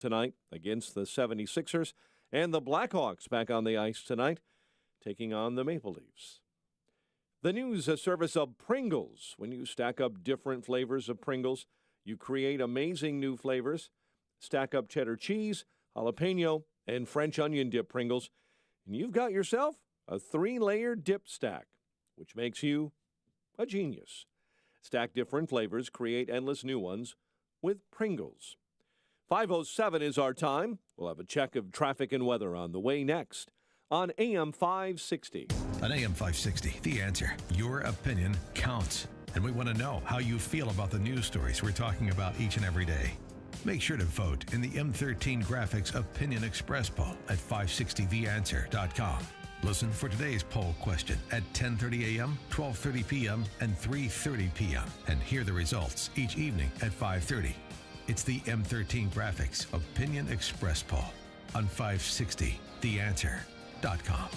tonight against the 76ers, and the Blackhawks back on the ice tonight, taking on the Maple Leafs. The news, a service of Pringles. When you stack up different flavors of Pringles, you create amazing new flavors. Stack up cheddar cheese, jalapeno, and French onion dip Pringles, and you've got yourself a 3-layer dip stack, which makes you a genius. Stack different flavors, create endless new ones with Pringles. 5:07 is our time. We'll have a check of traffic and weather on the way next on AM 560. On AM 560, The Answer. Your opinion counts. And we want to know how you feel about the news stories we're talking about each and every day. Make sure to vote in the M13 Graphics Opinion Express poll at 560theanswer.com. Listen for today's poll question at 10:30 a.m., 12:30 p.m., and 3:30 p.m. and hear the results each evening at 5:30. It's the M13 Graphics Opinion Express poll on 560theanswer.com.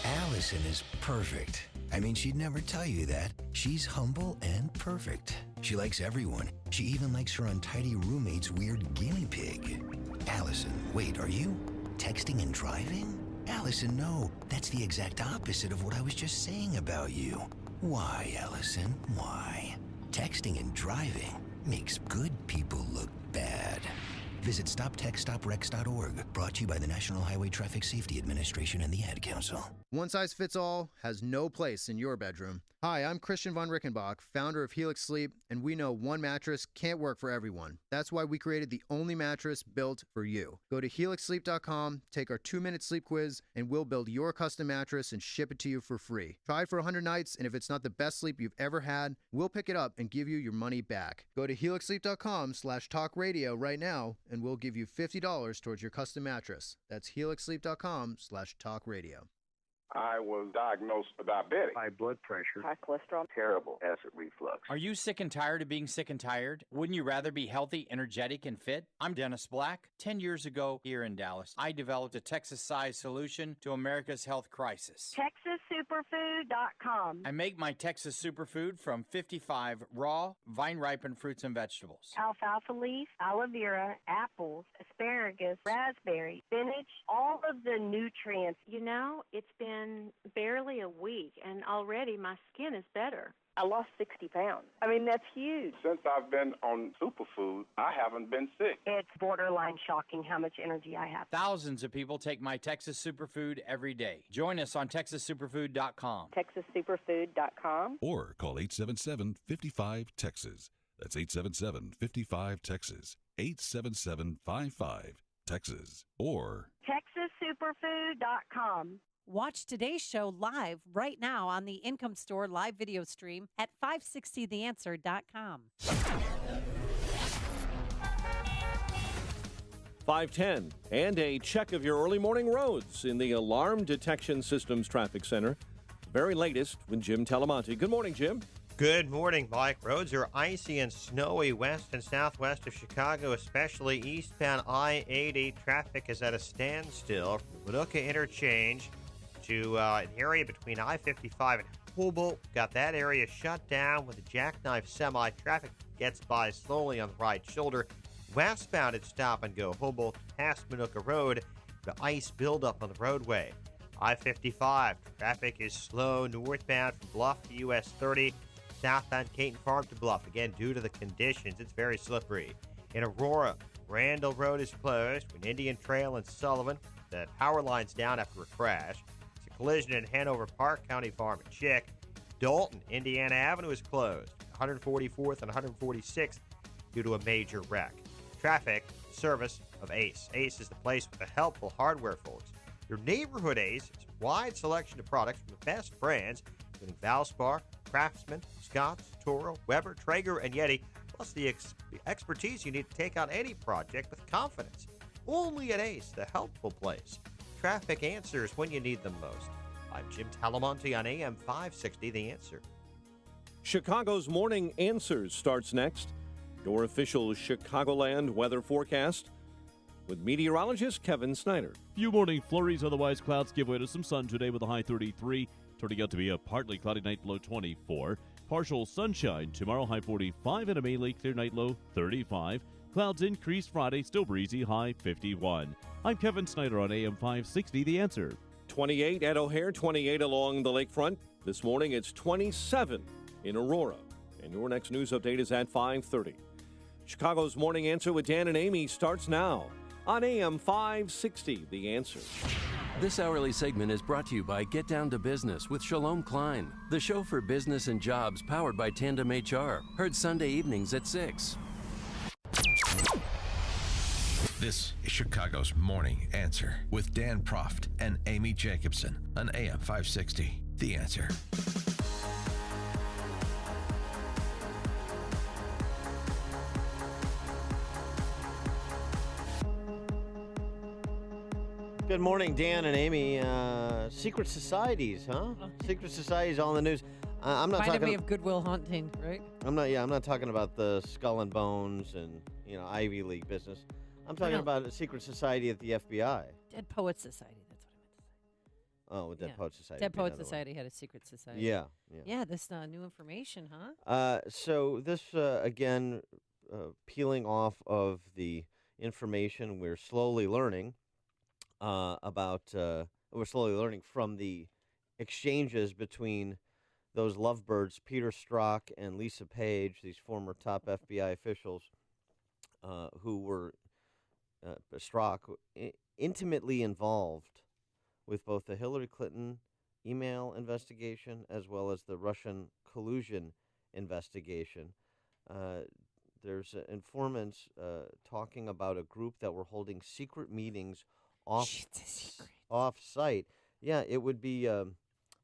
Allison is perfect. I mean, she'd never tell you that. She's humble and perfect. She likes everyone. She even likes her untidy roommate's weird guinea pig. Allison, wait, are you texting and driving? Allison, no. That's the exact opposite of what I was just saying about you. Why, Allison? Why? Texting and driving makes good people look bad. Visit StopTextStopWrecks.org. Brought to you by the National Highway Traffic Safety Administration and the Ad Council. One size fits all has no place in your bedroom. Hi, I'm Christian von Rickenbach, founder of Helix Sleep, and we know one mattress can't work for everyone. That's why we created the only mattress built for you. Go to helixsleep.com, take our 2-minute sleep quiz, and we'll build your custom mattress and ship it to you for free. Try it for 100 nights, and if it's not the best sleep you've ever had, we'll pick it up and give you your money back. Go to helixsleep.com/talkradio right now, and we'll give you $50 towards your custom mattress. That's helixsleep.com/talkradio. I was diagnosed with diabetic. High blood pressure. High cholesterol. Terrible acid reflux. Are you sick and tired of being sick and tired? Wouldn't you rather be healthy, energetic, and fit? I'm Dennis Black. 10 years ago here in Dallas, I developed a Texas-sized solution to America's health crisis. TexasSuperfood.com. I make my Texas Superfood from 55 raw, vine-ripened fruits and vegetables. Alfalfa leaf, aloe vera, apples, asparagus, raspberry, spinach, all of the nutrients. You know, it's been barely a week, and already my skin is better. I lost 60 pounds. I mean, that's huge. Since I've been on superfood, I haven't been sick. It's borderline shocking how much energy I have. Thousands of people take my Texas Superfood every day. Join us on TexasSuperfood.com. TexasSuperfood.com. Or call 877-55-TEXAS. That's 877-55-TEXAS. 877-55-TEXAS. Or TexasSuperfood.com. Watch today's show live right now on the Income Store live video stream at 560theanswer.com. 5:10, and a check of your early morning roads in the Alarm Detection Systems Traffic Center. Very latest with Jim Talamonte. Good morning, Jim. Good morning, Mike. Roads are icy and snowy west and southwest of Chicago, especially eastbound I-80. Traffic is at a standstill from the Paducah interchange to an area between I-55 and Humboldt. Got that area shut down with a jackknife semi. Traffic gets by slowly on the right shoulder. Westbound at Stop and Go Humboldt past Manuka Road. The ice buildup on the roadway. I-55 traffic is slow northbound from Bluff to US 30. Southbound Caton Farm to Bluff, again due to the conditions. It's very slippery. In Aurora, Randall Road is closed between Indian Trail and Sullivan. The power line's down after a crash. It's a collision in Hanover Park, County Farm and Chick. Dalton, Indiana Avenue is closed. 144th and 146th due to a major wreck. Traffic, service of Ace. Ace is the place with the helpful hardware, folks. Your neighborhood Ace is a wide selection of products from the best brands, including Valspar, Craftsman, Scotts, Toro, Weber, Traeger, and Yeti, plus the expertise you need to take on any project with confidence. Only at Ace, the helpful place. Traffic answers when you need them most. I'm Jim Talamonte on AM 560, The Answer. Chicago's Morning Answers starts next. Your official Chicagoland weather forecast with meteorologist Kevin Snyder. Few morning flurries, otherwise clouds give way to some sun today with a high 33. Turning out to be a partly cloudy night, low 24. Partial sunshine tomorrow, high 45, and a mainly clear night, low 35. Clouds increase Friday, still breezy, high 51. I'm Kevin Snyder on AM 560, The Answer. 28 at O'Hare, 28 along the lakefront. This morning it's 27 in Aurora. And your next news update is at 5:30. Chicago's Morning Answer with Dan and Amy starts now on AM 560, The Answer. This hourly segment is brought to you by Get Down to Business with Shalom Klein, the show for business and jobs powered by Tandem HR. Heard Sunday evenings at 6. This is Chicago's Morning Answer with Dan Proft and Amy Jacobson on AM 560, The Answer. Good morning, Dan and Amy. Secret societies, huh? Secret societies all in the news. I'm not Reminded talking me of Goodwill Hunting, right? I'm not talking about the Skull and Bones and Ivy League business. I'm talking about a secret society at the FBI. Dead Poets Society. That's what I meant to say. Oh, Dead Poets Society. Dead Poets Society had a secret society. Yeah. Yeah, this new information, huh? So this again, peeling off of the information we're slowly learning we're slowly learning from the exchanges between those lovebirds, Peter Strzok and Lisa Page, these former top FBI officials who were, Strzok, intimately involved with both the Hillary Clinton email investigation as well as the Russian collusion investigation. There's informants talking about a group that were holding secret meetings off-site. Yeah, it would be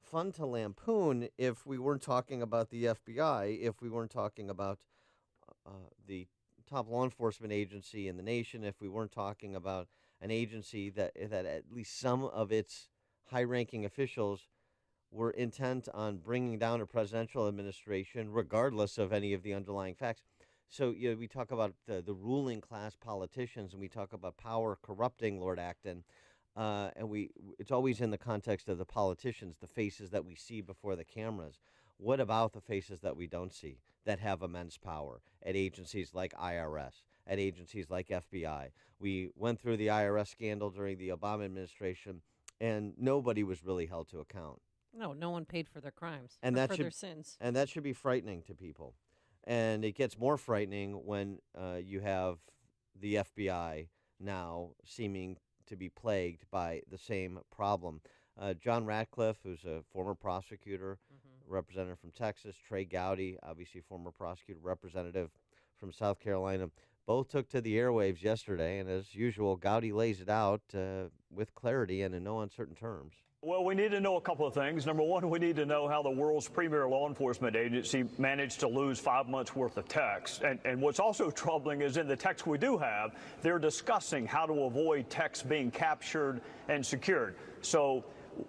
fun to lampoon if we weren't talking about the FBI, if we weren't talking about the top law enforcement agency in the nation, if we weren't talking about an agency that at least some of its high-ranking officials were intent on bringing down a presidential administration regardless of any of the underlying facts. So we talk about the ruling class politicians, and we talk about power corrupting Lord Acton, and it's always in the context of the politicians, the faces that we see before the cameras. What about the faces that we don't see that have immense power at agencies like IRS, at agencies like FBI? We went through the IRS scandal during the Obama administration, and nobody was really held to account. No one paid for their crimes and or for their sins. And that should be frightening to people. And it gets more frightening when you have the FBI now seeming to be plagued by the same problem. John Ratcliffe, who's a former prosecutor, representative from Texas, Trey Gowdy, obviously former prosecutor, representative from South Carolina, both took to the airwaves yesterday. And as usual, Gowdy lays it out with clarity and in no uncertain terms. Well, we need to know a couple of things. Number one, we need to know how the world's premier law enforcement agency managed to lose 5 months' worth of text. And what's also troubling is in the text we do have, they're discussing how to avoid text being captured and secured. So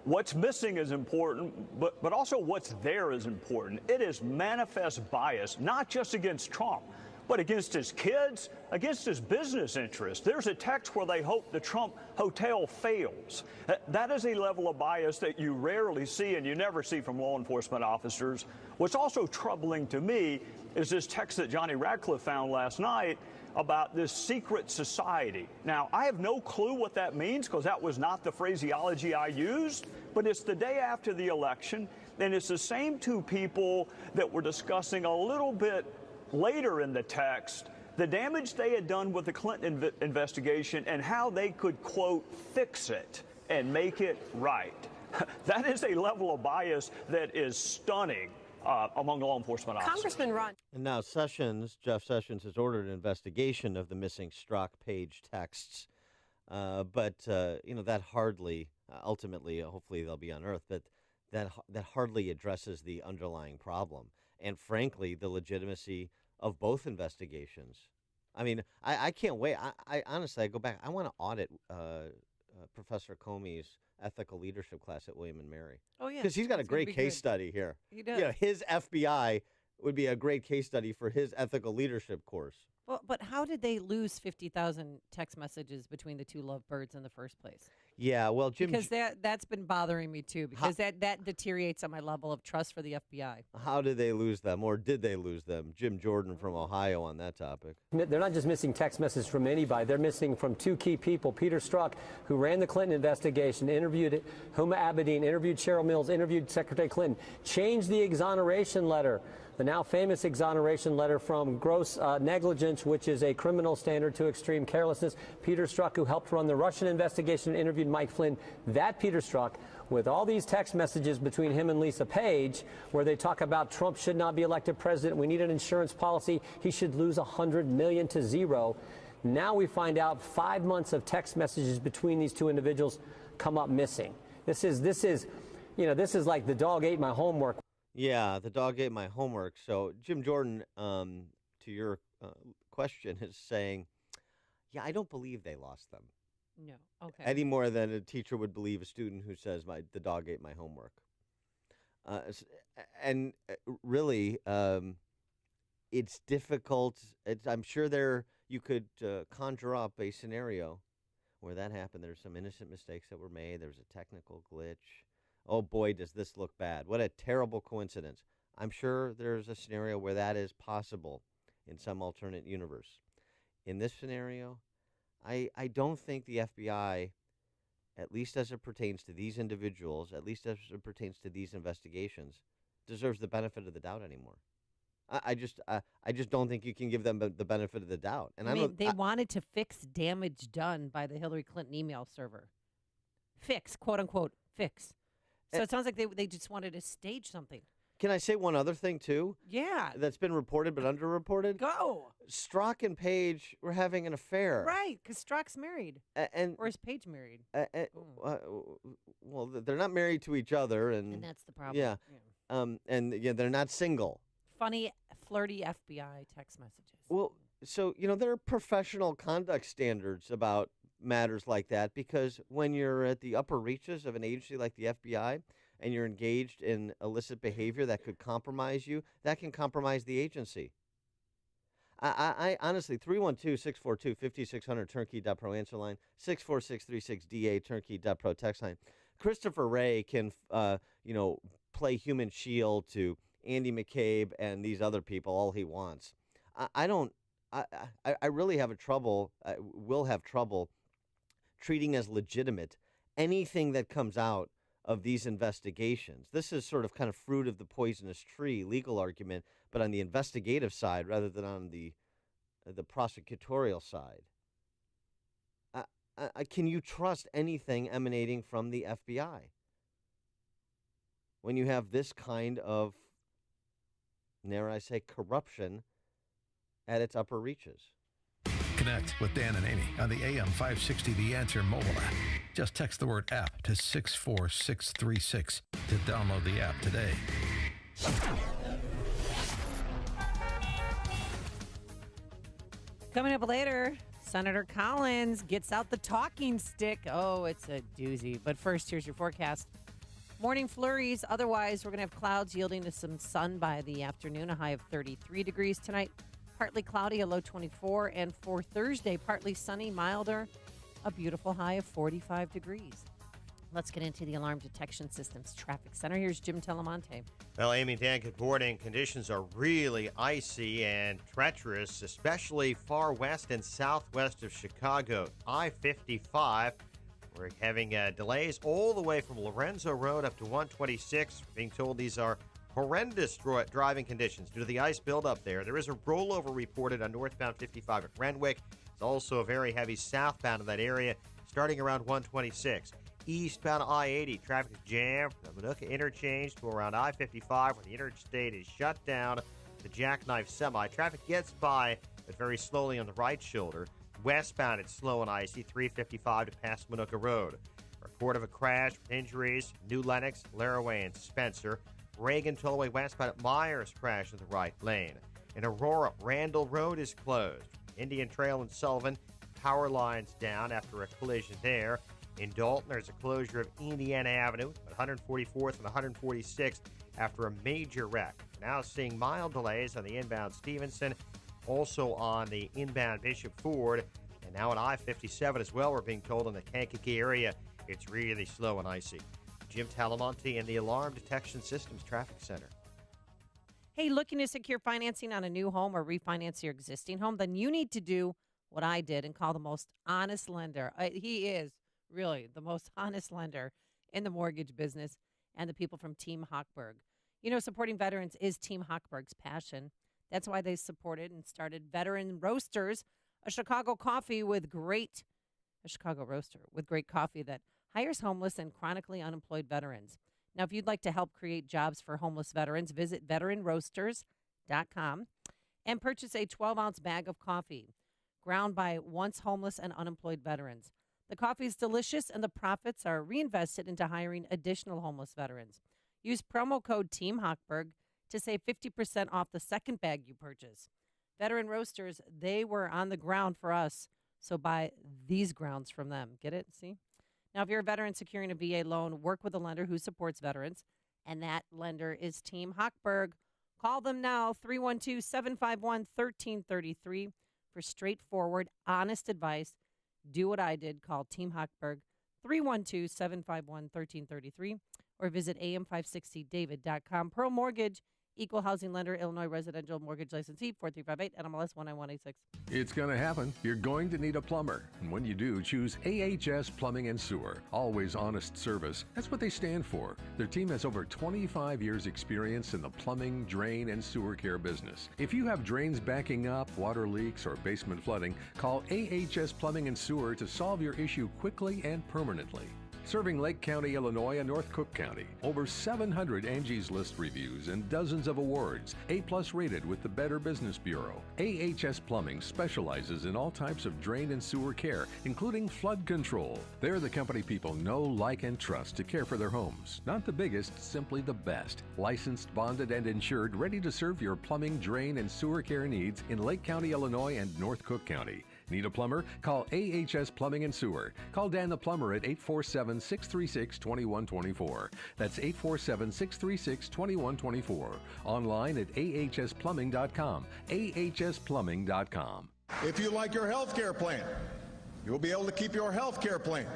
what's missing is important, but also what's there is important. It is manifest bias, not just against Trump, but against his kids, against his business interests. There's a text where they hope the Trump hotel fails. That is a level of bias that you rarely see and you never see from law enforcement officers. What's also troubling to me is this text that Johnny Ratcliffe found last night about this secret society. Now, I have no clue what that means because that was not the phraseology I used, but it's the day after the election, and it's the same two people that were discussing a little bit later in the text the damage they had done with the Clinton investigation and how they could, quote, fix it and make it right. That is a level of bias that is stunning among law enforcement officers. Congressman Ron. And now Jeff Sessions, has ordered an investigation of the missing Strzok Page texts. But that hardly, ultimately, hopefully they'll be unearthed, but that hardly addresses the underlying problem. And frankly, the legitimacy of both investigations. I mean, I can't wait. I honestly, I go back. I want to audit Professor Comey's ethical leadership class at William & Mary. Oh, yeah. Because he's got a great case study here. He does. His FBI would be a great case study for his ethical leadership course. Well, but how did they lose 50,000 text messages between the two lovebirds in the first place? Yeah, well, Jim... Because that's been bothering me, too, because that deteriorates on my level of trust for the FBI. How did they lose them, or did they lose them? Jim Jordan from Ohio on that topic. They're not just missing text messages from anybody. They're missing from two key people. Peter Strzok, who ran the Clinton investigation, interviewed Huma Abedin, interviewed Cheryl Mills, interviewed Secretary Clinton, changed the exoneration letter, the now famous exoneration letter from gross negligence, which is a criminal standard, to extreme carelessness. Peter Strzok, who helped run the Russian investigation, interviewed Mike Flynn. That Peter Strzok, with all these text messages between him and Lisa Page, where they talk about Trump should not be elected president, we need an insurance policy, he should lose $100 million to zero. Now we find out 5 months of text messages between these two individuals come up missing. This is like the dog ate my homework. Yeah, the dog ate my homework. So Jim Jordan, to your question, is saying, yeah, I don't believe they lost them. No, okay. Any more than a teacher would believe a student who says, the dog ate my homework. And really, it's difficult. I'm sure you could conjure up a scenario where that happened. There's some innocent mistakes that were made. There was a technical glitch. Oh, boy, does this look bad. What a terrible coincidence. I'm sure there's a scenario where that is possible in some alternate universe. In this scenario, I don't think the FBI, at least as it pertains to these individuals, at least as it pertains to these investigations, deserves the benefit of the doubt anymore. I just don't think you can give them the benefit of the doubt. And they wanted to fix damage done by the Hillary Clinton email server. Fix, quote unquote, fix. So it sounds like they just wanted to stage something. Can I say one other thing, too? Yeah. That's been reported but underreported? Go. Strzok and Page were having an affair. Right, because Strzok's married. Or is Page married? Well, they're not married to each other. And that's the problem. Yeah. They're not single. Funny, flirty FBI text messages. Well, so, there are professional conduct standards about matters like that, because when you're at the upper reaches of an agency like the FBI and you're engaged in illicit behavior that could compromise you, that can compromise the agency. I honestly, 312-642-5600, turnkey.pro answer line, 64636DA, turnkey.pro text line. Christopher Wray can, play human shield to Andy McCabe and these other people all he wants. I really will have trouble treating as legitimate anything that comes out of these investigations. This is sort of kind of fruit of the poisonous tree legal argument, but on the investigative side rather than on the prosecutorial side. Can you trust anything emanating from the FBI when you have this kind of, dare I say, corruption at its upper reaches? Connect with Dan and Amy on the AM 560 The Answer mobile app. Just text the word app to 64636 to download the app today. Coming up later, Senator Collins gets out the talking stick. Oh, it's a doozy. But first, here's your forecast. Morning flurries. Otherwise, we're going to have clouds yielding to some sun by the afternoon, a high of 33 degrees tonight. Partly cloudy, a low 24. And for Thursday, partly sunny, milder, a beautiful high of 45 degrees. Let's get into the Alarm Detection Systems Traffic Center. Here's Jim Telemonte. Well, Amy and Dan, good morning. Conditions are really icy and treacherous, especially far west and southwest of Chicago. I-55, we're having delays all the way from Lorenzo Road up to 126. Being told these are horrendous driving conditions due to the ice buildup there. There is a rollover reported on northbound 55 at Renwick. It's also a very heavy southbound in that area, starting around 126. Eastbound I-80, traffic is jammed from the Manuka interchange to around I-55 where the interstate is shut down. The jackknife semi. Traffic gets by, but very slowly on the right shoulder. Westbound, it's slow and icy, 355 to past Manuka Road. Report of a crash with injuries, New Lenox, Laraway, and Spencer. Reagan Tollway westbound at Myers crash in the right lane. In Aurora, Randall Road is closed. Indian Trail and Sullivan, power lines down after a collision there. In Dalton, there's a closure of Indiana Avenue at 144th and 146th after a major wreck. Now seeing mild delays on the inbound Stevenson, also on the inbound Bishop Ford, and now on I-57 as well. We're being told in the Kankakee area it's really slow and icy. Jim Talamonte in the Alarm Detection Systems Traffic Center. Hey, looking to secure financing on a new home or refinance your existing home? Then you need to do what I did and call the most honest lender. He is really the most honest lender in the mortgage business, and the people from Team Hochberg. You know, supporting veterans is Team Hochberg's passion. That's why they supported and started Veteran Roasters, a Chicago roaster with great coffee that hires homeless and chronically unemployed veterans. Now, if you'd like to help create jobs for homeless veterans, visit veteranroasters.com and purchase a 12-ounce bag of coffee ground by once homeless and unemployed veterans. The coffee is delicious, and the profits are reinvested into hiring additional homeless veterans. Use promo code Team Hochberg to save 50% off the second bag you purchase. Veteran Roasters, they were on the ground for us, so buy these grounds from them. Get it? See? Now, if you're a veteran securing a VA loan, work with a lender who supports veterans, and that lender is Team Hochberg. Call them now, 312-751-1333, for straightforward, honest advice. Do what I did. Call Team Hochberg, 312-751-1333, or visit am560david.com. Pearl Mortgage, Equal Housing Lender, Illinois Residential Mortgage Licensee, 4358, NMLS 19186. It's going to happen. You're going to need a plumber. And when you do, choose AHS Plumbing and Sewer. Always honest service. That's what they stand for. Their team has over 25 years experience in the plumbing, drain, and sewer care business. If you have drains backing up, water leaks, or basement flooding, call AHS Plumbing and Sewer to solve your issue quickly and permanently. Serving Lake County, Illinois, and North Cook County. Over 700 Angie's List reviews and dozens of awards. A-plus rated with the Better Business Bureau. AHS Plumbing specializes in all types of drain and sewer care, including flood control. They're the company people know, like, and trust to care for their homes. Not the biggest, simply the best. Licensed, bonded, and insured, ready to serve your plumbing, drain, and sewer care needs in Lake County, Illinois, and North Cook County. Need a plumber? Call AHS Plumbing and Sewer. Call Dan the Plumber at 847-636-2124. That's 847-636-2124. Online at ahsplumbing.com. ahsplumbing.com. If you like your health care plan, you'll be able to keep your health care plan.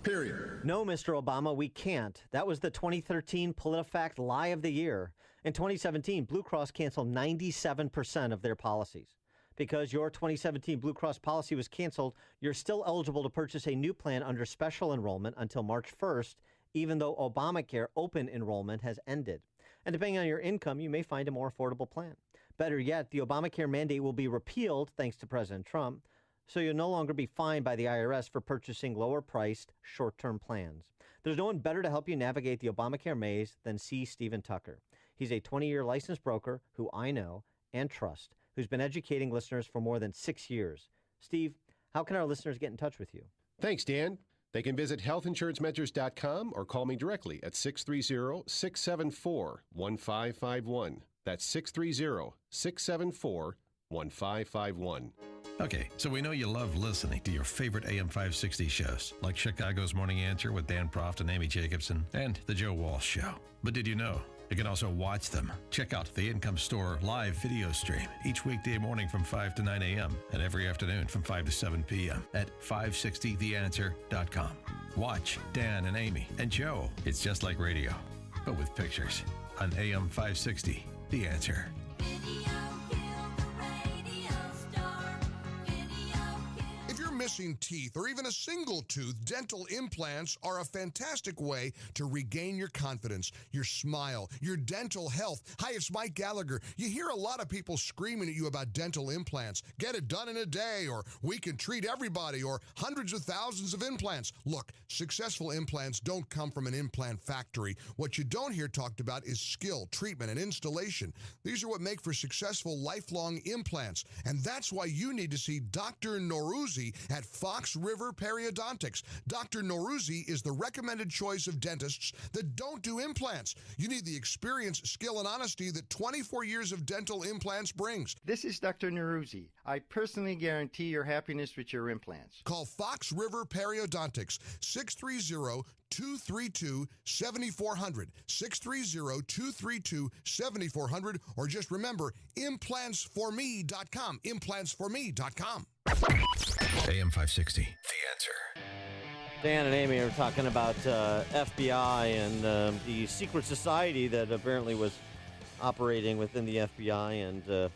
Period. No, Mr. Obama, we can't. That was the 2013 PolitiFact lie of the year. In 2017, Blue Cross canceled 97% of their policies. Because your 2017 Blue Cross policy was canceled, you're still eligible to purchase a new plan under special enrollment until March 1st, even though Obamacare open enrollment has ended. And depending on your income, you may find a more affordable plan. Better yet, the Obamacare mandate will be repealed thanks to President Trump, so you'll no longer be fined by the IRS for purchasing lower-priced, short-term plans. There's no one better to help you navigate the Obamacare maze than C. Stephen Tucker. He's a 20-year licensed broker who I know and trust, who's been educating listeners for more than 6 years. Steve, how can our listeners get in touch with you? Thanks, Dan. They can visit healthinsurancementors.com or call me directly at 630-674-1551. That's 630-674-1551. Okay, so we know you love listening to your favorite AM 560 shows, like Chicago's Morning Answer with Dan Proft and Amy Jacobson, and The Joe Walsh Show. But did you know you can also watch them? Check out the Income Store live video stream each weekday morning from 5 to 9 a.m. and every afternoon from 5 to 7 p.m. at 560theanswer.com. Watch Dan and Amy and Joe. It's just like radio, but with pictures on AM 560, The Answer. Missing teeth or even a single tooth, dental implants are a fantastic way to regain your confidence, your smile, your dental health. Hi, it's Mike Gallagher. You hear a lot of people screaming at you about dental implants. Get it done in a day, or we can treat everybody, or hundreds of thousands of implants. Look, successful implants don't come from an implant factory. What you don't hear talked about is skill, treatment, and installation. These are what make for successful lifelong implants, and that's why you need to see Dr. Norouzi at Fox River Periodontics. Dr. Norouzi is the recommended choice of dentists that don't do implants. You need the experience, skill, and honesty that 24 years of dental implants brings. This is Dr. Norouzi. I personally guarantee your happiness with your implants. Call Fox River Periodontics, 630-232-7400, 630-232-7400, or just remember, implantsforme.com, implantsforme.com. AM 560, The Answer. Dan and Amy are talking about FBI and the secret society that apparently was operating within the FBI. And do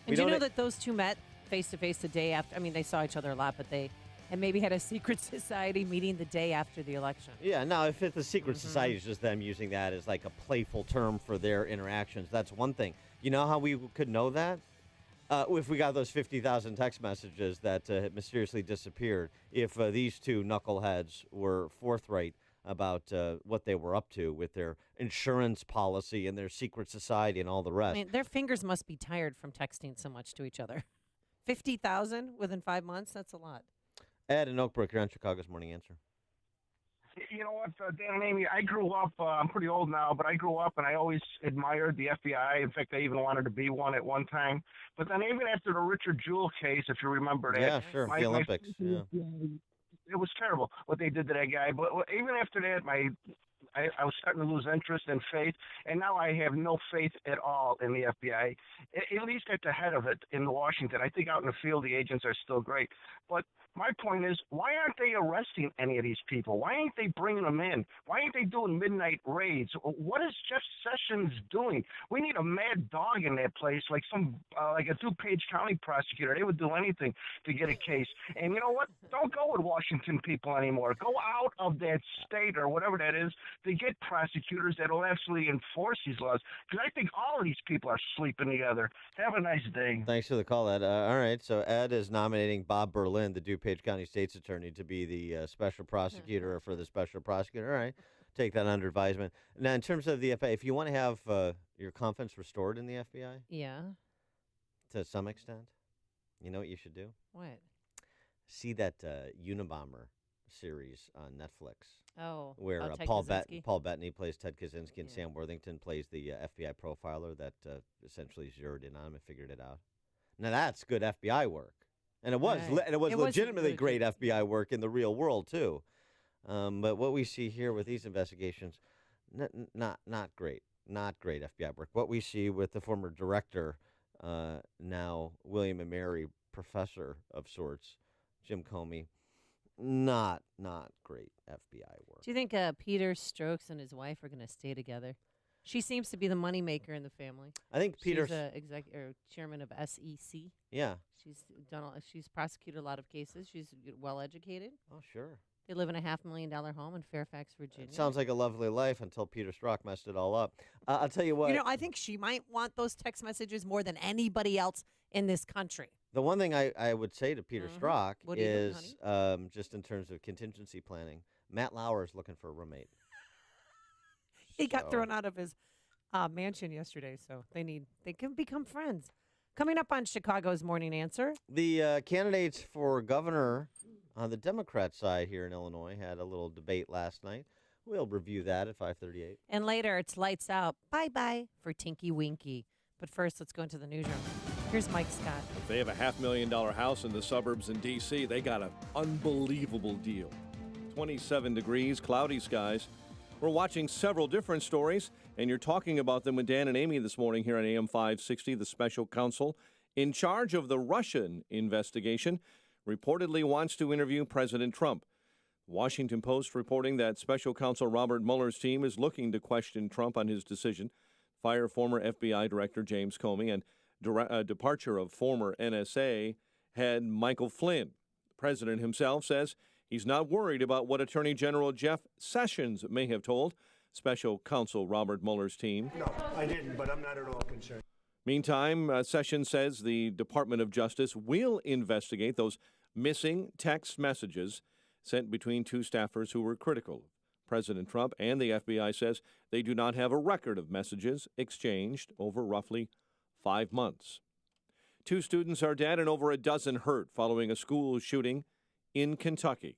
you know that those two met face-to-face the day after? I mean, they saw each other a lot, but they and maybe had a secret society meeting the day after the election. Yeah, now if it's a secret society is just them using that as like a playful term for their interactions, that's one thing. You know how we could know that? If we got those 50,000 text messages that had mysteriously disappeared, if these two knuckleheads were forthright about what they were up to with their insurance policy and their secret society and all the rest. I mean, their fingers must be tired from texting so much to each other. 50,000 within 5 months, that's a lot. Ed and Oakbrook, you're on Chicago's Morning Answer. You know what, Dan and Amy, I grew up, I'm pretty old now, but I grew up and I always admired the FBI. In fact, I even wanted to be one at one time. But then even after the Richard Jewell case, if you remember that. Yeah, sure, the Olympics. Yeah. It was terrible what they did to that guy. But even after that, I was starting to lose interest and faith, and now I have no faith at all in the FBI, at least at the head of it in Washington. I think out in the field, the agents are still great. But my point is, why aren't they arresting any of these people? Why ain't they bringing them in? Why ain't they doing midnight raids? What is Jeff Sessions doing? We need a mad dog in that place, like like a DuPage County prosecutor. They would do anything to get a case. And you know what? Don't go with Washington people anymore. Go out of that state or whatever that is to get prosecutors that will actually enforce these laws. Because I think all of these people are sleeping together. Have a nice day. Thanks for the call, Ed. All right, so Ed is nominating Bob Berlin, the DuPage County State's Attorney, to be the special prosecutor for the special prosecutor. All right, take that under advisement. Now, in terms of the FBI, if you want to have your confidence restored in the FBI, yeah, to some extent, you know what you should do? What? See that Unabomber series on Netflix. Oh, where Ted Paul Kaczynski? Bettany plays Ted Kaczynski and Sam Worthington plays the FBI profiler that essentially zeroed in on him and figured it out. Now that's good FBI work, and it was legitimately great FBI work in the real world too. But what we see here with these investigations, not great FBI work. What we see with the former director, now William and Mary professor of sorts, Jim Comey. Not great FBI work. Do you think Peter Strzok and his wife are going to stay together? She seems to be the moneymaker in the family. I think Peter's chairman of SEC. Yeah, she's prosecuted a lot of cases. She's well educated. Oh, sure. They live in a $500,000 home in Fairfax, Virginia. It sounds like a lovely life until Peter Strzok messed it all up. I'll tell you what. You know, I think she might want those text messages more than anybody else in this country. The one thing I would say to Peter Strzok What do you is, think, just in terms of contingency planning, Matt Lauer is looking for a roommate. He got thrown out of his mansion yesterday, so they can become friends. Coming up on Chicago's Morning Answer. The candidates for governor on the Democrat side here in Illinois had a little debate last night. We'll review that at 5:38. And later, it's lights out. Bye-bye for Tinky Winky. But first, let's go into the newsroom. Here's Mike Scott. If they have a $500,000 house in the suburbs in D.C., they got an unbelievable deal. 27 degrees, cloudy skies. We're watching several different stories, and you're talking about them with Dan and Amy this morning here on AM 560. The special counsel in charge of the Russian investigation reportedly wants to interview President Trump. Washington Post reporting that special counsel Robert Mueller's team is looking to question Trump on his decision, fire former FBI Director James Comey, and departure of former NSA head Michael Flynn. The president himself says he's not worried about what Attorney General Jeff Sessions may have told special counsel Robert Mueller's team. No, I didn't, but I'm not at all concerned. Meantime, Sessions says the Department of Justice will investigate those missing text messages sent between two staffers who were critical of President Trump, and the FBI says they do not have a record of messages exchanged over roughly 5 months. 2 students are dead and over a dozen hurt following a school shooting in Kentucky.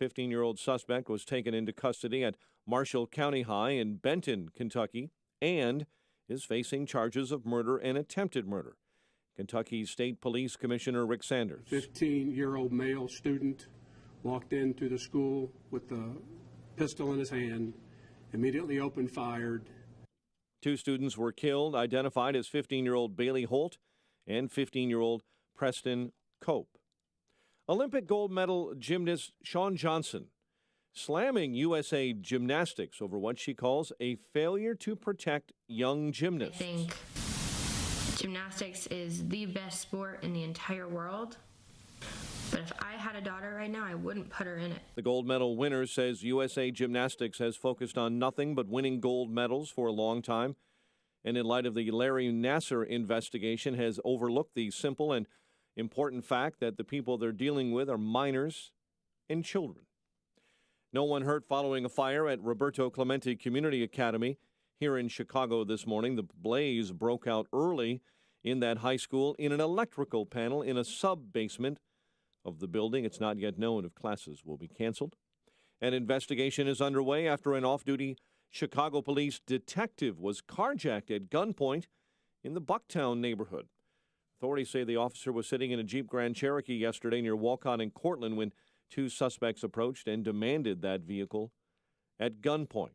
15-year-old suspect was taken into custody at Marshall County High in Benton, Kentucky, and is facing charges of murder and attempted murder. Kentucky State Police Commissioner Rick Sanders. 15-year-old male student walked into the school with a pistol in his hand, immediately opened fire. 2 students were killed, identified as 15-year-old Bailey Holt and 15-year-old Preston Cope. Olympic gold medal gymnast Shawn Johnson slamming USA Gymnastics over what she calls a failure to protect young gymnasts. I think gymnastics is the best sport in the entire world. But if I had a daughter right now, I wouldn't put her in it. The gold medal winner says USA Gymnastics has focused on nothing but winning gold medals for a long time, and in light of the Larry Nassar investigation has overlooked the simple and important fact that the people they're dealing with are minors and children. No one hurt following a fire at Roberto Clemente Community Academy here in Chicago this morning. The blaze broke out early in that high school in an electrical panel in a sub-basement of the building. It's not yet known if classes will be canceled. An investigation is underway after an off-duty Chicago police detective was carjacked at gunpoint in the Bucktown neighborhood. Authorities say the officer was sitting in a Jeep Grand Cherokee yesterday near Walcott and Cortland when 2 suspects approached and demanded that vehicle at gunpoint.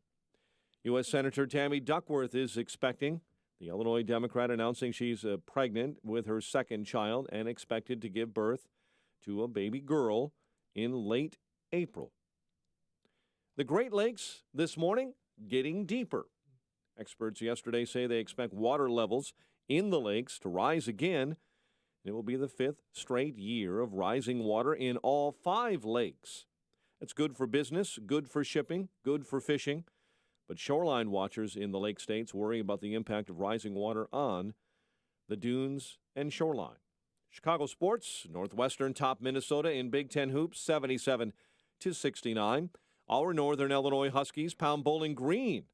U.S. Senator Tammy Duckworth is expecting. The Illinois Democrat announcing she's pregnant with her second child and expected to give birth to a baby girl in late April. The Great Lakes this morning getting deeper. Experts yesterday say they expect water levels in the lakes to rise again. It will be the 5th straight year of rising water in all 5 lakes. That's good for business, good for shipping, good for fishing. But shoreline watchers in the lake states worry about the impact of rising water on the dunes and shoreline. Chicago sports, Northwestern top Minnesota in Big Ten hoops, 77-69. Our Northern Illinois Huskies pound Bowling Green,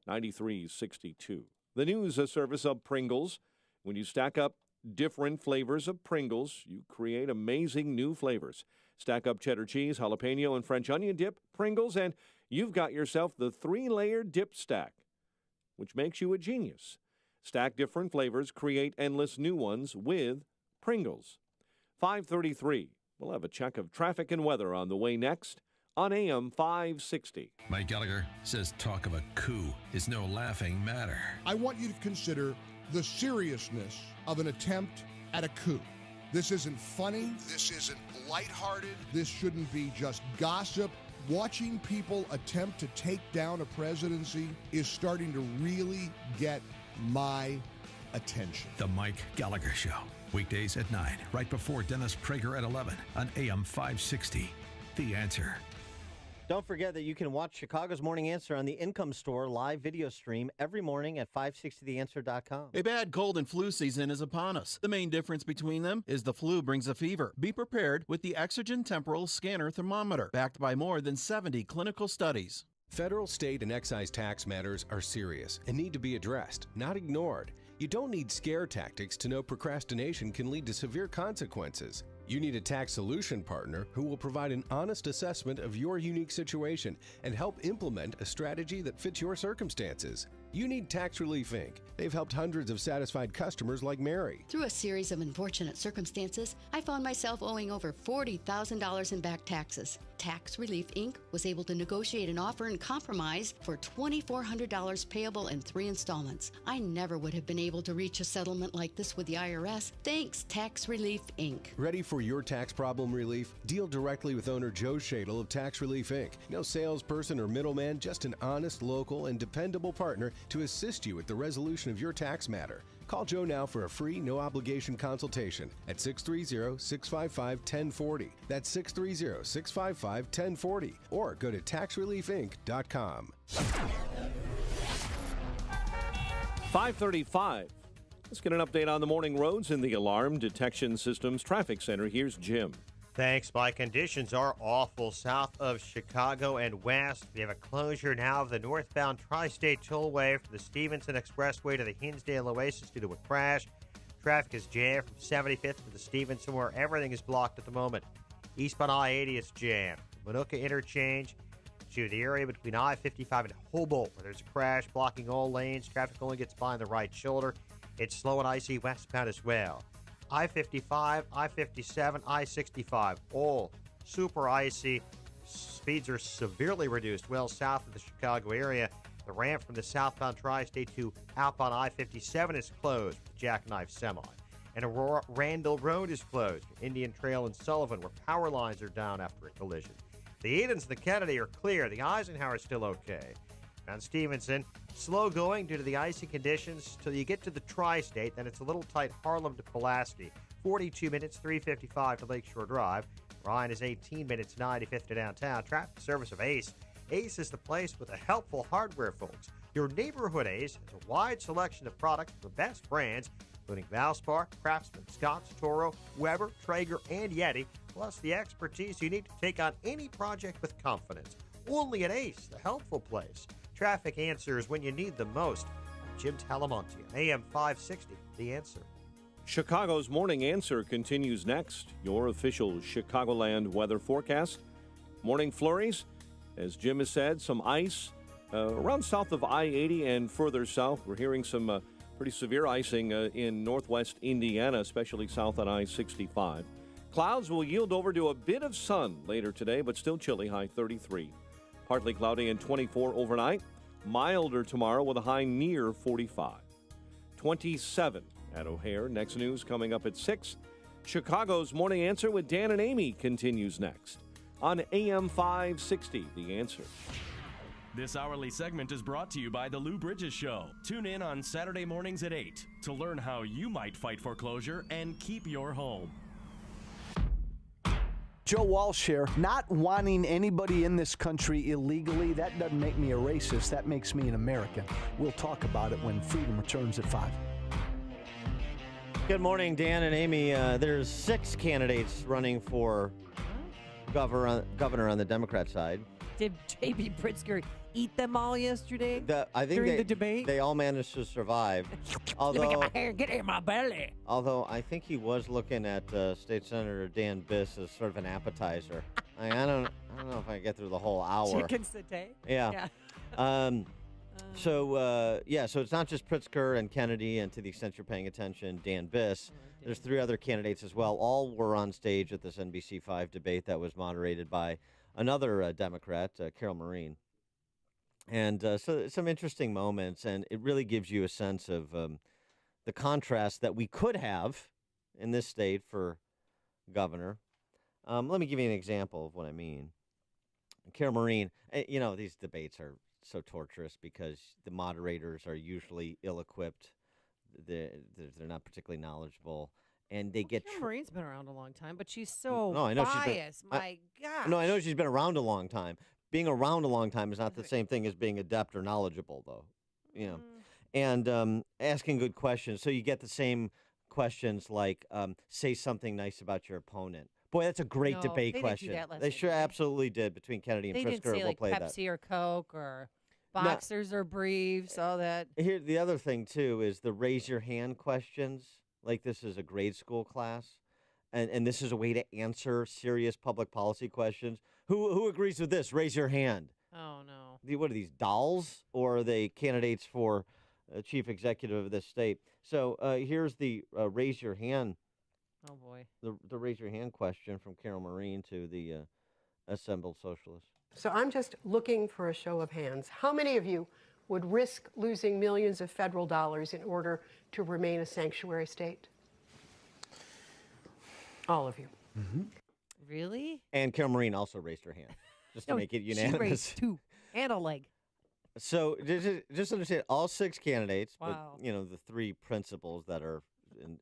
93-62. The news service of Pringles. When you stack up different flavors of Pringles, you create amazing new flavors. Stack up cheddar cheese, jalapeno, and French onion dip, Pringles, and you've got yourself the 3-layer dip stack, which makes you a genius. Stack different flavors, create endless new ones with Pringles. 5:33. We'll have a check of traffic and weather on the way next on AM 560. Mike Gallagher says talk of a coup is no laughing matter. I want you to consider the seriousness of an attempt at a coup. This isn't funny. This isn't lighthearted. This shouldn't be just gossip. Watching people attempt to take down a presidency is starting to really get my attention. The Mike Gallagher Show. Weekdays at 9, right before Dennis Prager at 11 on AM 560. The Answer. Don't forget that you can watch Chicago's Morning Answer on the Income Store live video stream every morning at 560theanswer.com. A bad cold and flu season is upon us. The main difference between them is the flu brings a fever. Be prepared with the Exergen Temporal Scanner Thermometer, backed by more than 70 clinical studies. Federal, state, and excise tax matters are serious and need to be addressed, not ignored. You don't need scare tactics to know procrastination can lead to severe consequences. You need a tax solution partner who will provide an honest assessment of your unique situation and help implement a strategy that fits your circumstances. You need Tax Relief Inc. They've helped hundreds of satisfied customers like Mary. Through a series of unfortunate circumstances, I found myself owing over $40,000 in back taxes. Tax Relief Inc. was able to negotiate an offer and compromise for $2,400 payable in 3 installments. I never would have been able to reach a settlement like this with the IRS. Thanks, Tax Relief Inc. Ready for your tax problem relief? Deal directly with owner Joe Shadle of Tax Relief Inc. No salesperson or middleman, just an honest, local, and dependable partner to assist you with the resolution of your tax matter. Call Joe now for a free, no-obligation consultation at 630-655-1040. That's 630-655-1040. Or go to taxreliefinc.com. 5:35. Let's get an update on the morning roads in the Alarm Detection Systems Traffic Center. Here's Jim. Thanks, Mike. Conditions are awful south of Chicago and west. We have a closure now of the northbound Tri-State Tollway from the Stevenson Expressway to the Hinsdale Oasis due to a crash. Traffic is jammed from 75th to the Stevenson, where everything is blocked at the moment. Eastbound I-80 is jammed. Manuka Interchange to the area between I-55 and Humboldt, where there's a crash blocking all lanes. Traffic only gets by on the right shoulder. It's slow and icy westbound as well. I-55, I-57, I-65, all super icy. Speeds are severely reduced well south of the Chicago area. The ramp from the southbound tri-state to outbound I-57 is closed with jackknife semi. And Aurora Randall Road is closed. Indian Trail and Sullivan, where power lines are down after a collision. The Edens and the Kennedy are clear. The Eisenhower is still okay. On Stevenson, slow going due to the icy conditions till you get to the tri-state. Then it's a little tight Harlem to Pulaski. 42 minutes, 3:55 to Lakeshore Drive. Ryan is 18 minutes, 95th to downtown. Traffic service of Ace. Ace is the place with the helpful hardware, folks. Your neighborhood Ace has a wide selection of products for best brands, including Valspar, Craftsman, Scotts, Toro, Weber, Traeger, and Yeti, plus the expertise you need to take on any project with confidence. Only at Ace, the helpful place. Traffic answers when you need them most. I'm Jim Talamonte, AM 560, The Answer. Chicago's Morning Answer continues next. Your official Chicagoland weather forecast. Morning flurries. As Jim has said, some ice around south of I-80 and further south. We're hearing some pretty severe icing in northwest Indiana, especially south on I-65. Clouds will yield over to a bit of sun later today, but still chilly, high 33. Partly cloudy and 24 overnight. Milder tomorrow with a high near 45. 27 at O'Hare. Next news coming up at 6. Chicago's Morning Answer with Dan and Amy continues next on AM 560, The Answer. This hourly segment is brought to you by The Lou Bridges Show. Tune in on Saturday mornings at 8 to learn how you might fight foreclosure and keep your home. Joe Walsh here. Not wanting anybody in this country illegally, that doesn't make me a racist. That makes me an American. We'll talk about it when Freedom returns at 5. Good morning, Dan and Amy. There's 6 candidates running for governor on the Democrat side. Did J.B. Pritzker eat them all yesterday I think during the debate? They all managed to survive. Although, get in my belly. Although I think he was looking at State Senator Dan Biss as sort of an appetizer. I don't know if I can get through the whole hour. Chicken satay? Yeah. So it's not just Pritzker and Kennedy, and to the extent you're paying attention, Dan Biss. There's 3 other candidates as well. All were on stage at this NBC5 debate that was moderated by another Democrat, Carol Marin. And so some interesting moments, and it really gives you a sense of the contrast that we could have in this state for governor. Let me give you an example of what I mean. Carol Marin, these debates are so torturous because the moderators are usually ill-equipped. They're not particularly knowledgeable, and they get. Carol Marin's been around a long time, but she's so biased. My gosh. No, I know she's been around a long time. Being around a long time is not the same thing as being adept or knowledgeable, though. And asking good questions. So you get the same questions like, say something nice about your opponent. Boy, that's a great debate question. Didn't do that last they night, sure absolutely did between Kennedy and Pritzker. Pritzker. They didn't say we'll play Pepsi or Coke or boxers or briefs, all that. Here, the other thing, too, is the raise your hand questions. Like this is a grade school class. And this is a way to answer serious public policy questions. Who agrees with this? Raise your hand. Oh, no. What are these, dolls? Or are they candidates for chief executive of this state? So here's the raise your hand. Oh, boy. The raise your hand question from Carol Marin to the assembled socialists. So I'm just looking for a show of hands. How many of you would risk losing millions of federal dollars in order to remain a sanctuary state? All of you. Mm-hmm. Really? And Carol Marin also raised her hand, just to make it unanimous. She raised 2 and a leg. So just understand, all 6 candidates, wow. but the 3 principals that are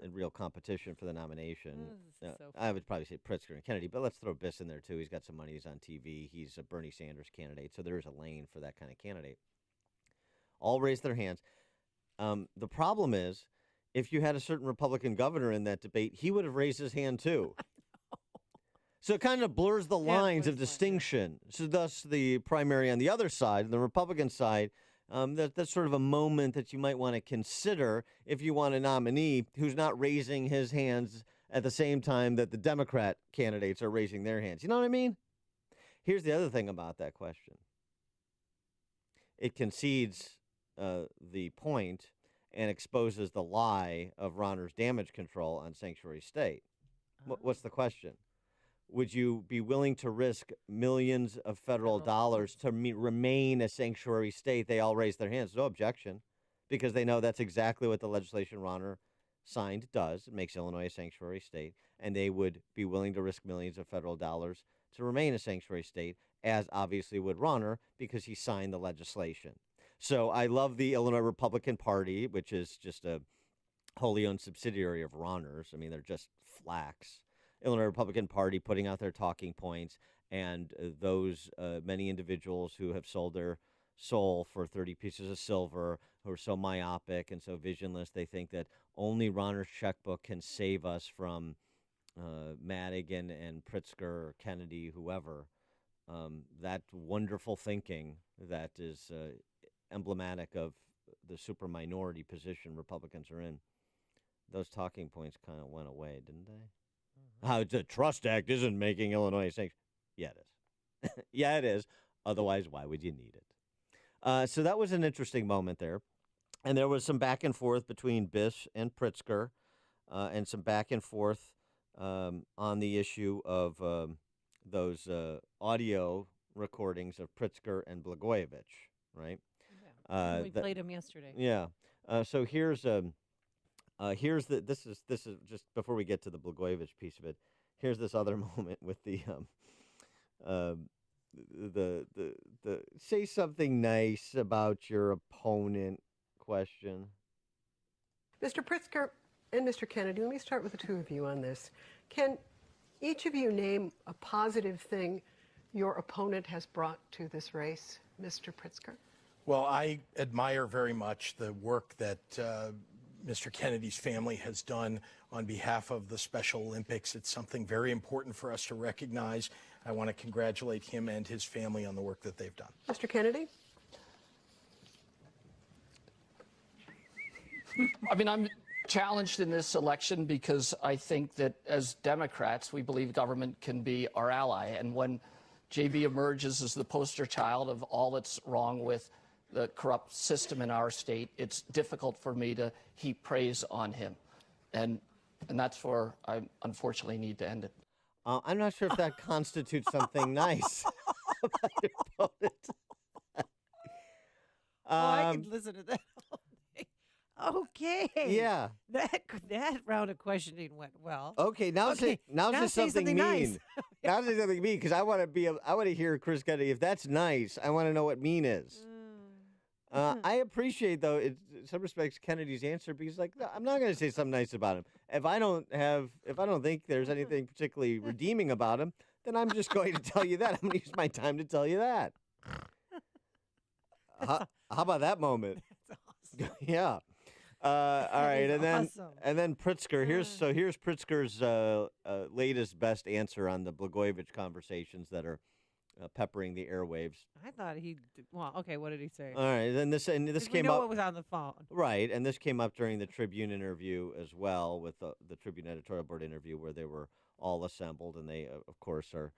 in real competition for the nomination. So I would probably say Pritzker and Kennedy, but let's throw Biss in there too. He's got some money. He's on TV. He's a Bernie Sanders candidate, so there is a lane for that kind of candidate. All raised their hands. The problem is, if you had a certain Republican governor in that debate, he would have raised his hand too. So it kind of blurs the lines of distinction. So thus the primary on the other side, the Republican side, that's sort of a moment that you might want to consider if you want a nominee who's not raising his hands at the same time that the Democrat candidates are raising their hands. You know what I mean? Here's the other thing about that question. It concedes the point and exposes the lie of Rauner's damage control on sanctuary state. What's the question? Would you be willing to risk millions of federal dollars to remain a sanctuary state? They all raise their hands. No objection, because they know that's exactly what the legislation Rauner signed does. It makes Illinois a sanctuary state, and they would be willing to risk millions of federal dollars to remain a sanctuary state, as obviously would Rauner, because he signed the legislation. So I love the Illinois Republican Party, which is just a wholly owned subsidiary of Rauner's. I mean, they're just flacks. Illinois Republican Party putting out their talking points, and those many individuals who have sold their soul for 30 pieces of silver, who are so myopic and so visionless, they think that only Rauner's checkbook can save us from Madigan and Pritzker or Kennedy, whoever. That wonderful thinking that is emblematic of the super minority position Republicans are in. Those talking points kind of went away, didn't they? How the Trust Act isn't making Illinois a sanctuary. Yeah, it is. Yeah, it is. Otherwise, why would you need it? So that was an interesting moment there. And there was some back and forth between Bish and Pritzker, and some back and forth on the issue of those audio recordings of Pritzker and Blagojevich, right? Yeah. We played them yesterday. Yeah. So here's this is just before we get to the Blagojevich piece of it. Here's this other moment with the say something nice about your opponent question. Mr. Pritzker and Mr. Kennedy, let me start with the two of you on this. Can each of you name a positive thing your opponent has brought to this race, Mr. Pritzker? Well, I admire very much the work that Mr. Kennedy's family has done on behalf of the Special Olympics. It's something very important for us to recognize. I want to congratulate him and his family on the work that they've done. Mr. Kennedy? I mean, I'm challenged in this election because I think that as Democrats, we believe government can be our ally. And when JB emerges as the poster child of all that's wrong with the corrupt system in our state, it's difficult for me to heap praise on him. And that's where I unfortunately need to end it. I'm not sure if that constitutes something nice about your opponent. I could listen to that all day. Okay. Yeah. That round of questioning went well. Okay, now say something mean. Nice. Now say something mean, because I want to hear Chris Kennedy. If that's nice, I want to know what mean is. I appreciate, though, in some respects, Kennedy's answer, because, like, no, I'm not going to say something nice about him. If I don't think there's anything particularly redeeming about him, then I'm just going to tell you that. I'm going to use my time to tell you that. How about that moment? That's awesome. Yeah. All right, awesome. and then Pritzker. Here's Pritzker's latest best answer on the Blagojevich conversations that are peppering the airwaves. I thought well, okay, what did he say? All right, then this came we know up. what was on the phone. Right, and this came up during the Tribune interview as well, with the Tribune editorial board interview, where they were all assembled, and they, of course, are,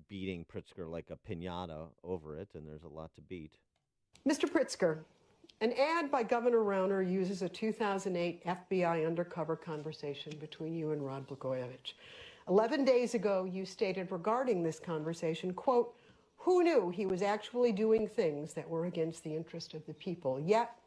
beating Pritzker like a piñata over it, and there's a lot to beat. Mr. Pritzker, an ad by Governor Rauner uses a 2008 FBI undercover conversation between you and Rod Blagojevich. 11 days ago, you stated regarding this conversation, quote, "Who knew he was actually doing things that were against the interest of the people?" Yet,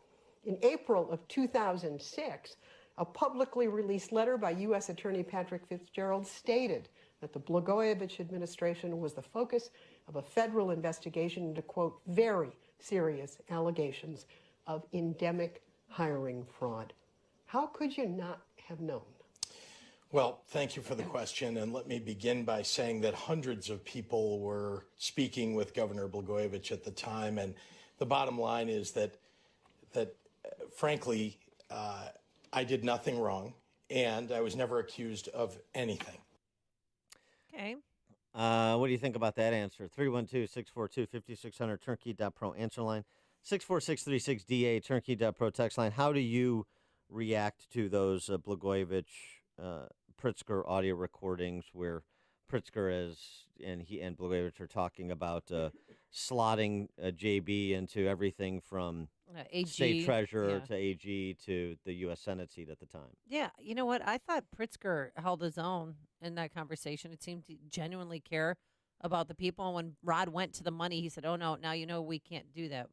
in April of 2006, a publicly released letter by U.S. Attorney Patrick Fitzgerald stated that the Blagojevich administration was the focus of a federal investigation into, quote, "very serious allegations of endemic hiring fraud." How could you not have known? Well, thank you for the question, and let me begin by saying that hundreds of people were speaking with Governor Blagojevich at the time, and the bottom line is that frankly, I did nothing wrong, and I was never accused of anything. Okay. What do you think about that answer? 312-642-5600, turnkey.pro answer line, 64636DA, turnkey.pro text line. How do you react to those Blagojevich Pritzker audio recordings where Pritzker and Blagojevich are talking about slotting JB into everything from AG, state treasurer yeah. to AG to the U.S. Senate seat at the time. Yeah, you know what? I thought Pritzker held his own in that conversation. It seemed to genuinely care about the people. And when Rod went to the money, he said, "Oh no, now you know we can't do that.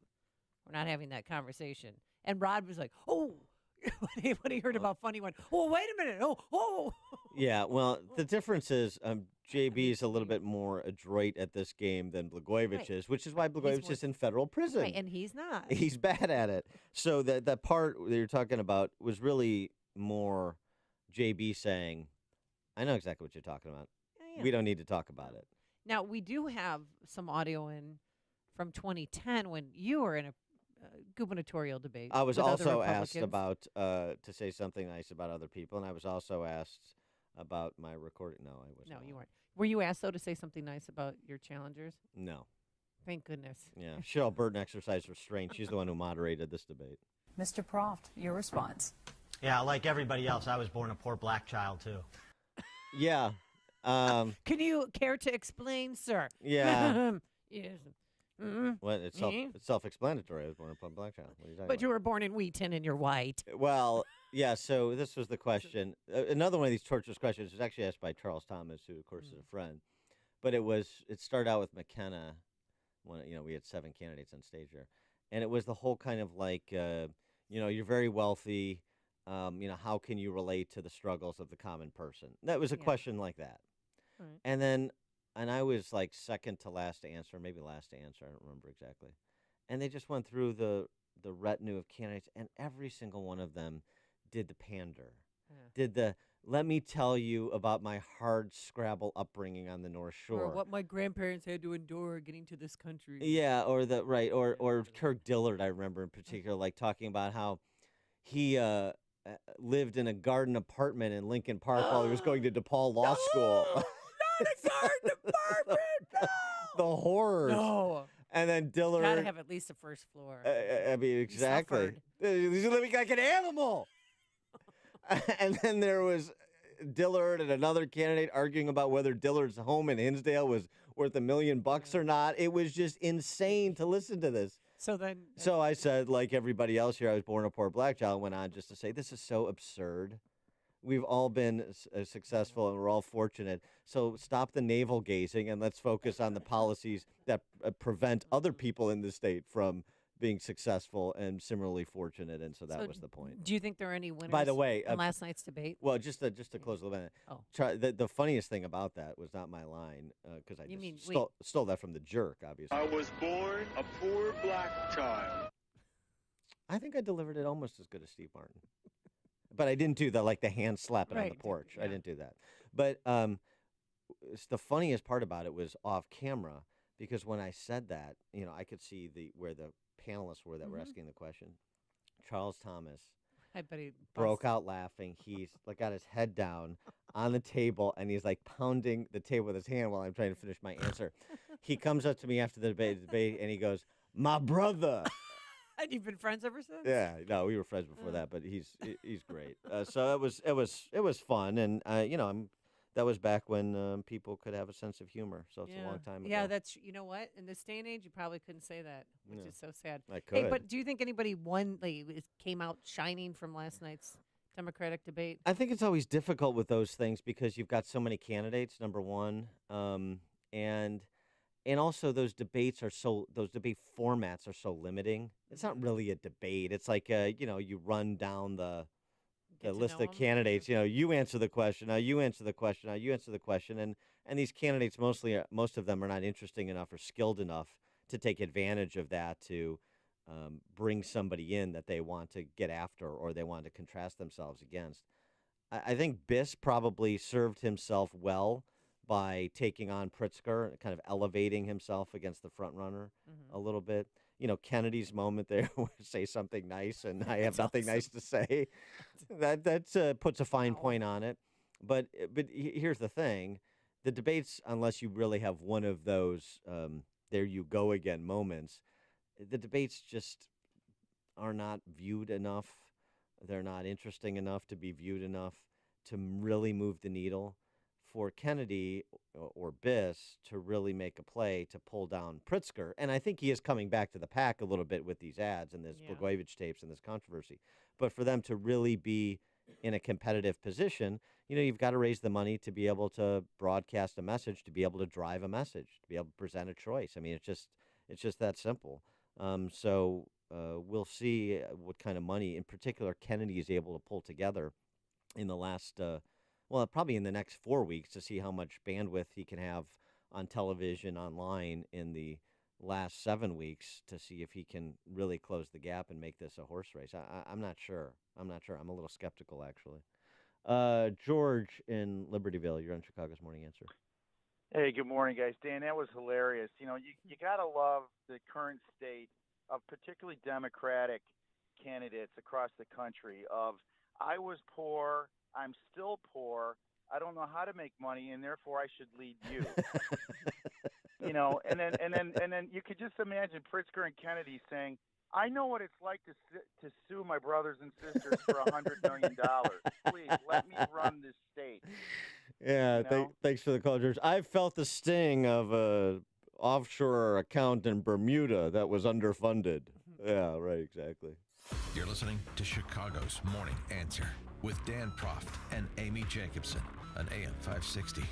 We're not having that conversation." And Rod was like, "Oh." When he heard about funny, he went, "Oh, wait a minute! Oh." Yeah, well, the difference is JB is a little bit more adroit at this game than Blagojevich Right. is, which is why Blagojevich is in federal prison. Right, and he's not. He's bad at it. So that part that you're talking about was really more JB saying, "I know exactly what you're talking about. Yeah. We don't need to talk about it." Now, we do have some audio in from 2010 when you were in a gubernatorial debate. I was with other also asked Republicans. about to say something nice about other people, and I was also asked about my recording. No, I wasn't. No, you weren't. Were you asked, though, to say something nice about your challengers? No. Thank goodness. Yeah, Cheryl Burton exercised restraint. She's the one who moderated this debate. Mr. Proft, your response. Yeah, like everybody else, I was born a poor black child, too. Yeah. Can you care to explain, sir? Yeah. Yes. Well, it's self-explanatory. I was born a black child. What are you talking But you were born in Wheaton and you're white. Well, yeah, so this was the question. Another one of these torturous questions was actually asked by Charles Thomas, who, of course, is a friend. But it started out with McKenna. When, we had 7 candidates on stage there. And it was the whole kind of like, you're very wealthy. How can you relate to the struggles of the common person? That was a question like that. Right. And I was like second to last to answer, maybe last to answer. I don't remember exactly. And they just went through the retinue of candidates, and every single one of them did the pander. Yeah. Did the, let me tell you about my hard Scrabble upbringing on the North Shore. Or what my grandparents had to endure getting to this country. Yeah, or Kirk Dillard, I remember in particular, like talking about how he lived in a garden apartment in Lincoln Park while he was going to DePaul Law School. Not a garden apartment! No! The horrors. No. And then Dillard. Gotta have at least a first floor. I mean, exactly. He's living like an animal. And then there was Dillard and another candidate arguing about whether Dillard's home in Hinsdale was worth $1 million or not. It was just insane to listen to this. So I said, like everybody else here, I was born a poor black child, and went on just to say, this is so absurd. We've all been successful and we're all fortunate. So stop the navel gazing and let's focus on the policies that prevent other people in the state from being successful and similarly fortunate. And so that was the point. Do you think there are any winners By the way, in last night's debate? Well, just to close the minute. Oh. The funniest thing about that was not my line, because I stole that from the jerk, obviously. I was born a poor black child. I think I delivered it almost as good as Steve Martin. But I didn't do the hand slapping on the porch. I didn't do that. But the funniest part about it was off camera, because when I said that, I could see where the panelists were that were asking the question. Charles Thomas I bet he broke out laughing. He's got his head down on the table, and he's pounding the table with his hand while I'm trying to finish my answer. He comes up to me after the debate, and he goes, "My brother." And you've been friends ever since? Yeah, no, we were friends before that, but he's great. So it was fun, and that was back when people could have a sense of humor. So it's a long time ago. Yeah, that's you know what? In this day and age, you probably couldn't say that, which is so sad. I could. Hey, but do you think anybody came out shining from last night's Democratic debate? I think it's always difficult with those things because you've got so many candidates. Number one, and also those debate formats are so limiting. It's not really a debate. It's like you run down the list of candidates. You answer the question. Now you answer the question. Now you answer the question. And these candidates most of them are not interesting enough or skilled enough to take advantage of that to bring somebody in that they want to get after or they want to contrast themselves against. I think Biss probably served himself well by taking on Pritzker, kind of elevating himself against the front runner a little bit. Kennedy's moment there, say something nice, and I have nothing nice to say. That puts a fine point on it. But here's the thing: the debates, unless you really have one of those "there you go again" moments, the debates just are not viewed enough. They're not interesting enough to be viewed enough. to really move the needle for Kennedy or Biss to really make a play to pull down Pritzker. And I think he is coming back to the pack a little bit with these ads and this Blagojevich tapes and this controversy. But for them to really be in a competitive position, you've got to raise the money to be able to broadcast a message, to be able to drive a message, to be able to present a choice. I mean, it's just that simple. So we'll see what kind of money, in particular, Kennedy is able to pull together in the last, probably in the next 4 weeks, to see how much bandwidth he can have on television, online in the last 7 weeks, to see if he can really close the gap and make this a horse race. I'm not sure. I'm a little skeptical, actually. George in Libertyville, you're on Chicago's Morning Answer. Hey, good morning, guys. Dan, that was hilarious. You got to love the current state of particularly Democratic candidates across the country of, I was poor, I'm still poor, I don't know how to make money, and therefore I should lead you. And then you could just imagine Pritzker and Kennedy saying, I know what it's like to sue my brothers and sisters for $100 million. Please, let me run this state. Yeah, thanks for the call, George. I've felt the sting of a offshore account in Bermuda that was underfunded. Yeah, right, exactly. You're listening to Chicago's Morning Answer with Dan Proft and Amy Jacobson on AM 560.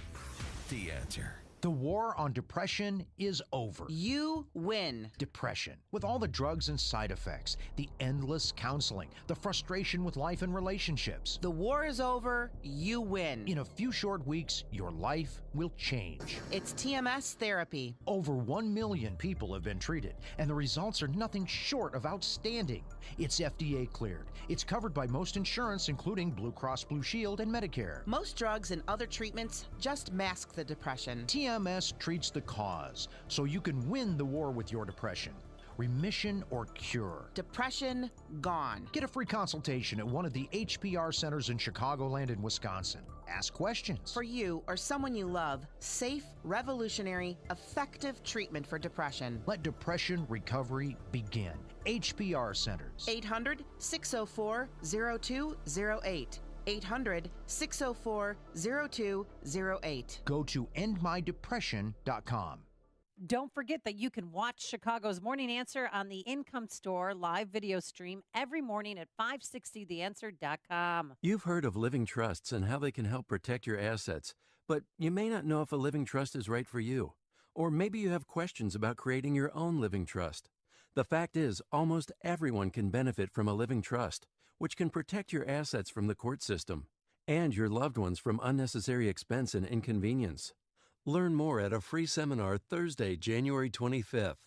The Answer. The war on depression is over. You win. Depression, with all the drugs and side effects, the endless counseling, the frustration with life and relationships. The war is over. You win. In a few short weeks, your life will change. It's TMS therapy. Over 1 million people have been treated, and the results are nothing short of outstanding. It's FDA cleared. It's covered by most insurance, including Blue Cross Blue Shield and Medicare. Most drugs and other treatments just mask the depression. TMS treats the cause, so you can win the war with your depression. Remission or cure. Depression gone. Get a free consultation at one of the HPR centers in Chicagoland and Wisconsin. Ask questions. For you or someone you love, safe, revolutionary, effective treatment for depression. Let depression recovery begin. HPR centers. 800-604-0208. 800-604-0208. Go to endmydepression.com. Don't forget that you can watch Chicago's Morning Answer on the Income Store live video stream every morning at 560theanswer.com. You've heard of living trusts and how they can help protect your assets, but you may not know if a living trust is right for you. Or maybe you have questions about creating your own living trust. The fact is, almost everyone can benefit from a living trust, which can protect your assets from the court system and your loved ones from unnecessary expense and inconvenience. Learn more at a free seminar Thursday, January 25th.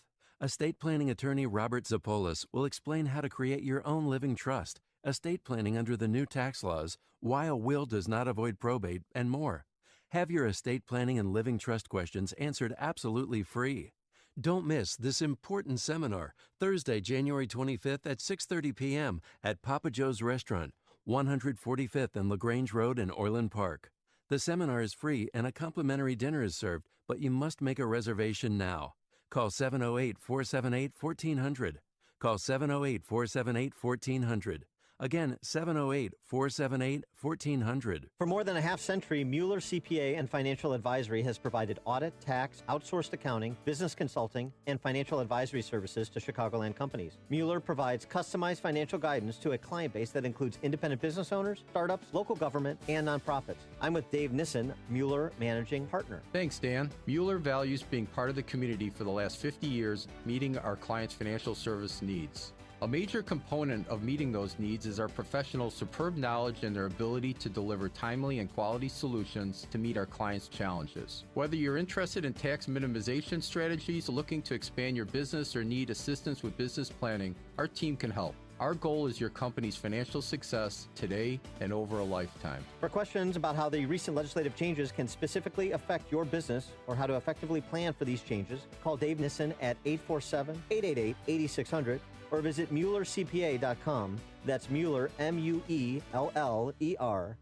Estate planning attorney Robert Zapolis will explain how to create your own living trust, estate planning under the new tax laws, why a will does not avoid probate, and more. Have your estate planning and living trust questions answered absolutely free. Don't miss this important seminar Thursday, January 25th at 6:30 p.m. at Papa Joe's Restaurant, 145th and LaGrange Road in Orland Park. The seminar is free and a complimentary dinner is served, but you must make a reservation now. Call 708-478-1400. Call 708-478-1400. Again, 708-478-1400. For more than a half century, Mueller CPA and Financial Advisory has provided audit, tax, outsourced accounting, business consulting, and financial advisory services to Chicagoland companies. Mueller provides customized financial guidance to a client base that includes independent business owners, startups, local government, and nonprofits. I'm with Dave Nissen, Mueller Managing Partner. Thanks, Dan. Mueller values being part of the community for the last 50 years, meeting our clients' financial service needs. A major component of meeting those needs is our professionals' superb knowledge and their ability to deliver timely and quality solutions to meet our clients' challenges. Whether you're interested in tax minimization strategies, looking to expand your business, or need assistance with business planning, our team can help. Our goal is your company's financial success today and over a lifetime. For questions about how the recent legislative changes can specifically affect your business or how to effectively plan for these changes, call Dave Nissen at 847-888-8600 or visit MuellerCPA.com. That's Mueller, M-U-E-L-L-E-R,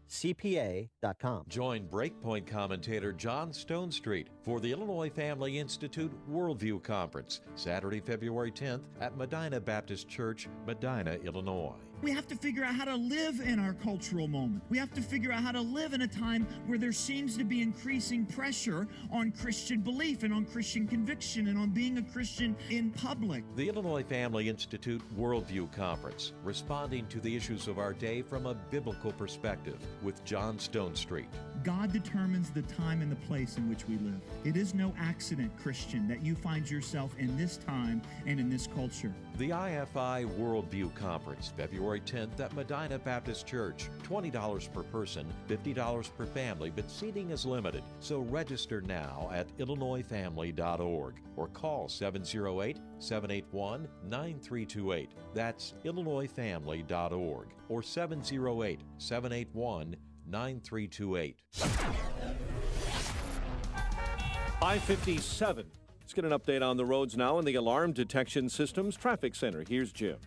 CPA.com. Join Breakpoint commentator John Stonestreet for the Illinois Family Institute Worldview Conference, Saturday, February 10th at Medina Baptist Church, Medina, Illinois. We have to figure out how to live in our cultural moment. We have to figure out how to live in a time where there seems to be increasing pressure on Christian belief and on Christian conviction and on being a Christian in public. The Illinois Family Institute Worldview Conference, responding to the issues of our day from a biblical perspective with John Stonestreet. God determines the time and the place in which we live. It is no accident, Christian, that you find yourself in this time and in this culture. The IFI Worldview Conference, February 10th at Medina Baptist Church. $20 per person, $50 per family, but seating is limited. So register now at illinoisfamily.org or call 708-781-9328. That's illinoisfamily.org or 708-781-9328. 5:57. Let's get an update on the roads now in the Alarm Detection Systems Traffic Center. Here's Jim.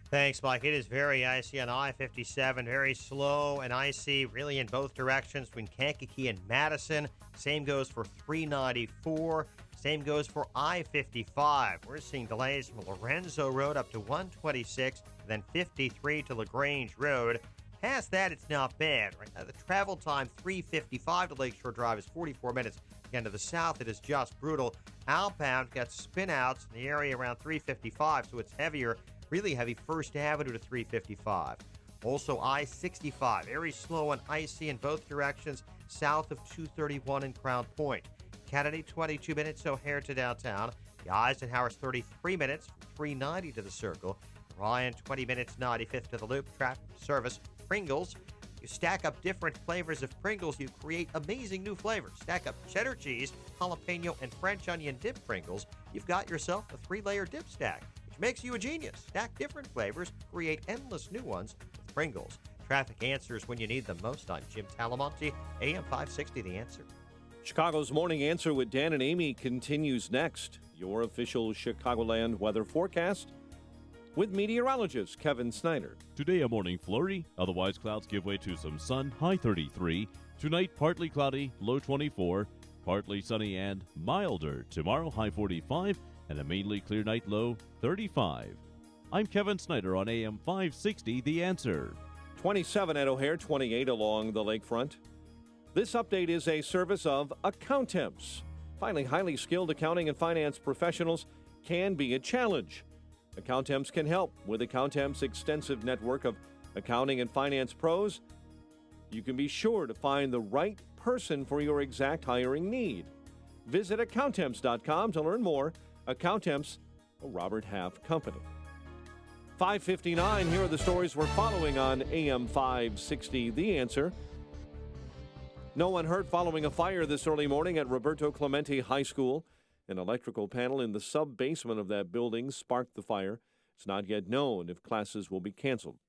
Thanks, Mike. It is very icy on I-57, very slow and icy, really in both directions between Kankakee and Madison. Same goes for 394. Same goes for I-55. We're seeing delays from Lorenzo Road up to 126, then 53 to LaGrange Road. Past that, it's not bad. Right now, the travel time, 355 to Lakeshore Drive, is 44 minutes. Again, to the south, it is just brutal. Outbound got spin-outs in the area around 355, so it's heavier, really heavy First Avenue to 355. Also, I-65, very slow and icy in both directions, south of 231 in Crown Point. Kennedy, 22 minutes, O'Hare to downtown. The Eisenhower's 33 minutes, from 390 to the Circle. Ryan, 20 minutes, 95th to the Loop. Traffic service. Pringles. You stack up different flavors of Pringles, you create amazing new flavors. Stack up cheddar cheese, jalapeno, and French onion dip Pringles. You've got yourself a 3-layer dip stack, which makes you a genius. Stack different flavors, create endless new ones with Pringles. Traffic answers when you need them most. I'm Jim Talamonte, AM 560, The Answer. Chicago's Morning Answer with Dan and Amy continues next. Your official Chicagoland weather forecast with meteorologist Kevin Snyder. Today a morning flurry, otherwise clouds give way to some sun, high 33. Tonight partly cloudy, low 24. Partly sunny and milder. Tomorrow high 45 and a mainly clear night, low 35. I'm Kevin Snyder on AM 560, The Answer. 27 at O'Hare, 28 along the lakefront. This update is a service of Accountemps. Finding highly skilled accounting and finance professionals can be a challenge. Accountemps can help. With Accountemps' extensive network of accounting and finance pros, you can be sure to find the right person for your exact hiring need. Visit Accountemps.com to learn more. Accountemps, a Robert Half company. 5:59, here are the stories we're following on AM 560, The Answer. No one hurt following a fire this early morning at Roberto Clemente High School. An electrical panel in the sub-basement of that building sparked the fire. It's not yet known if classes will be canceled.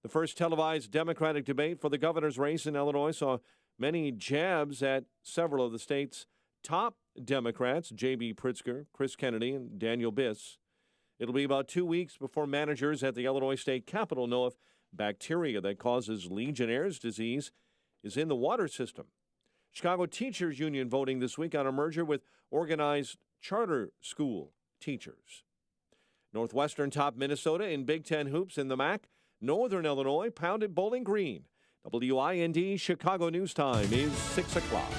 The first televised Democratic debate for the governor's race in Illinois saw many jabs at several of the state's top Democrats, J.B. Pritzker, Chris Kennedy, and Daniel Biss. It'll be about 2 weeks before managers at the Illinois State Capitol know if bacteria that causes Legionnaire's disease is in the water system. Chicago Teachers Union voting this week on a merger with organized charter school teachers. Northwestern topped Minnesota in Big Ten hoops in the MAC. Northern Illinois pounded Bowling Green. WIND Chicago News Time is 6 o'clock.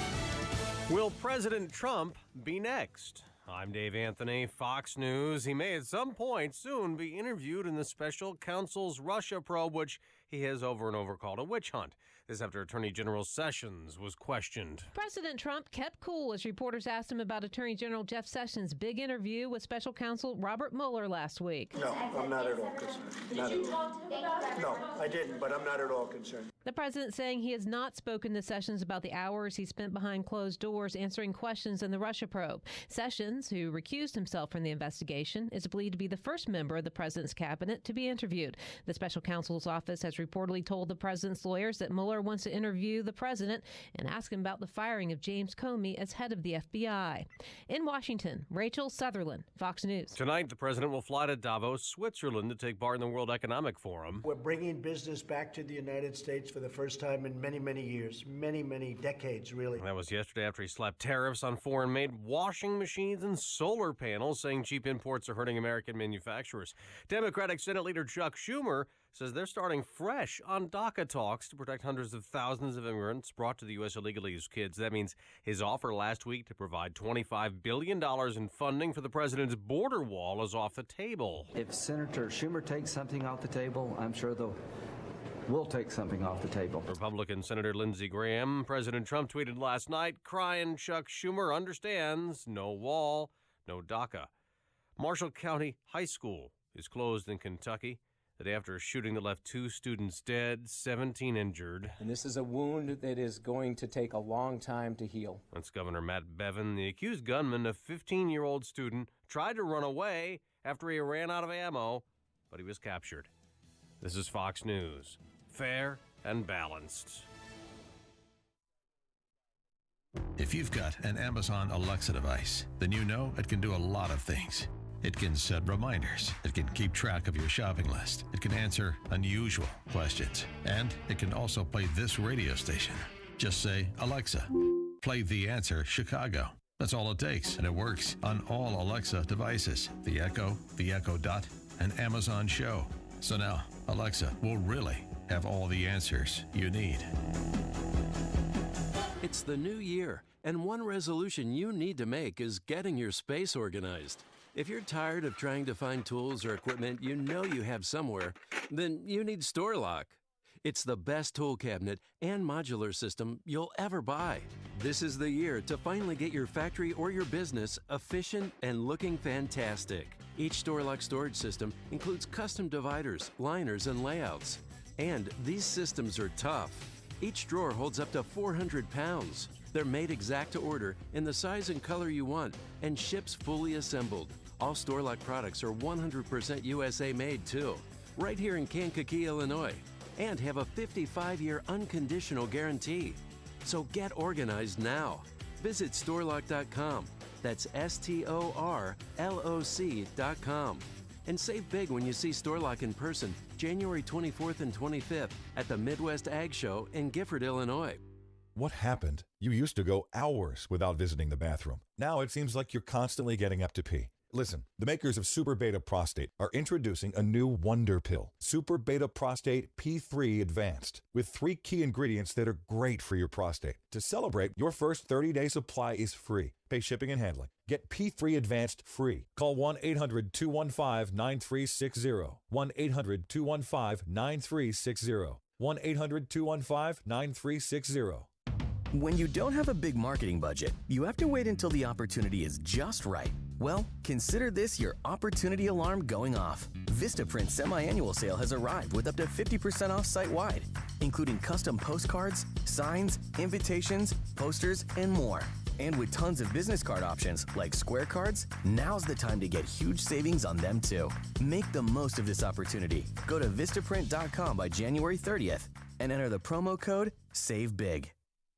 Will President Trump be next? I'm Dave Anthony, Fox News. He may at some point soon be interviewed in the special counsel's Russia probe, which he has over and over called a witch hunt. This after Attorney General Sessions was questioned. President Trump kept cool as reporters asked him about Attorney General Jeff Sessions' big interview with special counsel Robert Mueller last week. No, I'm not at all concerned. Did you talk to him about that? No, I didn't, but I'm not at all concerned. The president saying he has not spoken to Sessions about the hours he spent behind closed doors answering questions in the Russia probe. Sessions, who recused himself from the investigation, is believed to be the first member of the president's cabinet to be interviewed. The special counsel's office has reportedly told the president's lawyers that Mueller wants to interview the president and ask him about the firing of James Comey as head of the FBI. In Washington, Rachel Sutherland, Fox News. Tonight, the president will fly to Davos, Switzerland to take part in the World Economic Forum. We're bringing business back to the United States for the first time in many, many years, many decades, really. That was yesterday after he slapped tariffs on foreign-made washing machines and solar panels, saying cheap imports are hurting American manufacturers. Democratic Senate Leader Chuck Schumer says they're starting fresh on DACA talks to protect hundreds of thousands of immigrants brought to the U.S. illegally as kids. That means his offer last week to provide $25 billion in funding for the president's border wall is off the table. If Senator Schumer takes something off the table, I'm sure we'll take something off the table. Republican Senator Lindsey Graham, President Trump tweeted last night, crying Chuck Schumer understands, no wall, no DACA. Marshall County High School is closed in Kentucky the day after a shooting that left 2 students dead, 17 injured. And this is a wound that is going to take a long time to heal. That's Governor Matt Bevin. The accused gunman, a 15-year-old student, tried to run away after he ran out of ammo, but he was captured. This is Fox News. Fair and balanced. If you've got an Amazon Alexa device, then you know it can do a lot of things. It can set reminders. It can keep track of your shopping list. It can answer unusual questions. And it can also play this radio station. Just say, Alexa, play The Answer Chicago. That's all it takes, and it works on all Alexa devices. The Echo Dot, and Amazon Show. So now, Alexa will really have all the answers you need. It's the new year, and one resolution you need to make is getting your space organized. If you're tired of trying to find tools or equipment you know you have somewhere, then you need StoreLock. It's the best tool cabinet and modular system you'll ever buy. This is the year to finally get your factory or your business efficient and looking fantastic. Each StoreLock storage system includes custom dividers, liners, and layouts. And these systems are tough. Each drawer holds up to 400 pounds. They're made exact to order in the size and color you want and ships fully assembled. All StoreLock products are 100% USA made too, right here in Kankakee, Illinois, and have a 55-year unconditional guarantee. So get organized now. Visit StoreLock.com. That's STORLOC.com. And save big when you see StoreLock in person January 24th and 25th at the Midwest Ag Show in Gifford, Illinois. What happened? You used to go hours without visiting the bathroom. Now it seems like you're constantly getting up to pee. Listen, the makers of Super Beta Prostate are introducing a new wonder pill, Super Beta Prostate P3 Advanced, with 3 key ingredients that are great for your prostate. To celebrate, your first 30-day supply is free. Pay shipping and handling. Get P3 Advanced free. Call 1-800-215-9360. 1-800-215-9360. 1-800-215-9360. When you don't have a big marketing budget, you have to wait until the opportunity is just right. Well, consider this your opportunity alarm going off. Vistaprint semi-annual sale has arrived with up to 50% off site-wide, including custom postcards, signs, invitations, posters, and more. And with tons of business card options like Square Cards, now's the time to get huge savings on them too. Make the most of this opportunity. Go to Vistaprint.com by January 30th and enter the promo code SAVEBIG.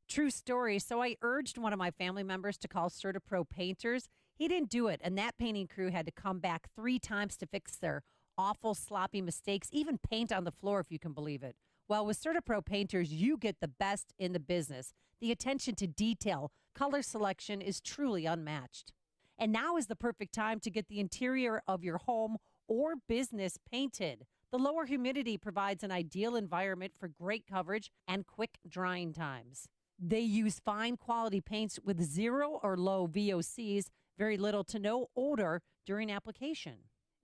True story. So I urged one of my family members to call CertaPro Painters. He didn't do it, and that painting crew had to come back 3 times to fix their awful, sloppy mistakes, even paint on the floor, if you can believe it. Well, with CertaPro Painters, you get the best in the business. The attention to detail, color selection is truly unmatched. And now is the perfect time to get the interior of your home or business painted. The lower humidity provides an ideal environment for great coverage and quick drying times. They use fine quality paints with 0 or low VOCs, very little to no odor during application.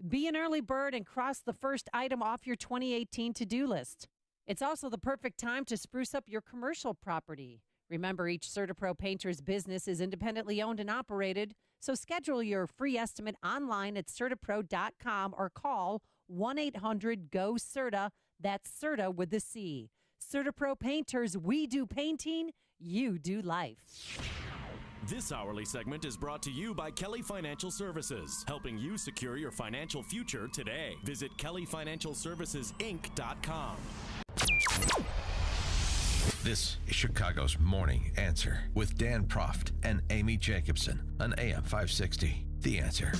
Be an early bird and cross the first item off your 2018 to-do list. It's also the perfect time to spruce up your commercial property. Remember, each CertaPro Painter's business is independently owned and operated, so schedule your free estimate online at CertaPro.com or call 1-800-GO-CERTA. That's CERTA with the C. CertaPro Painters, we do painting, you do life. This hourly segment is brought to you by Kelly Financial Services, helping you secure your financial future today. Visit KellyFinancialServicesInc.com. This is Chicago's Morning Answer with Dan Proft and Amy Jacobson on AM 560. The Answer.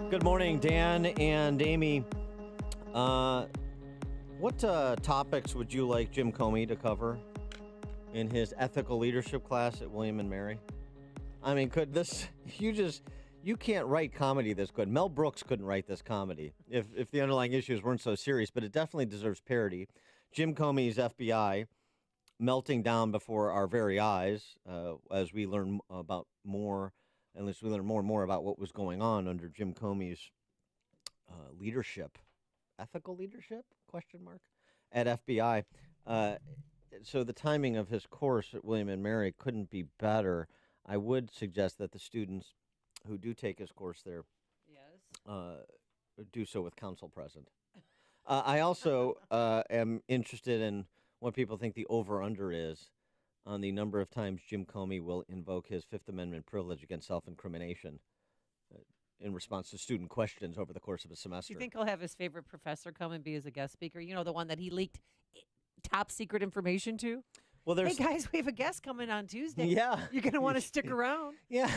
Good morning, Dan and Amy. What topics would you like Jim Comey to cover in his ethical leadership class at William & Mary? I mean, you can't write comedy this good. Mel Brooks couldn't write this comedy if the underlying issues weren't so serious, but it definitely deserves parody. Jim Comey's FBI melting down before our very eyes as we learn more and more about what was going on under Jim Comey's leadership, ethical leadership, at FBI. So the timing of his course at William and Mary couldn't be better. I would suggest that the students who do take his course there do so with counsel present. I also am interested in what people think the over-under is on the number of times Jim Comey will invoke his Fifth Amendment privilege against self-incrimination in response to student questions over the course of a semester. Do you think he'll have his favorite professor come and be as a guest speaker? You know, the one that he leaked top secret information to? Well, hey guys, we have a guest coming on Tuesday. Yeah. You're going to want to stick around. Yeah.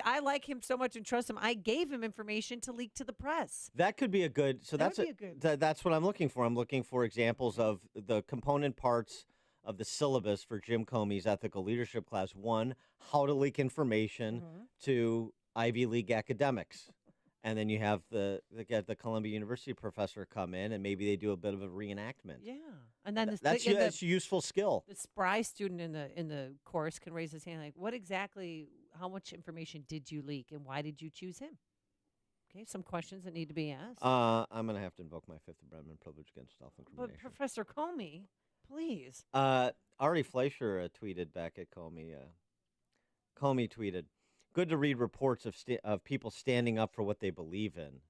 I like him so much and trust him. I gave him information to leak to the press. That could be a good. So that's what I'm looking for. I'm looking for examples of the component parts of the syllabus for Jim Comey's ethical leadership class. 1, how to leak information to Ivy League academics. And then you have the Columbia University professor come in, and maybe they do a bit of a reenactment. Yeah, and then that's a useful skill. The spry student in the course can raise his hand, like, how much information did you leak, and why did you choose him? Okay, some questions that need to be asked. I'm going to have to invoke my Fifth Amendment privilege against self-incrimination. But Professor Comey, please. Ari Fleischer tweeted back at Comey. Comey tweeted, "Good to read reports of people standing up for what they believe in.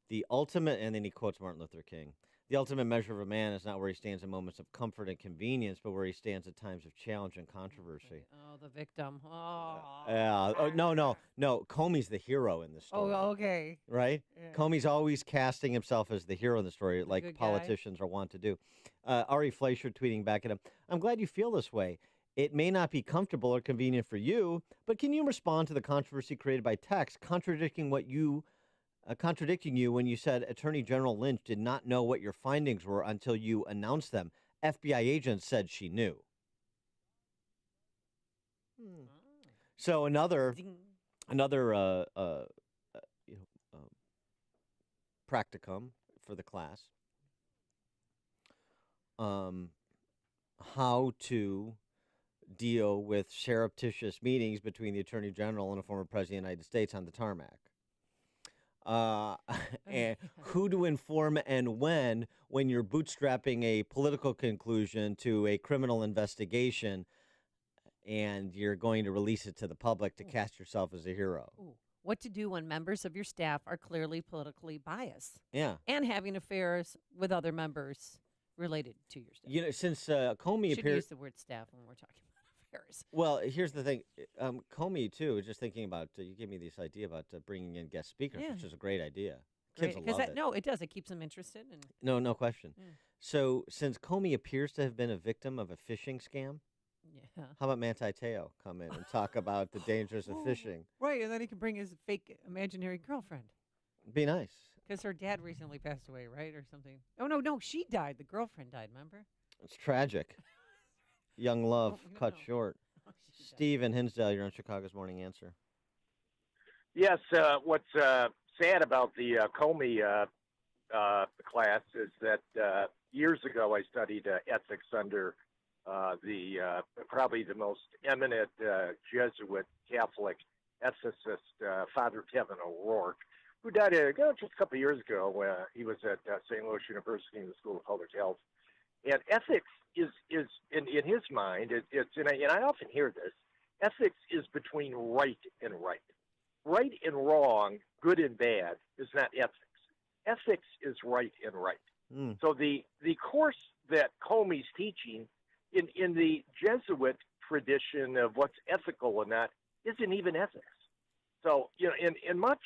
The ultimate," and then he quotes Martin Luther King, "the ultimate measure of a man is not where he stands in moments of comfort and convenience, but where he stands at times of challenge and controversy." Oh, the victim. Oh. Yeah. No. Comey's the hero in this story. Oh, okay. Right? Yeah. Comey's always casting himself as the hero in the story, like good politicians are wont to do. Ari Fleischer tweeting back at him, "I'm glad you feel this way. It may not be comfortable or convenient for you, but can you respond to the controversy created by text contradicting you when you said Attorney General Lynch did not know what your findings were until you announced them? FBI agents said she knew." So another practicum for the class. How to deal with surreptitious meetings between the Attorney General and a former President of the United States on the tarmac. And who to inform and when you're bootstrapping a political conclusion to a criminal investigation and you're going to release it to the public to cast yourself as a hero. What to do when members of your staff are clearly politically biased. Yeah. And having affairs with other members related to your staff. You know, since Comey should appeared... use the word staff when we're talking about affairs. Well, here's the thing. Comey, too, just thinking about, you gave me this idea about bringing in guest speakers, which is a great idea. Kids will love it. No, it does. It keeps them interested. And No question. So, since Comey appears to have been a victim of a phishing scam, how about Manti Te'o come in and talk about the dangers of phishing? Right, and then he can bring his fake imaginary girlfriend. Be nice. Because her dad recently passed away, right, or something. Oh, no, she died. The girlfriend died, remember? It's tragic. Young love cut short. Steve in Hinsdale, you're on Chicago's Morning Answer. Yes, what's sad about the Comey class is that years ago I studied ethics under probably the most eminent Jesuit Catholic ethicist, Father Kevin O'Rourke, who died just a couple of years ago when he was at St. Louis University in the School of Public Health. And ethics is in his mind, and I often hear this, ethics is between right and right. Right and wrong, good and bad, is not ethics. Ethics is right and right. So the course that Comey's teaching in the Jesuit tradition of what's ethical or not isn't even ethics. So, in much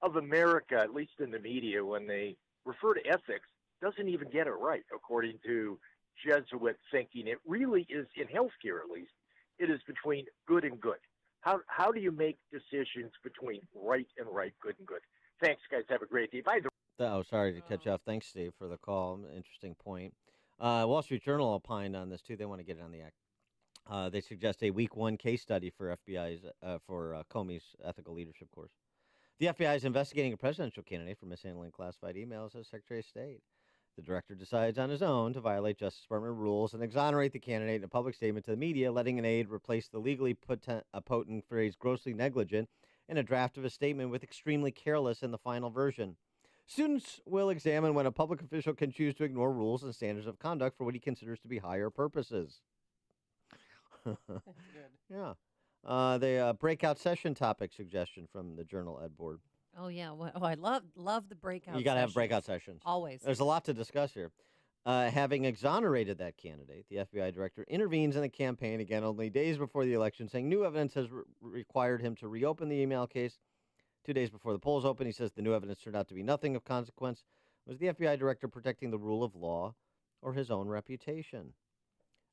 of America, at least in the media, when they refer to ethics, doesn't even get it right, according to Jesuit thinking. It really is, in healthcare at least, it is between good and good. How do you make decisions between right and right, good and good? Thanks, guys. Have a great day. Bye. Sorry to cut you off. Thanks, Steve, for the call. Interesting point. Wall Street Journal opined on this, too. They want to get it on the They suggest a week one case study for Comey's ethical leadership course. The FBI is investigating a presidential candidate for mishandling classified emails as Secretary of State. The director decides on his own to violate Justice Department rules and exonerate the candidate in a public statement to the media, letting an aide replace the legally potent phrase grossly negligent in a draft of a statement with extremely careless in the final version. Students will examine when a public official can choose to ignore rules and standards of conduct for what he considers to be higher purposes. Yeah. The breakout session topic suggestion from the Journal Ed Board. Oh, yeah. I love the breakout You got to have breakout sessions. Always. There's a lot to discuss here. Having exonerated that candidate, the FBI director intervenes in the campaign again only days before the election, saying new evidence has required him to reopen the email case. 2 days before the polls open, he says the new evidence turned out to be nothing of consequence. Was the FBI director protecting the rule of law or his own reputation?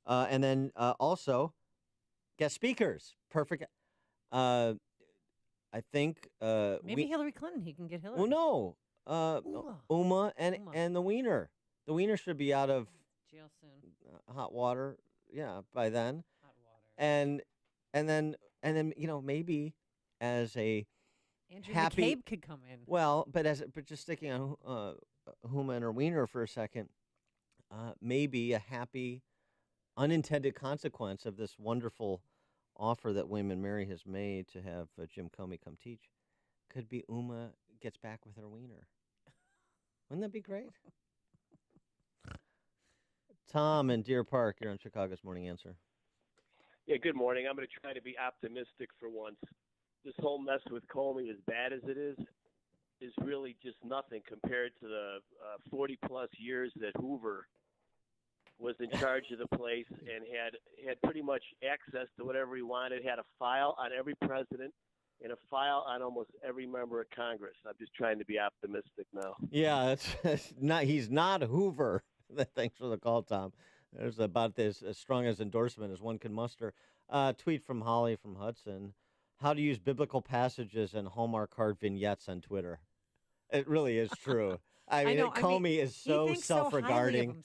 And then also, guest speakers. Perfect. I think maybe Hillary Clinton. He can get Hillary. Well, no. Uma and the Wiener. The Wiener should be out of jail soon. Hot water. Yeah, by then. Hot water. And then maybe as a Andrew happy McCabe could come in. Well, but just sticking on Huma and her Wiener for a second, maybe a happy unintended consequence of this wonderful offer that William and Mary has made to have Jim Comey come teach could be Uma gets back with her Wiener. Wouldn't that be great? Tom in Deer Park, you're on Chicago's Morning Answer. Yeah, good morning. I'm going to try to be optimistic for once. This whole mess with Comey, as bad as it is really just nothing compared to the 40-plus years that Hoover was in charge of the place and had pretty much access to whatever he wanted, had a file on every president and a file on almost every member of Congress. I'm just trying to be optimistic now. Yeah, he's not Hoover. Thanks for the call, Tom. There's about as strong as endorsement as one can muster. Tweet from Holly from Hudson. How to use biblical passages and Hallmark card vignettes on Twitter. It really is true. I mean, Comey is so self-regarding.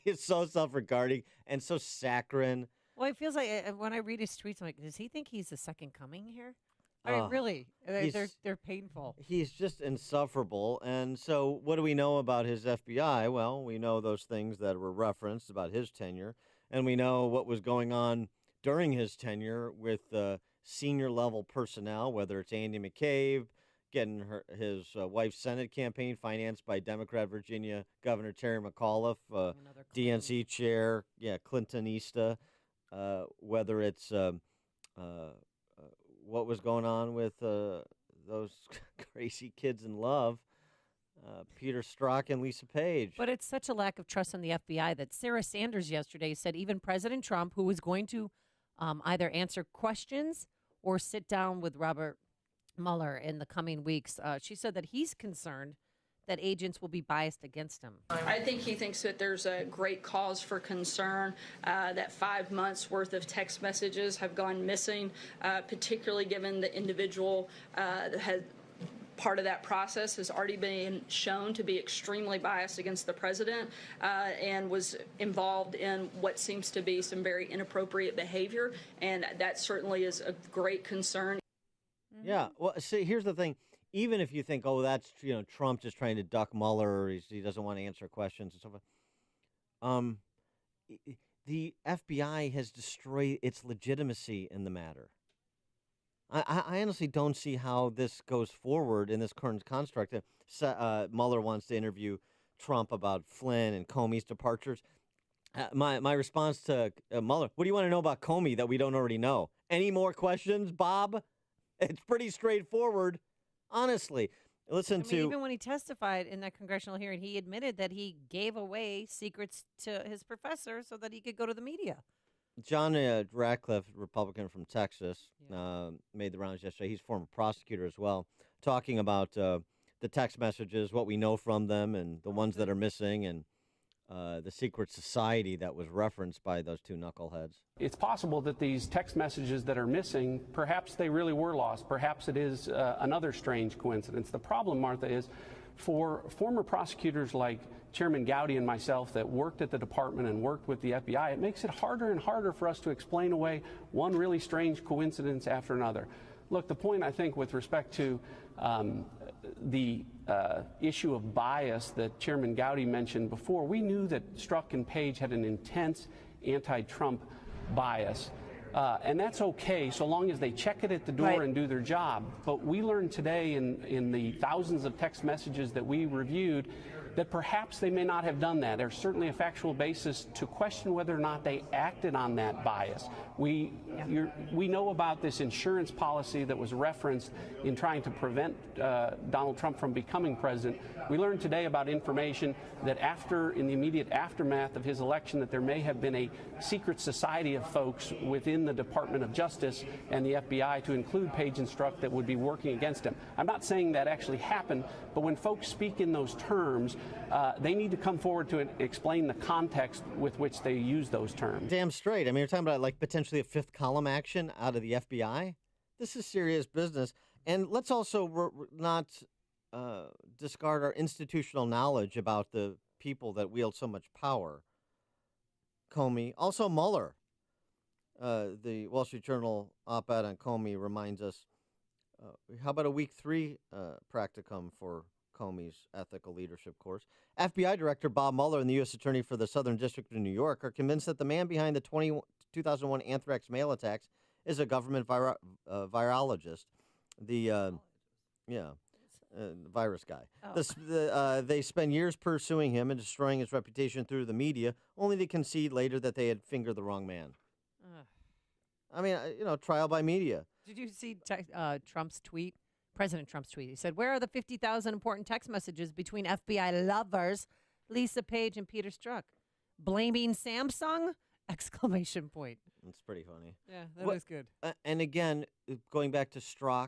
He's so self-regarding and so saccharine. Well, it feels like when I read his tweets, I'm like, does he think he's the second coming here? I mean, really, they're painful. He's just insufferable. And so what do we know about his FBI? Well, we know those things that were referenced about his tenure, and we know what was going on during his tenure with senior-level personnel, whether it's Andy McCabe, getting his wife's Senate campaign financed by Democrat Virginia Governor Terry McAuliffe, DNC chair, Clintonista, whether it's what was going on with those crazy kids in love, Peter Strzok and Lisa Page. But it's such a lack of trust in the FBI that Sarah Sanders yesterday said even President Trump, who was going to either answer questions or sit down with Robert Mueller in the coming weeks, she said that he's concerned that agents will be biased against him. I think he thinks that there's a great cause for concern that 5 months worth of text messages have gone missing, particularly given the individual had part of that process has already been shown to be extremely biased against the president and was involved in what seems to be some very inappropriate behavior. And that certainly is a great concern. Yeah. Well, see, here's the thing. Even if you think, oh, that's, Trump just trying to duck Mueller, or he doesn't want to answer questions and so forth, the FBI has destroyed its legitimacy in the matter. I honestly don't see how this goes forward in this current construct. Mueller wants to interview Trump about Flynn and Comey's departures. My response to Mueller, what do you want to know about Comey that we don't already know? Any more questions, Bob? It's pretty straightforward. Honestly, even when he testified in that congressional hearing, he admitted that he gave away secrets to his professor so that he could go to the media. John Ratcliffe, Republican from Texas, made the rounds yesterday. He's a former prosecutor as well, talking about the text messages, what we know from them, and the ones that are missing, and the secret society that was referenced by those two knuckleheads. It's possible that these text messages that are missing, perhaps they really were lost. Perhaps it is another strange coincidence. The problem, Martha, is for former prosecutors like Chairman Gowdy and myself that worked at the department and worked with the FBI, it makes it harder and harder for us to explain away one really strange coincidence after another. Look, the point, I think, with respect to the issue of bias that Chairman Gowdy mentioned before, we knew that Strzok and Page had an intense anti-Trump bias. And that's okay so long as they check it at the door and do their job. But we learned today in the thousands of text messages that we reviewed that perhaps they may not have done that. There's certainly a factual basis to question whether or not they acted on that bias. We know about this insurance policy that was referenced in trying to prevent Donald Trump from becoming president. We learned today about information that in the immediate aftermath of his election, that there may have been a secret society of folks within the Department of Justice and the FBI, to include Page and Strzok, that would be working against him. I'm not saying that actually happened, but when folks speak in those terms, they need to come forward to explain the context with which they use those terms. Damn straight. I mean, you're talking about like potentially a fifth column action out of the FBI. This is serious business. And let's also not discard our institutional knowledge about the people that wield so much power. Comey, also Mueller. The Wall Street Journal op-ed on Comey reminds us, how about a week 3 practicum for Comey's ethical leadership course? FBI Director Bob Mueller and the U.S. Attorney for the Southern District of New York are convinced that the man behind the 2001 anthrax mail attacks is a government virologist. The virus guy. Oh. They spend years pursuing him and destroying his reputation through the media, only to concede later that they had fingered the wrong man. I mean, trial by media. Did you see Trump's tweet? President Trump's tweet. He said, "Where are the 50,000 important text messages between FBI lovers Lisa Page and Peter Strzok? Blaming Samsung?" Exclamation point. That's pretty funny. Yeah, that was good. And again, going back to Strzok.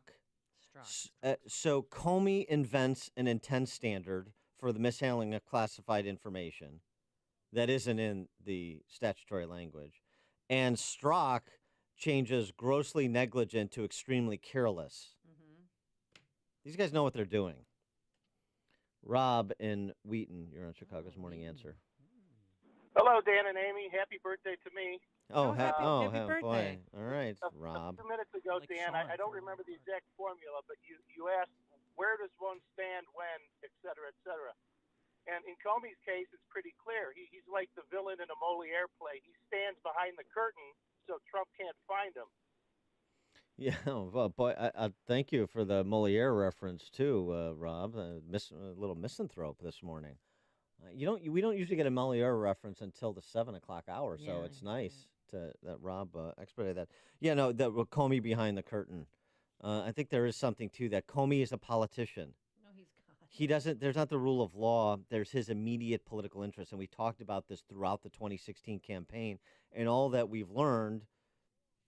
So Comey invents an intent standard for the mishandling of classified information that isn't in the statutory language. And Strzok changes grossly negligent to extremely careless. These guys know what they're doing. Rob in Wheaton, you're on Chicago's Morning Answer. Hello, Dan and Amy. Happy birthday to me. Happy birthday. Boy. All right, Rob. A few minutes ago, Dan, I don't remember the exact formula, but you asked, where does one stand when, et cetera, et cetera. And in Comey's case, it's pretty clear. He's like the villain in a Moliere play. He stands behind the curtain so Trump can't find him. Yeah, well, boy, I thank you for the Moliere reference too, Rob. A little misanthrope this morning. We don't usually get a Moliere reference until the 7 o'clock hour, so it's nice that Rob expedited that. Yeah, no, that Comey behind the curtain. I think there is something to that. Comey is a politician. No, he's not. He doesn't. There's not the rule of law. There's his immediate political interest, and we talked about this throughout the 2016 campaign, and all that we've learned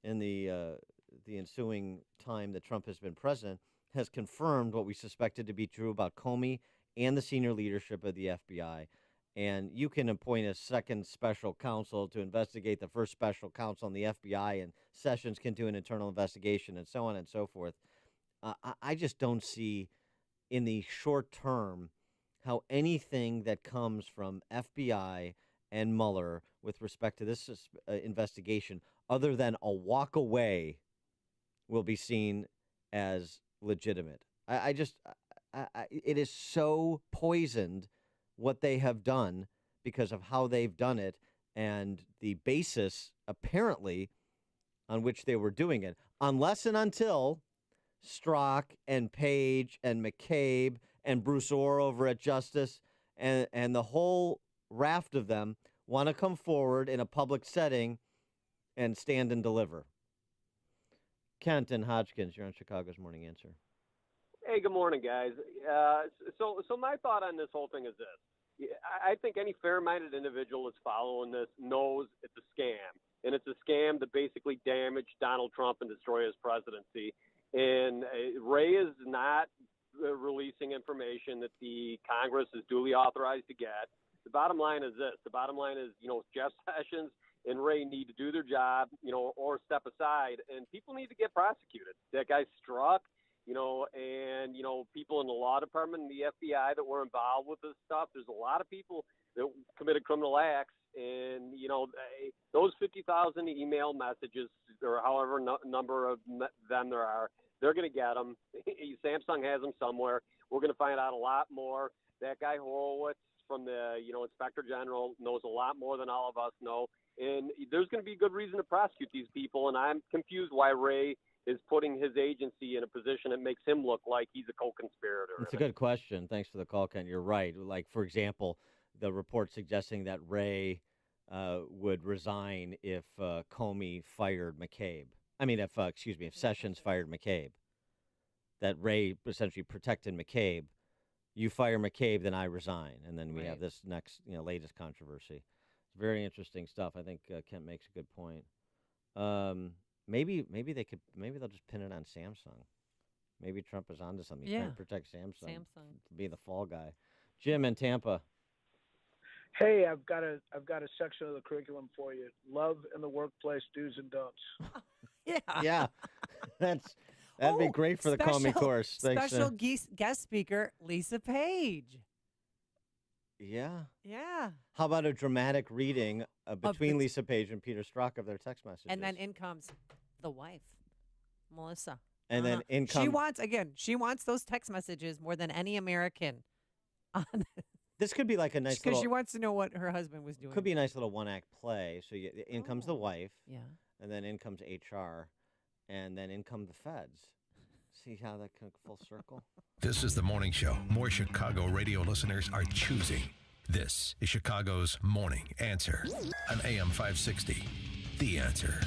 in the ensuing time that Trump has been president has confirmed what we suspected to be true about Comey and the senior leadership of the FBI. And you can appoint a second special counsel to investigate the first special counsel in the FBI, and Sessions can do an internal investigation, and so on and so forth. I just don't see in the short term how anything that comes from FBI and Mueller with respect to this investigation, other than a walk away, will be seen as legitimate. It is so poisoned what they have done because of how they've done it and the basis, apparently, on which they were doing it. Unless and until Strzok and Page and McCabe and Bruce Orr over at Justice and the whole raft of them want to come forward in a public setting and stand and deliver. Kent and Hodgkins, you're on Chicago's Morning Answer. Hey, good morning, guys. So my thought on this whole thing is this. I think any fair-minded individual that's following this knows it's a scam. And it's a scam to basically damage Donald Trump and destroy his presidency. And Ray is not releasing information that the Congress is duly authorized to get. The bottom line is this. The bottom line is, Jeff Sessions and Ray need to do their job, or step aside, and people need to get prosecuted. That guy Strzok, and people in the law department and the FBI that were involved with this stuff. There's a lot of people that committed criminal acts, and those 50,000 email messages, or however number of them there are, they're going to get them. Samsung has them somewhere. We're going to find out a lot more. That guy Horowitz from the Inspector General knows a lot more than all of us know, and there's going to be good reason to prosecute these people. And I'm confused why Ray is putting his agency in a position that makes him look like he's a co-conspirator. It's a good question. Thanks for the call, Ken. You're right. Like, for example, the report suggesting that Ray would resign if Comey fired McCabe. I mean, if Sessions fired McCabe. That Ray essentially protected McCabe. You fire McCabe, then I resign. And then we have this next, latest controversy. It's very interesting stuff. I think Kent makes a good point. Maybe they'll just pin it on Samsung. Maybe Trump is onto something. He's trying to protect Samsung. Be the fall guy. Jim in Tampa. Hey, I've got a section of the curriculum for you. Love in the workplace, do's and don'ts. Yeah. That'd be great for the Comey course. Thanks, special guest speaker, Lisa Page. Yeah. Yeah. How about a dramatic reading between Lisa Page and Peter Strzok of their text messages? And then in comes the wife, Melissa. And then in comes... She wants those text messages more than any American. This could be like a nice little... Because she wants to know what her husband was doing. Could be a nice little one-act play. So in comes the wife. Yeah. And then in comes HR. And then in come the feds. See how that comes full circle? This is the morning show more Chicago radio listeners are choosing. This is Chicago's Morning Answer on AM 560. The Answer.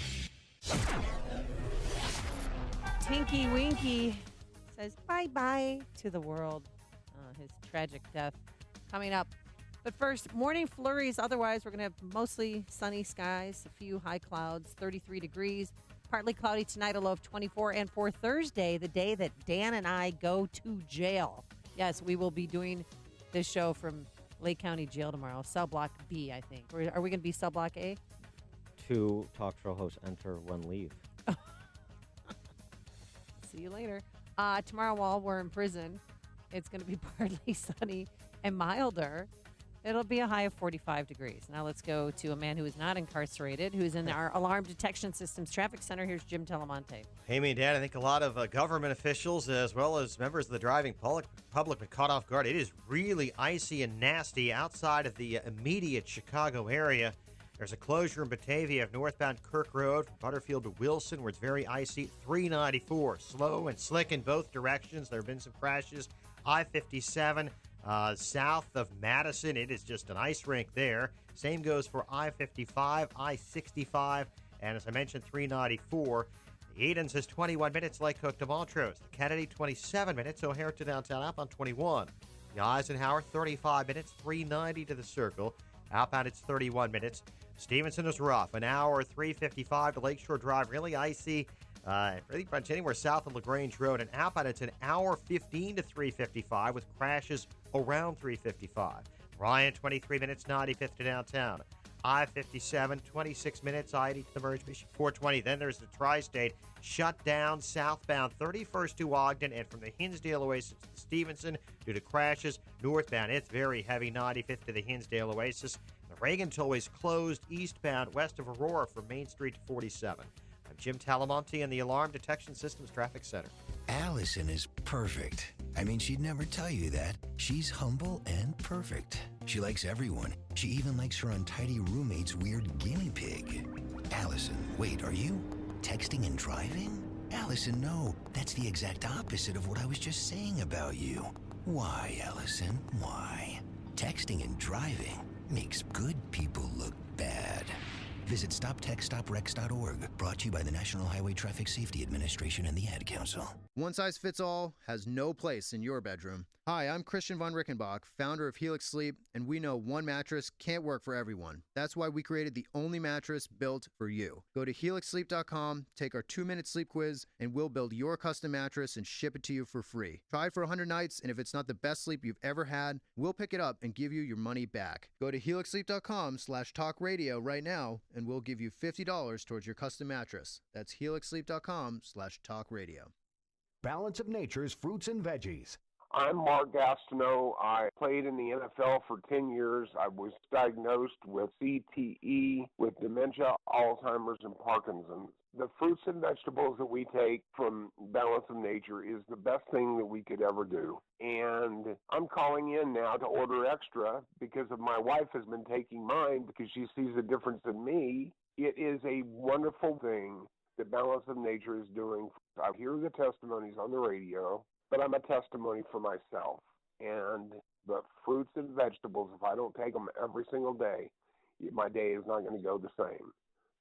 Tinky Winky says bye-bye to the world. His tragic death coming up. But first, morning flurries. Otherwise, we're going to have mostly sunny skies, a few high clouds, 33 degrees. Partly cloudy tonight, a low of 24. And for Thursday, the day that Dan and I go to jail. Yes, we will be doing this show from Lake County Jail tomorrow. Cell Block B, I think. Or are we going to be Cell Block A? 2 talk show hosts enter, 1 leave. See you later. Tomorrow, while we're in prison, it's going to be partly sunny and milder. It'll be a high of 45 degrees. Now let's go to a man who is not incarcerated, who's in our Alarm Detection Systems Traffic Center. Here's Jim Telemonte. Hey, me and Dad, I think a lot of government officials as well as members of the driving public been caught off guard. It is really icy and nasty outside of the immediate Chicago area. There's a closure in Batavia of northbound Kirk Road from Butterfield to Wilson where it's very icy. 394, slow and slick in both directions. There have been some crashes. I-57 south of Madison, it is just an ice rink there. Same goes for I-55, I-65, and as I mentioned, 394. The Edens is 21 minutes, Lake Cook to Montrose. The Kennedy, 27 minutes, O'Hare to downtown outbound, 21. The Eisenhower, 35 minutes, 390 to the Circle. Outbound, it's 31 minutes. Stevenson is rough, an hour, 355 to Lakeshore Drive, really icy. Pretty much anywhere south of LaGrange Road. And outbound, it's an hour 15 to 355 with crashes around 355. Ryan, 23 minutes, 95th to downtown. I-57, 26 minutes, I-80 to the Merge Mission, 420. Then there's the Tri-State shut down southbound 31st to Ogden and from the Hinsdale Oasis to Stevenson due to crashes northbound. It's very heavy, 95th to the Hinsdale Oasis. The Reagan Tollway is closed eastbound west of Aurora from Main Street to 47. I'm Jim Talamonte in the Alarm Detection Systems Traffic Center. Allison is perfect. I mean, she'd never tell you that. She's humble and perfect. She likes everyone. She even likes her untidy roommate's weird guinea pig. Allison, wait, are you texting and driving? Allison, no. That's the exact opposite of what I was just saying about you. Why, Allison? Why? Texting and driving makes good people look bad. Visit StopTextStopRex.org. Brought to you by the National Highway Traffic Safety Administration and the Ad Council. One size fits all has no place in your bedroom. Hi, I'm Christian von Rickenbach, founder of Helix Sleep, and we know one mattress can't work for everyone. That's why we created the only mattress built for you. Go to helixsleep.com, take our 2-minute sleep quiz, and we'll build your custom mattress and ship it to you for free. Try it for 100 nights, and if it's not the best sleep you've ever had, we'll pick it up and give you your money back. Go to helixsleep.com/talkradio right now, and we'll give you $50 towards your custom mattress. That's helixsleep.com/talkradio. Balance of Nature's fruits and veggies. I'm Mark Gastineau. I played in the NFL for 10 years. I was diagnosed with CTE, with dementia, Alzheimer's, and Parkinson's. The fruits and vegetables that we take from Balance of Nature is the best thing that we could ever do. And I'm calling in now to order extra because of my wife has been taking mine because she sees a difference in me. It is a wonderful thing that Balance of Nature is doing. I hear the testimonies on the radio, but I'm a testimony for myself. And the fruits and vegetables, if I don't take them every single day, my day is not going to go the same.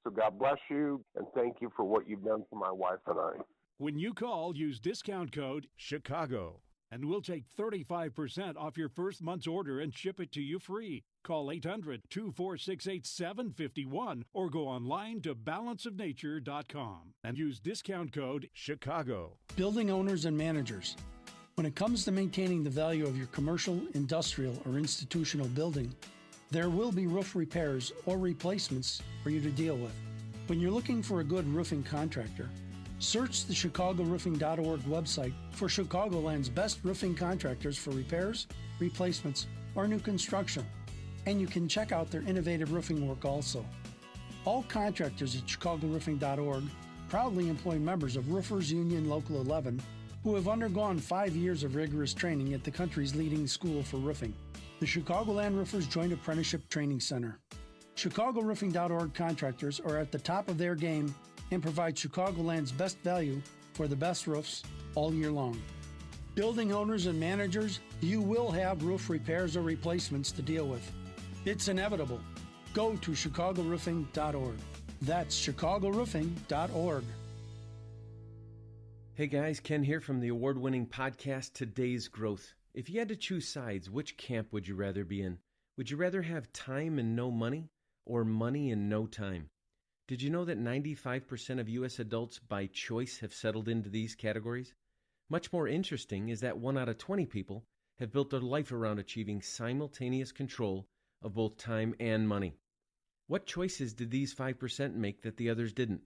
So God bless you, and thank you for what you've done for my wife and I. When you call, use discount code CHICAGO, and we'll take 35% off your first month's order and ship it to you free. Call 800-246-8751 or go online to balanceofnature.com and use discount code CHICAGO. Building owners and managers. When it comes to maintaining the value of your commercial, industrial, or institutional building, there will be roof repairs or replacements for you to deal with. When you're looking for a good roofing contractor, search the ChicagoRoofing.org website for Chicagoland's best roofing contractors for repairs, replacements, or new construction. And you can check out their innovative roofing work also. All contractors at ChicagoRoofing.org proudly employ members of Roofers Union Local 11 who have undergone 5 years of rigorous training at the country's leading school for roofing, the Chicagoland Roofers Joint Apprenticeship Training Center. ChicagoRoofing.org contractors are at the top of their game and provide Chicagoland's best value for the best roofs all year long. Building owners and managers, you will have roof repairs or replacements to deal with. It's inevitable. Go to ChicagoRoofing.org. That's ChicagoRoofing.org. Hey guys, Ken here from the award-winning podcast Today's Growth. If you had to choose sides, which camp would you rather be in? Would you rather have time and no money, or money and no time? Did you know that 95% of U.S. adults by choice have settled into these categories? Much more interesting is that 1 out of 20 people have built their life around achieving simultaneous control of both time and money. What choices did these 5% make that the others didn't?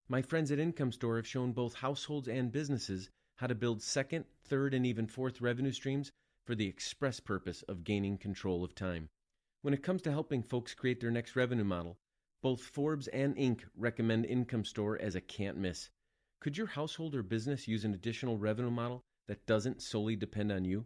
My friends at Income Store have shown both households and businesses how to build second, third, and even fourth revenue streams for the express purpose of gaining control of time. When it comes to helping folks create their next revenue model, both Forbes and Inc. recommend Income Store as a can't miss. Could your household or business use an additional revenue model that doesn't solely depend on you?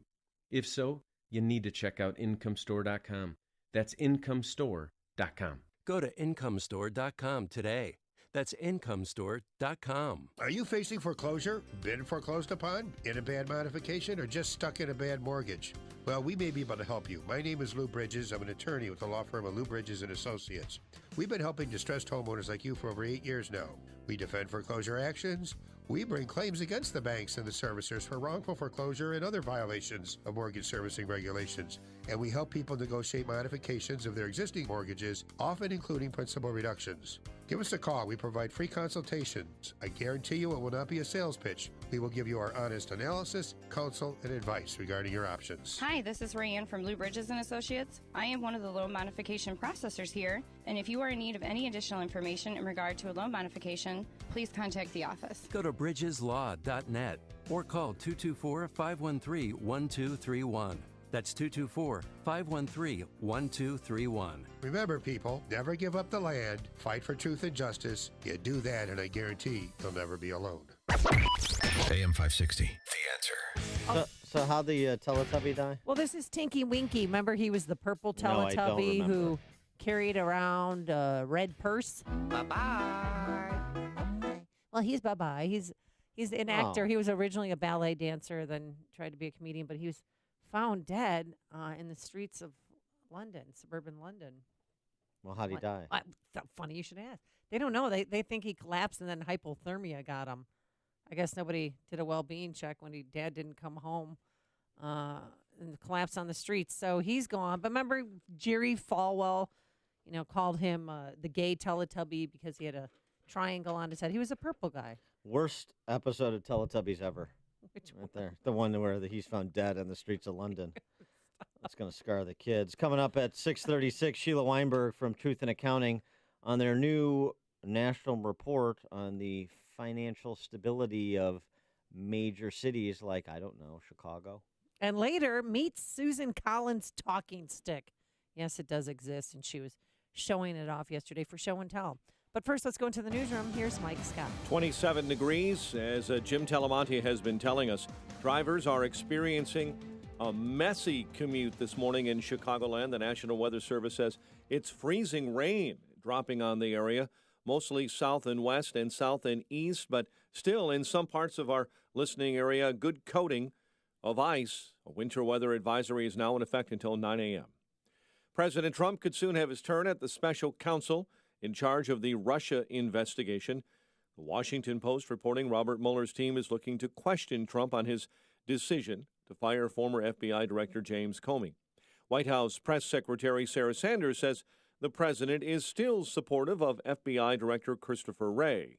If so, you need to check out IncomeStore.com. That's IncomeStore.com. Go to IncomeStore.com today. That's IncomeStore.com. Are you facing foreclosure, been foreclosed upon, in a bad modification, or just stuck in a bad mortgage? Well, we may be able to help you. My name is Lou Bridges. I'm an attorney with the law firm of Lou Bridges & Associates. We've been helping distressed homeowners like you for over 8 years now. We defend foreclosure actions. We bring claims against the banks and the servicers for wrongful foreclosure and other violations of mortgage servicing regulations. And we help people negotiate modifications of their existing mortgages, often including principal reductions. Give us a call. We provide free consultations. I guarantee you it will not be a sales pitch. We will give you our honest analysis, counsel, and advice regarding your options. Hi, this is Rayanne from Lou Bridges & Associates. I am one of the loan modification processors here, and if you are in need of any additional information in regard to a loan modification, please contact the office. Go to bridgeslaw.net or call 224-513-1231. That's 224-513-1231. Remember, people, never give up the land. Fight for truth and justice. You do that, and I guarantee you'll never be alone. AM 560, The Answer. So how the Teletubby die? Well, this is Tinky Winky. Remember, he was the purple No, I don't Teletubby remember. who carried around a red purse. Bye-bye. Well, he's bye-bye. He's an actor. Oh. He was originally a ballet dancer, then tried to be a comedian, but he was found dead in the streets of London, suburban London. Well, how'd he die? Funny you should ask. They don't know. They think he collapsed and then hypothermia got him. I guess nobody did a well-being check when dad didn't come home and collapsed on the streets. So he's gone. But remember, Jerry Falwell, called him the gay Teletubby because he had a triangle on his head. He was a purple guy. Worst episode of Teletubbies ever. Which right there. The one where he's found dead in the streets of London. That's going to scar the kids. Coming up at 6:36, Sheila Weinberg from Truth in Accounting on their new national report on the financial stability of major cities like, I don't know, Chicago. And later, meet Susan Collins' talking stick. Yes, it does exist, and she was showing it off yesterday for show and tell. But first, let's go into the newsroom. Here's Mike Scott. 27 degrees, as Jim Talamonte has been telling us. Drivers are experiencing a messy commute this morning in Chicagoland. The National Weather Service says it's freezing rain dropping on the area, mostly south and west and south and east, but still in some parts of our listening area, a good coating of ice. A winter weather advisory is now in effect until 9 a.m. President Trump could soon have his turn at the special counsel in charge of the Russia investigation. The Washington Post reporting Robert Mueller's team is looking to question Trump on his decision to fire former FBI Director James Comey. White House Press Secretary Sarah Sanders says the president is still supportive of FBI Director Christopher Wray.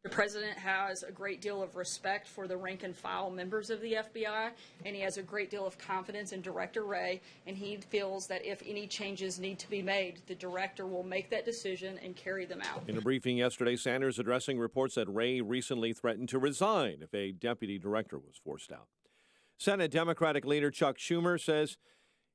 The president has a great deal of respect for the rank and file members of the FBI, and he has a great deal of confidence in Director Wray, and he feels that if any changes need to be made, the director will make that decision and carry them out. In a briefing yesterday, Sanders addressing reports that Wray recently threatened to resign if a deputy director was forced out. Senate Democratic leader Chuck Schumer says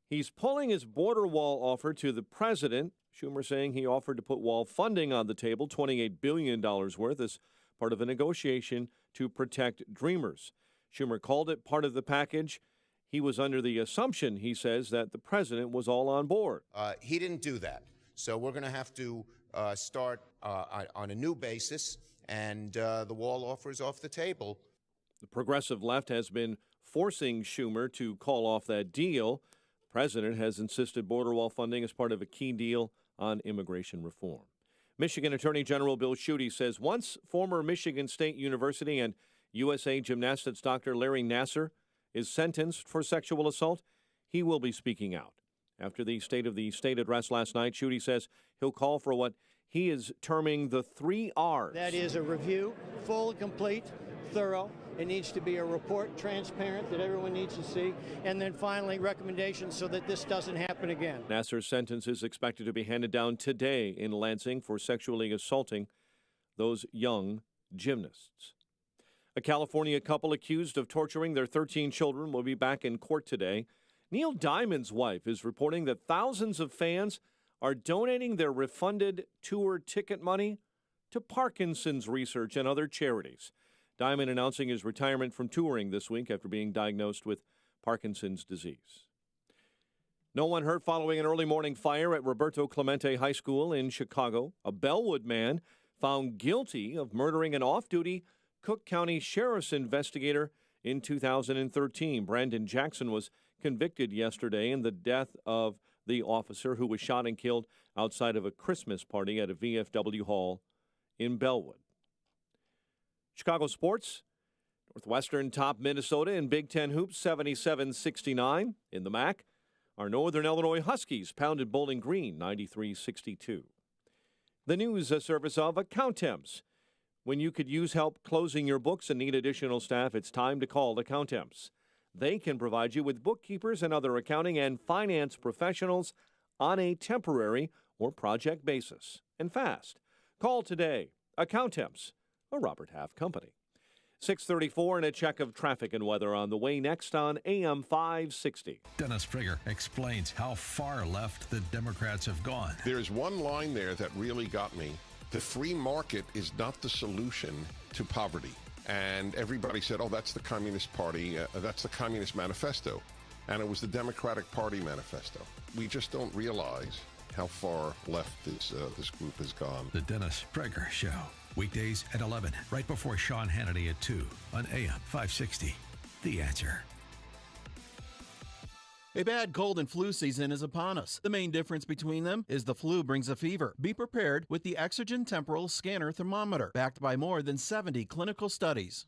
he's pulling his border wall offer to the president. Schumer saying he offered to put wall funding on the table, $28 billion worth, as part of a negotiation to protect Dreamers. Schumer called it part of the package. He was under the assumption, he says, that the president was all on board. He didn't do that. So we're going to have to start on a new basis, and the wall offer is off the table. The progressive left has been forcing Schumer to call off that deal. The president has insisted border wall funding is part of a key deal on immigration reform. Michigan Attorney General Bill Schuette says once former Michigan State University and USA Gymnastics Dr. Larry Nassar is sentenced for sexual assault, he will be speaking out. After the State of the State address last night, Schuette says he'll call for what he is terming the 3 R's. That is a review, full, complete, thorough. It needs to be a report, transparent, that everyone needs to see. And then finally, recommendations so that this doesn't happen again. Nassar's sentence is expected to be handed down today in Lansing for sexually assaulting those young gymnasts. A California couple accused of torturing their 13 children will be back in court today. Neil Diamond's wife is reporting that thousands of fans are donating their refunded tour ticket money to Parkinson's research and other charities. Diamond announcing his retirement from touring this week after being diagnosed with Parkinson's disease. No one hurt following an early morning fire at Roberto Clemente High School in Chicago. A Bellwood man found guilty of murdering an off-duty Cook County Sheriff's investigator in 2013. Brandon Jackson was convicted yesterday in the death of the officer who was shot and killed outside of a Christmas party at a VFW hall in Bellwood. Chicago sports. Northwestern top Minnesota in Big Ten hoops 77-69. In the MAC, our Northern Illinois Huskies pounded Bowling Green 93-62. The news service of Accountemps. When you could use help closing your books and need additional staff, it's time to call Accountemps. They can provide you with bookkeepers and other accounting and finance professionals on a temporary or project basis, and fast. Call today. Accountemps, a Robert Half company. 6:34 and a check of traffic and weather on the way next on AM 560. Dennis Prager explains how far left the Democrats have gone. There's one line there that really got me. The free market is not the solution to poverty. And everybody said, oh, that's the Communist Party, that's the Communist Manifesto. And it was the Democratic Party manifesto. We just don't realize how far left this group has gone. The Dennis Prager Show. Weekdays at 11, right before Sean Hannity at 2 on AM 560. The Answer. A bad cold and flu season is upon us. The main difference between them is the flu brings a fever. Be prepared with the Exergen Temporal Scanner Thermometer, backed by more than 70 clinical studies.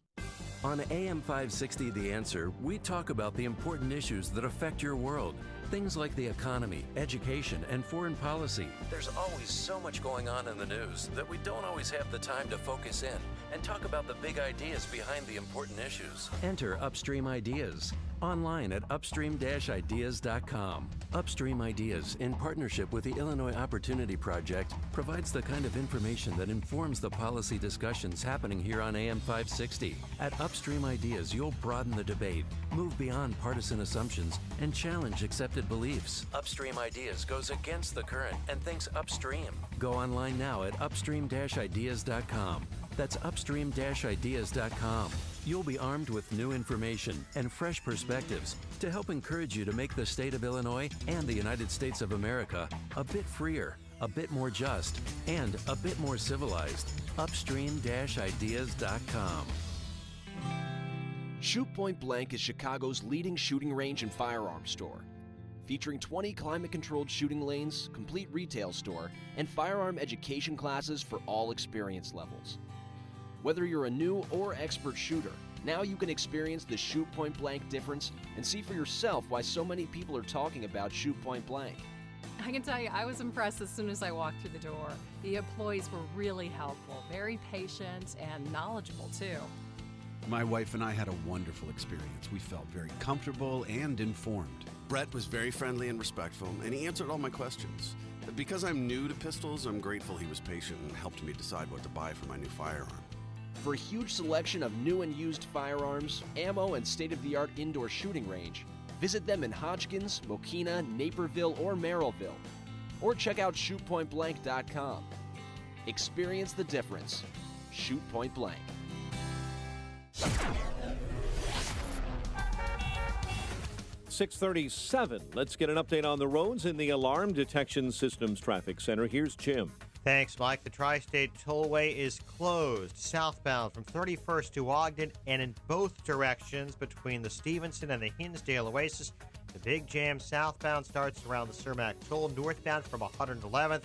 On AM 560 The Answer, we talk about the important issues that affect your world. Things like the economy, education, and foreign policy. There's always so much going on in the news that we don't always have the time to focus in and talk about the big ideas behind the important issues. Enter Upstream Ideas. Online at upstream-ideas.com. Upstream Ideas, in partnership with the Illinois Opportunity Project, provides the kind of information that informs the policy discussions happening here on AM 560. At Upstream Ideas, you'll broaden the debate, move beyond partisan assumptions, and challenge accepted beliefs. Upstream Ideas goes against the current and thinks upstream. Go online now at upstream-ideas.com. That's upstream-ideas.com. You'll be armed with new information and fresh perspectives to help encourage you to make the state of Illinois and the United States of America a bit freer, a bit more just, and a bit more civilized. Upstream-ideas.com. Shoot Point Blank is Chicago's leading shooting range and firearms store. Featuring 20 climate-controlled shooting lanes, complete retail store, and firearm education classes for all experience levels. Whether you're a new or expert shooter, now you can experience the Shoot Point Blank difference and see for yourself why so many people are talking about Shoot Point Blank. I can tell you, I was impressed as soon as I walked through the door. The employees were really helpful, very patient, and knowledgeable, too. My wife and I had a wonderful experience. We felt very comfortable and informed. Brett was very friendly and respectful, and he answered all my questions. But because I'm new to pistols, I'm grateful he was patient and helped me decide what to buy for my new firearm. For a huge selection of new and used firearms, ammo, and state-of-the-art indoor shooting range, visit them in Hodgkins, Mokina, Naperville, or Merrillville. Or check out shootpointblank.com. Experience the difference. Shoot Point Blank. 6:37. Let's get an update on the roads in the Alarm Detection Systems Traffic Center. Here's Jim. Thanks, Mike. The Tri-State Tollway is closed southbound from 31st to Ogden and in both directions between the Stevenson and the Hinsdale Oasis. The big jam southbound starts around the Cermak Toll, northbound from 111th.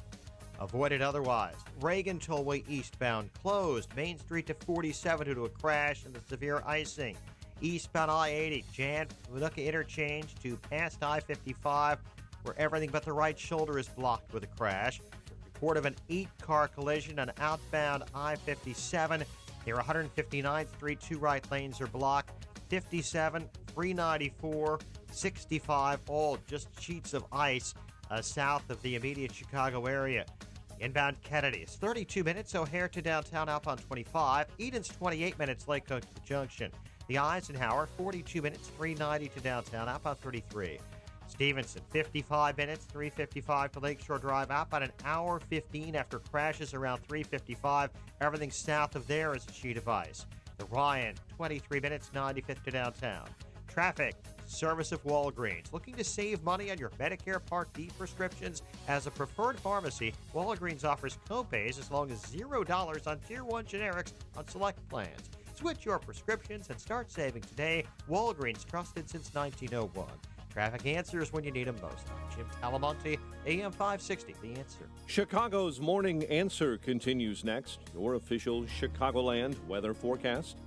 Avoided otherwise. Reagan Tollway eastbound closed. Main Street to 47 due to a crash and the severe icing. Eastbound I-80 jammed from Manuka Interchange to past I-55 where everything but the right shoulder is blocked with a crash. Report of an 8-car collision on outbound I-57 near 159th Street. 2 right lanes are blocked. 57, 394, 65, all just sheets of ice south of the immediate Chicago area. Inbound Kennedy is 32 minutes. O'Hare to downtown outbound 25. Eden's 28 minutes. Lake Cook to the junction. The Eisenhower 42 minutes. 390 to downtown outbound 33. Stevenson, 55 minutes, 355 to Lakeshore Drive, out about an hour 15 after crashes around 355. Everything south of there is a sheet of ice. The Ryan, 23 minutes, 95th to downtown. Traffic, service of Walgreens. Looking to save money on your Medicare Part D prescriptions? As a preferred pharmacy, Walgreens offers copays as long as $0 on Tier 1 generics on select plans. Switch your prescriptions and start saving today. Walgreens, trusted since 1901. Traffic answers when you need them most. I'm Jim Talamonte, AM 560, The Answer. Chicago's Morning Answer continues next. Your official Chicagoland weather forecast.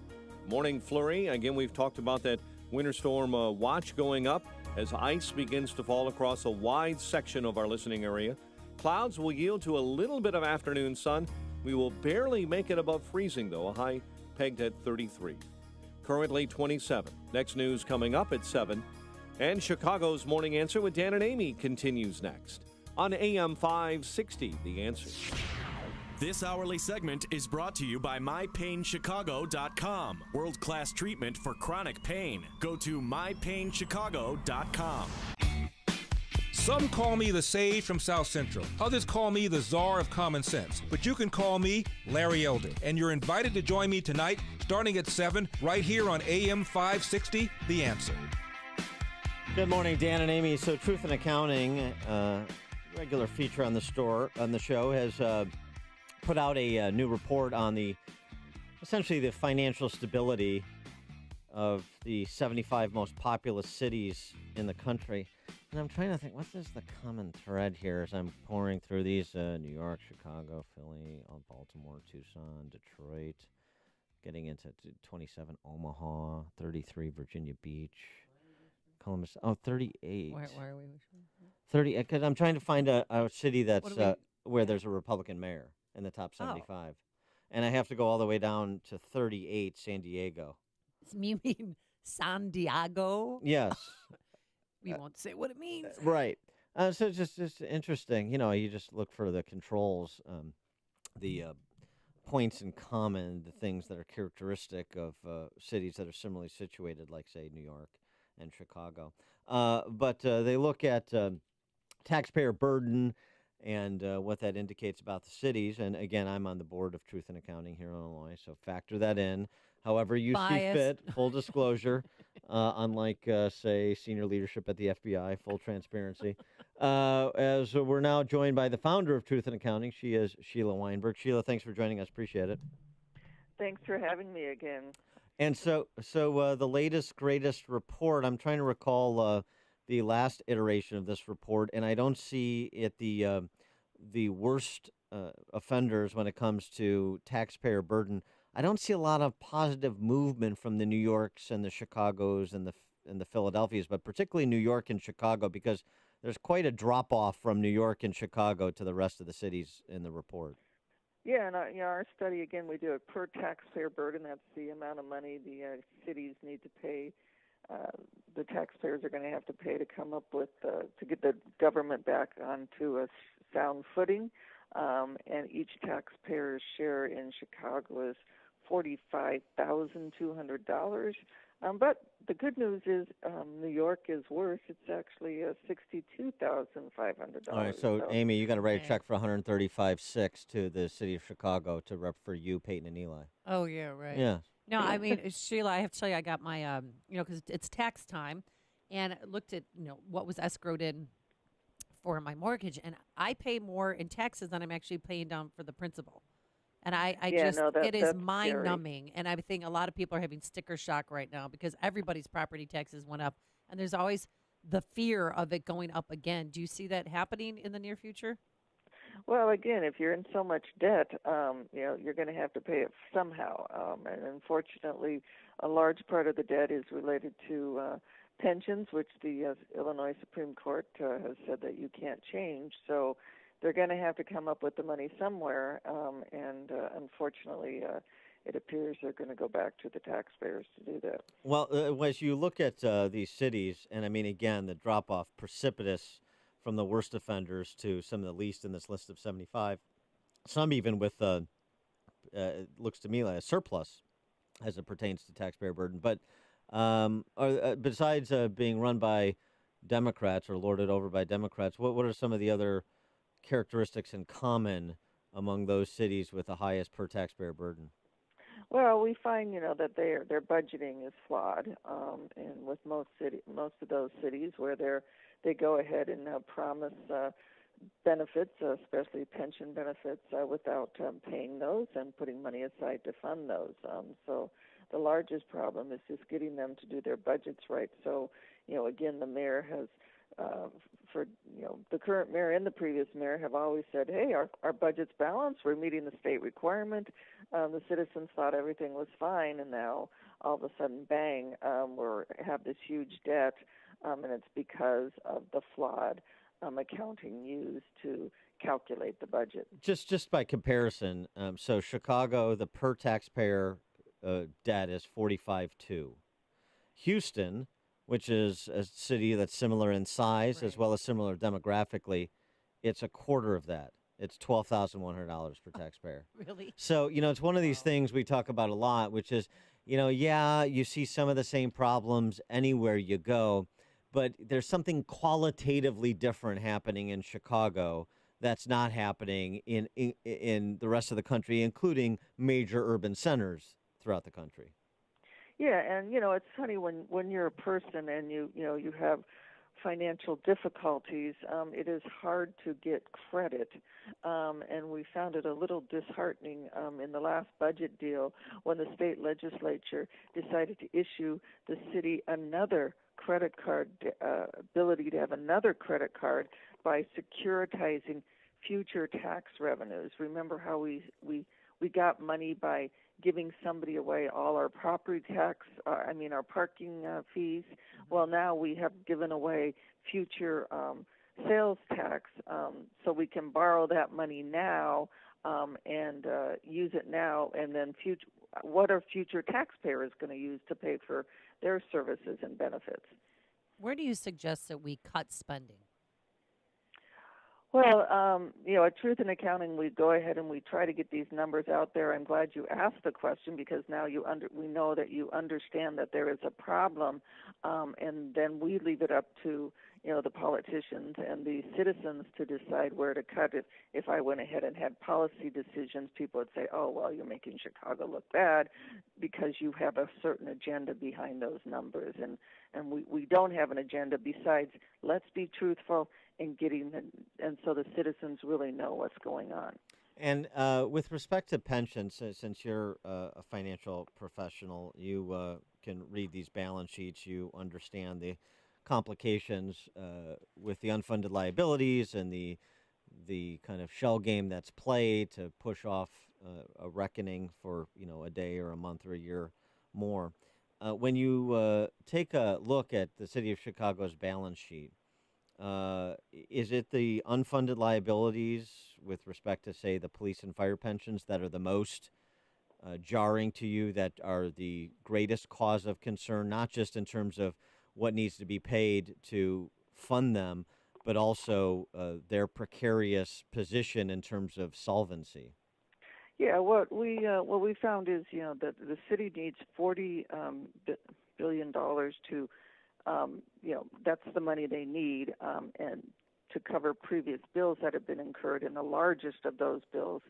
Morning flurry. Again, we've talked about that winter storm watch going up as ice begins to fall across a wide section of our listening area. Clouds will yield to a little bit of afternoon sun. We will barely make it above freezing, though, a high pegged at 33. Currently 27. Next news coming up at 7. And Chicago's Morning Answer with Dan and Amy continues next on AM 560, The Answer. This hourly segment is brought to you by MyPainChicago.com. World-class treatment for chronic pain. Go to MyPainChicago.com. Some call me the sage from South Central. Others call me the czar of common sense. But you can call me Larry Elder. And you're invited to join me tonight, starting at 7, right here on AM 560, The Answer. Good morning, Dan and Amy. So Truth in Accounting, regular feature on the show, has put out a new report on essentially the financial stability of the 75 most populous cities in the country. And I'm trying to think, what is the common thread here as I'm pouring through these? New York, Chicago, Philly, Baltimore, Tucson, Detroit, getting into 27, Omaha, 33, Virginia Beach. Columbus, 38. Why are we? 30, because I'm trying to find a city that's where there's a Republican mayor in the top 75. And I have to go all the way down to 38, San Diego. You mean San Diego. Yes. We won't say what it means. Right. So it's just interesting. You just look for the controls, the points in common, the things that are characteristic of cities that are similarly situated, like, say, New York and Chicago. But they look at taxpayer burden and what that indicates about the cities. And again, I'm on the board of Truth in Accounting here in Illinois, so factor that in. However you see fit, full disclosure, unlike, say, senior leadership at the FBI, full transparency. As we're now joined by the founder of Truth in Accounting, she is Sheila Weinberg. Sheila, thanks for joining us. Appreciate it. Thanks for having me again. And so the latest, greatest report, I'm trying to recall the last iteration of this report, and I don't see it the worst offenders when it comes to taxpayer burden. I don't see a lot of positive movement from the New Yorks and the Chicagos and the Philadelphias, but particularly New York and Chicago, because there's quite a drop-off from New York and Chicago to the rest of the cities in the report. Yeah, and our study, again, we do it per taxpayer burden. That's the amount of money the cities need to pay. The taxpayers are going to have to pay to come up with, to get the government back onto a sound footing. And each taxpayer's share in Chicago is $45,200. But the good news is New York is worse. It's actually $62,500. All right, so Amy, you got to write a check for $135,600 to the city of Chicago to rep for you, Peyton, and Eli. Oh, yeah, right. Yeah. No, I mean, Sheila, I have to tell you, I got my, because it's tax time, and I looked at, what was escrowed in for my mortgage, and I pay more in taxes than I'm actually paying down for the principal. And it is mind-numbing. And I think a lot of people are having sticker shock right now because everybody's property taxes went up. And there's always the fear of it going up again. Do you see that happening in the near future? Well, again, if you're in so much debt, you're going to have to pay it somehow. And unfortunately, a large part of the debt is related to pensions, which the Illinois Supreme Court has said that you can't change. So they're going to have to come up with the money somewhere, and unfortunately, it appears they're going to go back to the taxpayers to do that. Well, as you look at these cities, and I mean, again, the drop-off precipitous from the worst offenders to some of the least in this list of 75, some even with, looks to me like a surplus as it pertains to taxpayer burden. But besides being run by Democrats or lorded over by Democrats, what are some of the other characteristics in common among those cities with the highest per taxpayer burden? Well, we find that their budgeting is flawed, and with most of those cities where they go ahead and promise benefits, especially pension benefits, without paying those and putting money aside to fund those. So the largest problem is just getting them to do their budgets right. So again, the mayor has. The current mayor and the previous mayor have always said, hey, our budget's balanced, we're meeting the state requirement. The citizens thought everything was fine, and now all of a sudden, bang, we have this huge debt, and it's because of the flawed accounting used to calculate the budget. Just by comparison, so Chicago, the per taxpayer debt is $45,200. Houston, which is a city that's similar in size as well as similar demographically, it's a quarter of that. It's $12,100 per taxpayer. Really? So, it's one of these things we talk about a lot, which is, you see some of the same problems anywhere you go, but there's something qualitatively different happening in Chicago that's not happening in the rest of the country, including major urban centers throughout the country. Yeah, and it's funny when you're a person and you have financial difficulties, it is hard to get credit, and we found it a little disheartening in the last budget deal when the state legislature decided to issue the city another credit card, ability to have another credit card by securitizing future tax revenues. Remember how we got money by giving somebody away all our property tax, our parking fees. Well, now we have given away future sales tax, so we can borrow that money now and use it now, and then what are future taxpayers going to use to pay for their services and benefits? Where do you suggest that we cut spending? Well, at Truth in Accounting, we go ahead and we try to get these numbers out there. I'm glad you asked the question, because now we know that you understand that there is a problem, and then we leave it up to the politicians and the citizens to decide where to cut. If I went ahead and had policy decisions, people would say, "Oh, well, you're making Chicago look bad because you have a certain agenda behind those numbers," and we don't have an agenda besides let's be truthful and and so the citizens really know what's going on. And with respect to pensions, since you're a financial professional, you can read these balance sheets. You understand the complications with the unfunded liabilities and the kind of shell game that's played to push off a reckoning for a day or a month or a year more. When you take a look at the city of Chicago's balance sheet, is it the unfunded liabilities with respect to, say, the police and fire pensions that are the most jarring to you, that are the greatest cause of concern, not just in terms of what needs to be paid to fund them, but also their precarious position in terms of solvency? Yeah, what we found is that the city needs $40 billion to that's the money they need, and to cover previous bills that have been incurred. And the largest of those bills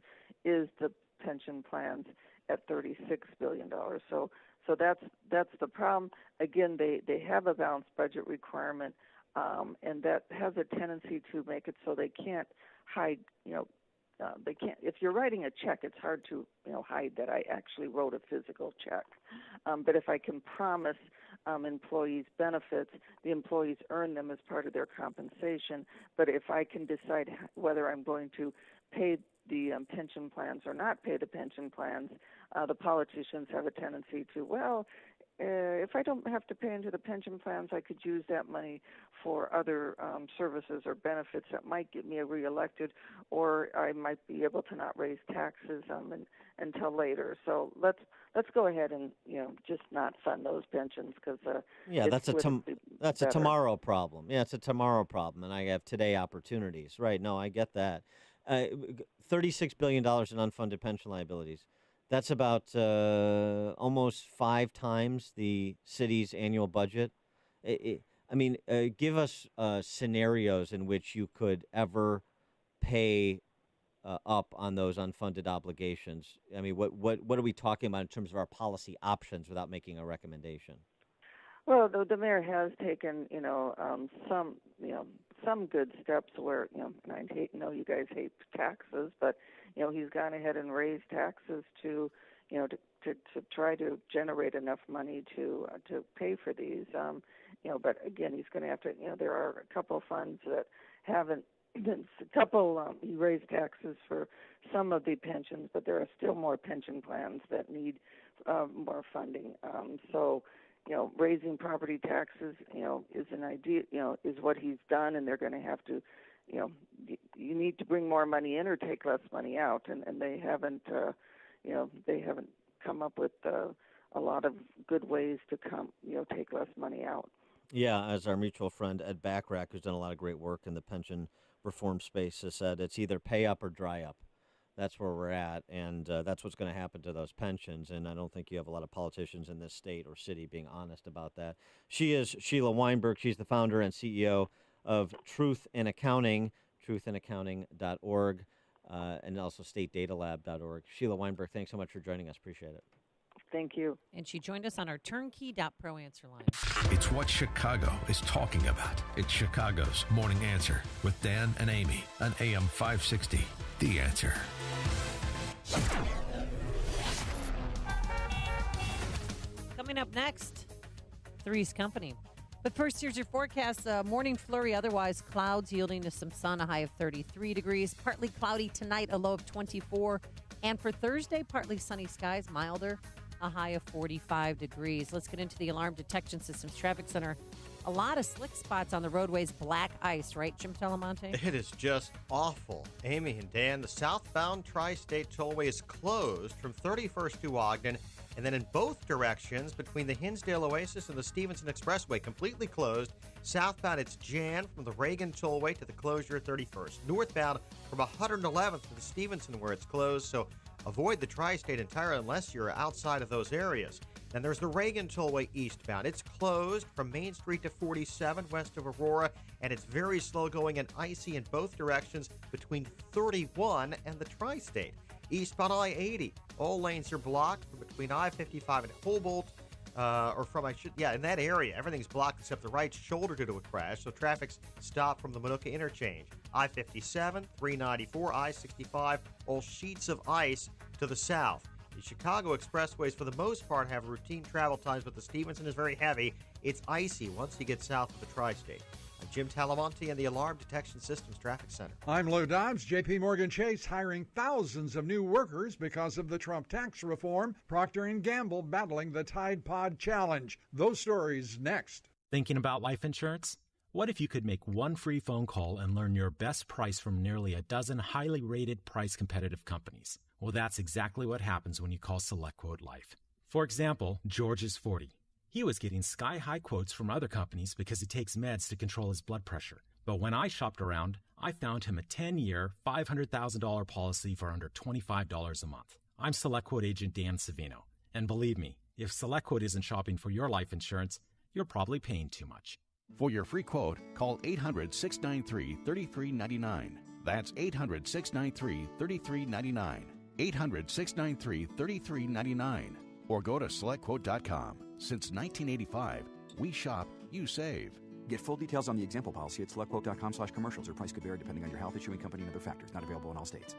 is the pension plans at $36 billion. So that's the problem. Again, they have a balanced budget requirement, and that has a tendency to make it so they can't hide. They can't. If you're writing a check, it's hard to hide that I actually wrote a physical check. But if I can promise employees benefits, the employees earn them as part of their compensation. But if I can decide whether I'm going to pay the pension plans or not pay the pension plans, the politicians have a tendency to, if I don't have to pay into the pension plans, I could use that money for other services or benefits that might get me reelected, or I might be able to not raise taxes until later. So let's go ahead and just not fund those pensions, because that's a tomorrow problem. Yeah, it's a tomorrow problem, and I have today opportunities. Right? No, I get that. $36 billion in unfunded pension liabilities. That's about almost 5 times the city's annual budget. Give us scenarios in which you could ever pay up on those unfunded obligations. I mean, what are we talking about in terms of our policy options without making a recommendation? Well, the mayor has taken, some good steps where, and I know you guys hate taxes, but he's gone ahead and raised taxes to try to generate enough money to pay for these. But again, he's going to have to. There are a couple funds that haven't been. He raised taxes for some of the pensions, but there are still more pension plans that need more funding. Raising property taxes, is an idea. Is what he's done, and they're going to have to. You need to bring more money in or take less money out, and they haven't. They haven't come up with a lot of good ways to take less money out. Yeah, as our mutual friend Ed Backrack, who's done a lot of great work in the pension reform space, has said, it's either pay up or dry up. That's where we're at, and that's what's going to happen to those pensions. And I don't think you have a lot of politicians in this state or city being honest about that. She is Sheila Weinberg. She's the founder and CEO of Truth in Accounting, truthinaccounting.org, and also statedatalab.org. Sheila Weinberg, thanks so much for joining us. Appreciate it. Thank you. And she joined us on our turnkey.pro answer line. It's what Chicago is talking about. It's Chicago's Morning Answer with Dan and Amy on AM 560. The Answer. Coming up next, Three's Company. But first, here's your forecast. Morning flurry, otherwise clouds yielding to some sun, a high of 33 degrees. Partly cloudy tonight, a low of 24. And for Thursday, partly sunny skies, milder, a high of 45 degrees. Let's get into the Alarm Detection Systems Traffic Center. A lot of slick spots on the roadways, black ice, right, Jim Talamonte? It is just awful. Amy and Dan, the southbound Tri-State Tollway is closed from 31st to Ogden, and then in both directions between the Hinsdale Oasis and the Stevenson Expressway, completely closed. Southbound, it's jammed from the Reagan Tollway to the closure at 31st. Northbound from 111th to the Stevenson where it's closed, so avoid the Tri-State entirely unless you're outside of those areas. Then there's the Reagan Tollway eastbound. It's closed from Main Street to 47 west of Aurora, and it's very slow going and icy in both directions between 31 and the Tri-State. Eastbound I-80, all lanes are blocked from between I-55 and Humboldt, in that area. Everything's blocked except the right shoulder due to a crash, so traffic's stopped from the Manuka interchange. I-57, 394, I-65, all sheets of ice to the south. The Chicago expressways, for the most part, have routine travel times, but the Stevenson is very heavy. It's icy once you get south of the Tri-State. I'm Jim Talamonte in the Alarm Detection Systems Traffic Center. I'm Lou Dobbs. J.P. Morgan Chase hiring thousands of new workers because of the Trump tax reform. Procter & Gamble battling the Tide Pod Challenge. Those stories next. Thinking about life insurance? What if you could make one free phone call and learn your best price from nearly a dozen highly rated price-competitive companies? Well, that's exactly what happens when you call SelectQuote Life. For example, George is 40. He was getting sky-high quotes from other companies because he takes meds to control his blood pressure. But when I shopped around, I found him a 10-year, $500,000 policy for under $25 a month. I'm SelectQuote agent Dan Savino. And believe me, if SelectQuote isn't shopping for your life insurance, you're probably paying too much. For your free quote, call 800-693-3399. That's 800-693-3399. 800-693-3399. Or go to SelectQuote.com. Since 1985, we shop, you save. Get full details on the example policy at SelectQuote.com/commercials. Or price could vary depending on your health, issuing company, and other factors. Not available in all states.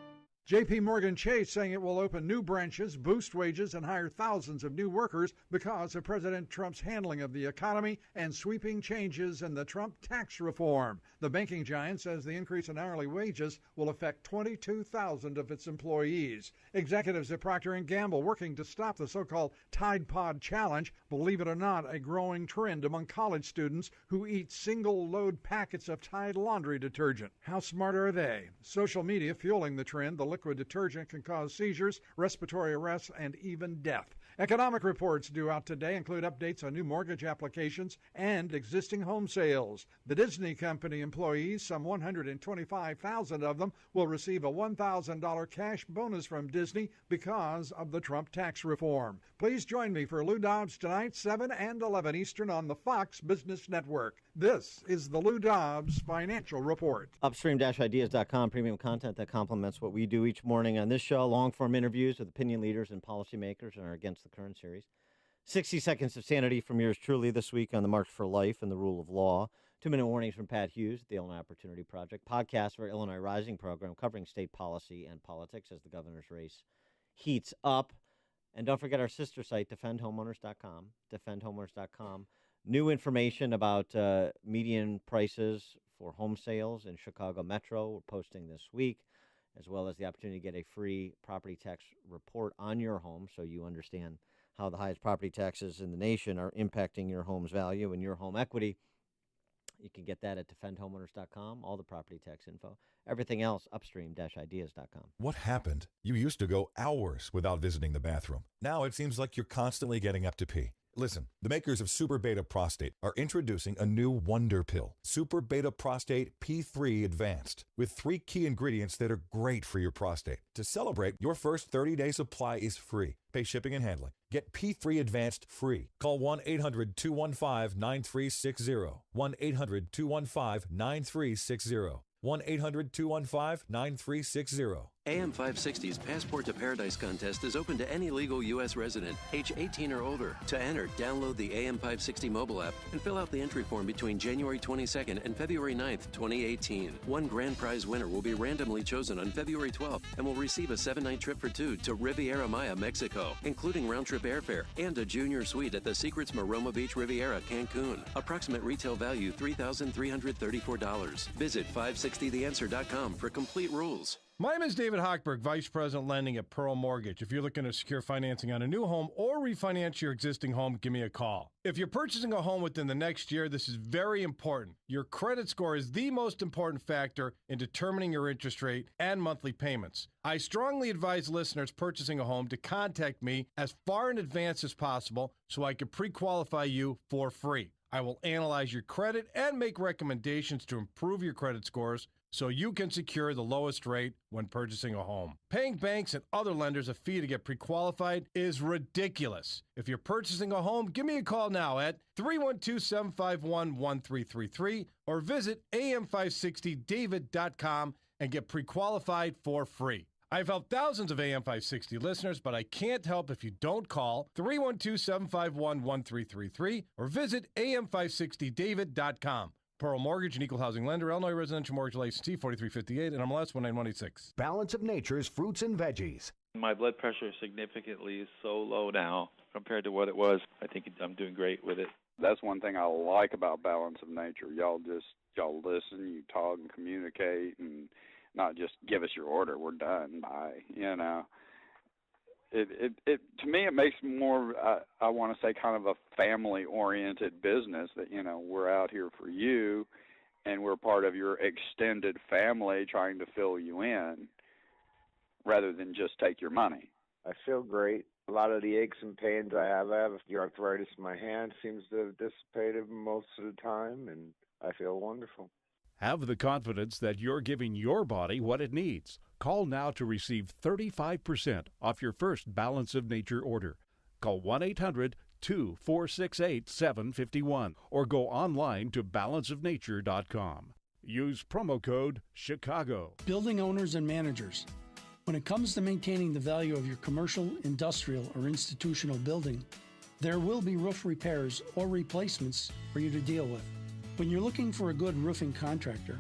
J.P. Morgan Chase saying it will open new branches, boost wages, and hire thousands of new workers because of President Trump's handling of the economy and sweeping changes in the Trump tax reform. The banking giant says the increase in hourly wages will affect 22,000 of its employees. Executives at Procter & Gamble working to stop the so-called Tide Pod Challenge, believe it or not, a growing trend among college students who eat single-load packets of Tide laundry detergent. How smart are they? Social media fueling the trend. The liquid detergent can cause seizures, respiratory arrest, and even death. Economic reports due out today include updates on new mortgage applications and existing home sales. The Disney Company employees, some 125,000 of them, will receive a $1,000 cash bonus from Disney because of the Trump tax reform. Please join me for Lou Dobbs tonight, 7 and 11 Eastern on the Fox Business Network. This is the Lou Dobbs Financial Report. Upstream-ideas.com, premium content that complements what we do each morning on this show. Long-form interviews with opinion leaders and policymakers in our Against the Current series. 60 Seconds of Sanity from yours truly this week on the March for Life and the Rule of Law. 2-minute warnings from Pat Hughes at the Illinois Opportunity Project. Podcast for Illinois Rising program covering state policy and politics as the governor's race heats up. And don't forget our sister site, defendhomeowners.com. Defendhomeowners.com. New information about median prices for home sales in Chicago Metro we're posting this week, as well as the opportunity to get a free property tax report on your home so you understand how the highest property taxes in the nation are impacting your home's value and your home equity. You can get that at defendhomeowners.com, all the property tax info. Everything else, upstream-ideas.com. What happened? You used to go hours without visiting the bathroom. Now it seems like you're constantly getting up to pee. Listen, the makers of Super Beta Prostate are introducing a new wonder pill, Super Beta Prostate P3 Advanced, with 3 key ingredients that are great for your prostate. To celebrate, your first 30-day supply is free. Pay shipping and handling. Get P3 Advanced free. Call 1-800-215-9360. 1-800-215-9360. 1-800-215-9360. AM 560's Passport to Paradise contest is open to any legal U.S. resident, age 18 or older. To enter, download the AM 560 mobile app and fill out the entry form between January 22nd and February 9th, 2018. One grand prize winner will be randomly chosen on February 12th and will receive a 7-night trip for 2 to Riviera Maya, Mexico, including round-trip airfare and a junior suite at the Secrets Maroma Beach Riviera, Cancun. Approximate retail value $3,334. Visit 560theanswer.com for complete rules. My name is David Hochberg, Vice President Lending at Pearl Mortgage. If you're looking to secure financing on a new home or refinance your existing home, give me a call. If you're purchasing a home within the next year, this is very important. Your credit score is the most important factor in determining your interest rate and monthly payments. I strongly advise listeners purchasing a home to contact me as far in advance as possible so I can pre-qualify you for free. I will analyze your credit and make recommendations to improve your credit scores so you can secure the lowest rate when purchasing a home. Paying banks and other lenders a fee to get pre-qualified is ridiculous. If you're purchasing a home, give me a call now at 312-751-1333 or visit am560david.com and get pre-qualified for free. I've helped thousands of AM560 listeners, but I can't help if you don't call 312-751-1333 or visit am560david.com. Pearl Mortgage, an equal housing lender, Illinois residential mortgage licensee 4358 and MLS 19186. Balance of Nature's fruits and veggies. My blood pressure significantly is so low now compared to what it was. I think I'm doing great with it. That's one thing I like about Balance of Nature. Y'all listen, you talk and communicate, and not just give us your order. We're done. Bye. You know. It to me, it makes more, I want to say, kind of a family-oriented business that, you know, we're out here for you and we're part of your extended family trying to fill you in rather than just take your money. I feel great. A lot of the aches and pains I have the arthritis in my hand seems to have dissipated most of the time, and I feel wonderful. Have the confidence that you're giving your body what it needs. Call now to receive 35% off your first Balance of Nature order. Call 1-800-2468-751 or go online to balanceofnature.com. Use promo code CHICAGO. Building owners and managers. When it comes to maintaining the value of your commercial, industrial, or institutional building, there will be roof repairs or replacements for you to deal with. When you're looking for a good roofing contractor,